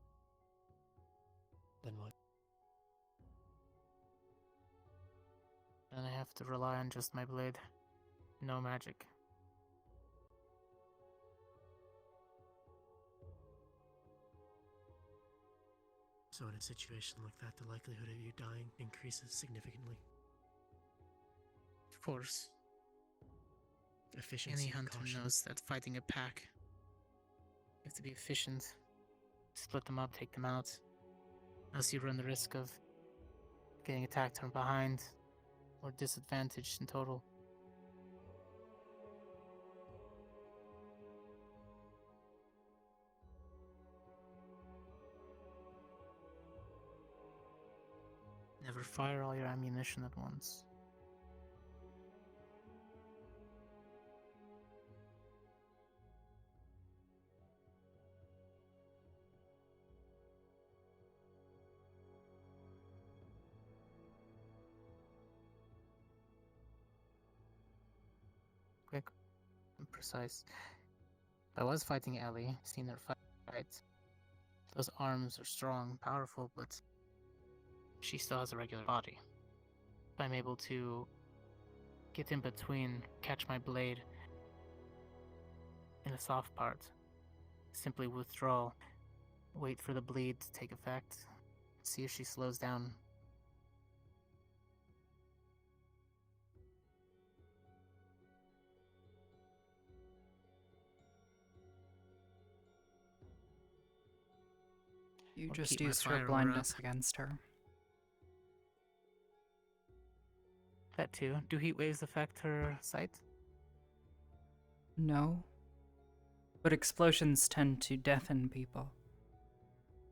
Then what? Then I have to rely on just my blade. No magic. So in a situation like that, the likelihood of you dying increases significantly. Of course. Efficiency, Any hunter caution. knows that fighting a pack, you have to be efficient. Split them up, take them out. Else you run the risk of getting attacked from behind or disadvantaged in total. Never fire all your ammunition at once. Quick and precise. If I was fighting Ellie, seen her fight. Those arms are strong, powerful, but she still has a regular body. If I'm able to get in between, catch my blade in the soft part, simply withdraw, wait for the bleed to take effect, see if she slows down. You Or just keep my used fire her aura blindness up. against her. That that too. Do heat waves affect her sight? No. But explosions tend to deafen people,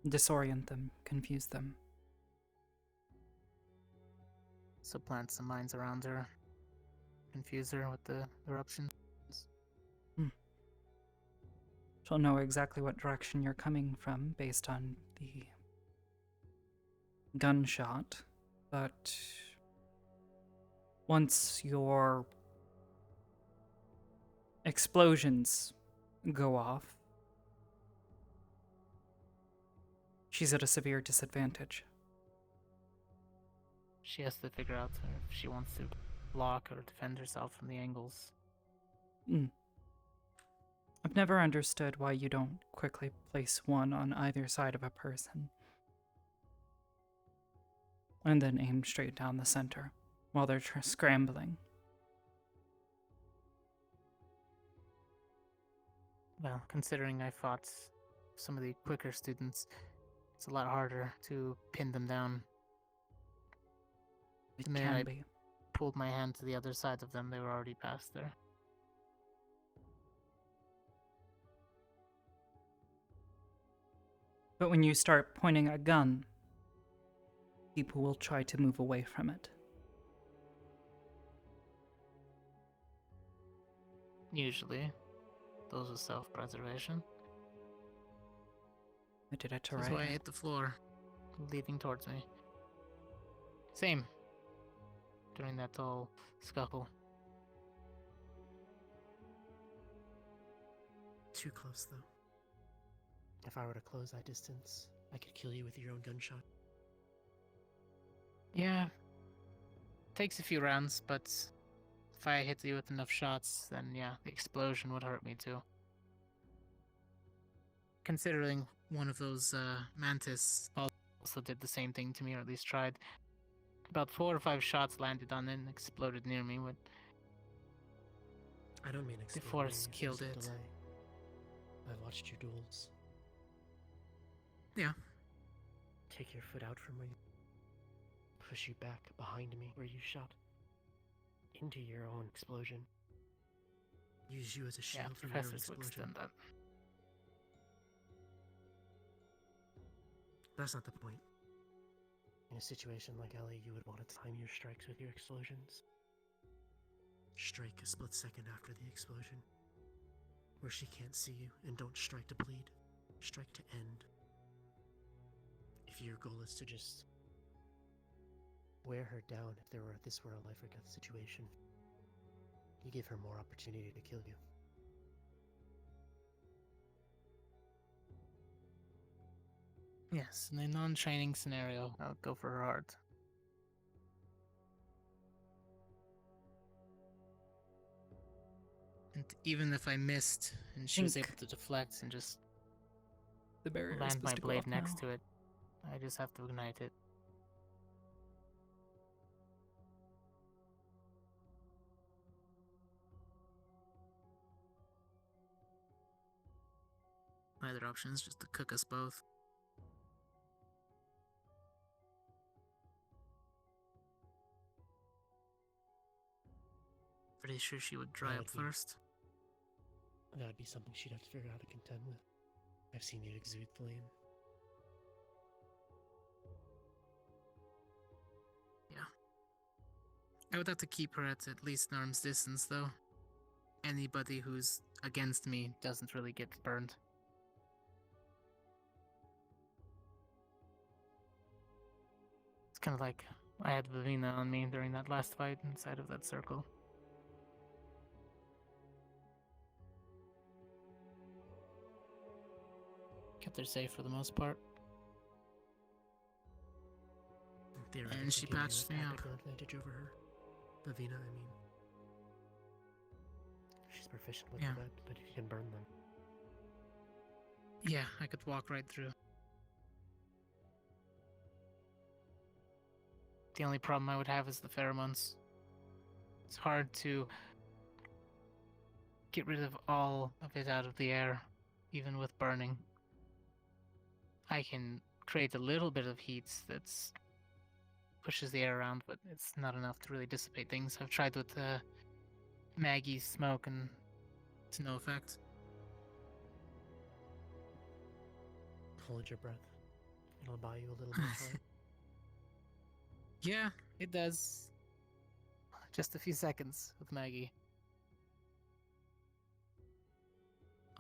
disorient them, confuse them. So plant some mines around her. Confuse her with the eruptions. She'll know exactly what direction you're coming from based on the gunshot, but once your explosions go off, she's at a severe disadvantage. She has to figure out if she wants to block or defend herself from the angles. I've never understood why you don't quickly place one on either side of a person and then aim straight down the center while they're scrambling. Well, considering I fought some of the quicker students, it's a lot harder to pin them down. The minute I pulled my hand to the other side of them, they were already past there. But when you start pointing a gun, people will try to move away from it. Usually, those with self-preservation. I did it to That's why I hit the floor, leading towards me. Same. During that whole scuffle. Too close, though. If I were to close that distance, I could kill you with your own gunshot. Yeah. Takes a few rounds, but if I hit you with enough shots, then yeah, the explosion would hurt me too. Considering one of those mantis also did the same thing to me, or at least tried. About 4 or 5 shots landed on it and exploded near me, but I don't mean the exploding, force there's killed a it. delay. I've watched your duels. Yeah. Take your foot out from where you push you back behind me where you shot into your own explosion. Use you as a shield from your own professors would explosion. extend that. That's not the point. In a situation like Ellie, you would want to time your strikes with your explosions. Strike a split second after the explosion, where she can't see you, and don't strike to bleed. Strike to end. If your goal is to just wear her down, if this were a life or death situation, you give her more opportunity to kill you. Yes, in a non-training scenario, I would go for her heart. And even if I missed and she was able to deflect and just the barrier land my blade next to it, I just have to ignite it. My other option is just to cook us both. Pretty sure she would dry up first. That would be something she'd have to figure out how to contend with. I've seen you exude flame. Yeah. I would have to keep her at least an arm's distance, though. Anybody who's against me doesn't really get burned. It's kind of like I had Vivina on me during that last fight inside of that circle. Kept her safe for the most part. And she patched me up. Tactical advantage over her. Vivina, I mean. She's proficient with Yeah. the web, but you can burn them. Yeah, I could walk right through. The only problem I would have is the pheromones. It's hard to get rid of all of it out of the air, even with burning. I can create a little bit of heat that's pushes the air around, but it's not enough to really dissipate things. I've tried with Maggie's smoke, and to no effect. Hold your breath. It'll buy you a little bit of time. Yeah, it does. Just a few seconds with Maggie.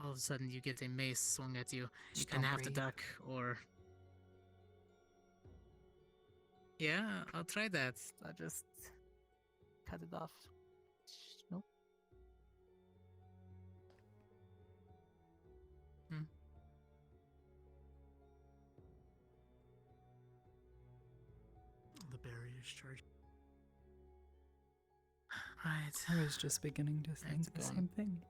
All of a sudden, you get a mace swung at you. Just and don't have to breathe. duck, or... Yeah, I'll try that. I'll just cut it off. Nope. The barrier's charged. Right. I was just beginning to think the same thing.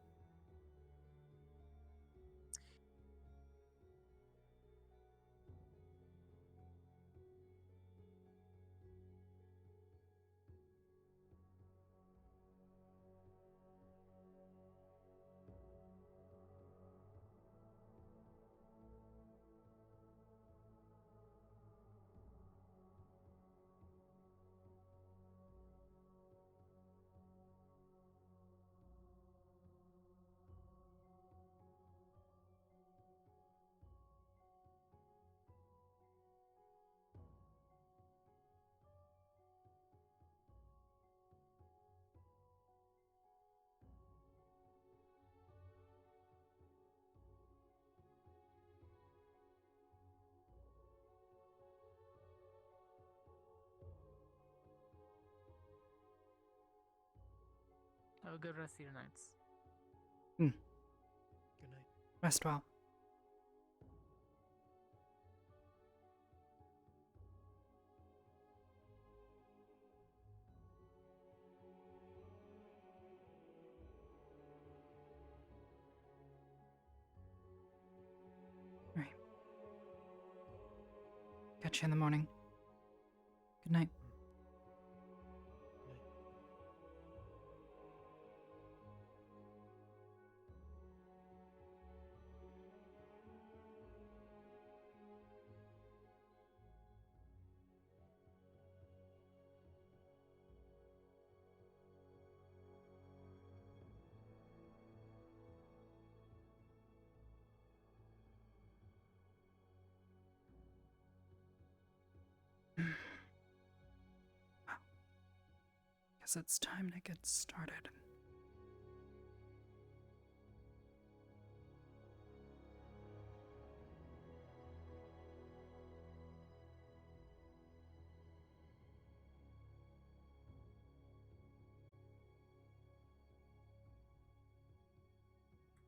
Have a good rest of your nights. Good night. Rest well. Right. Catch you in the morning. Good night. Guess it's time to get started.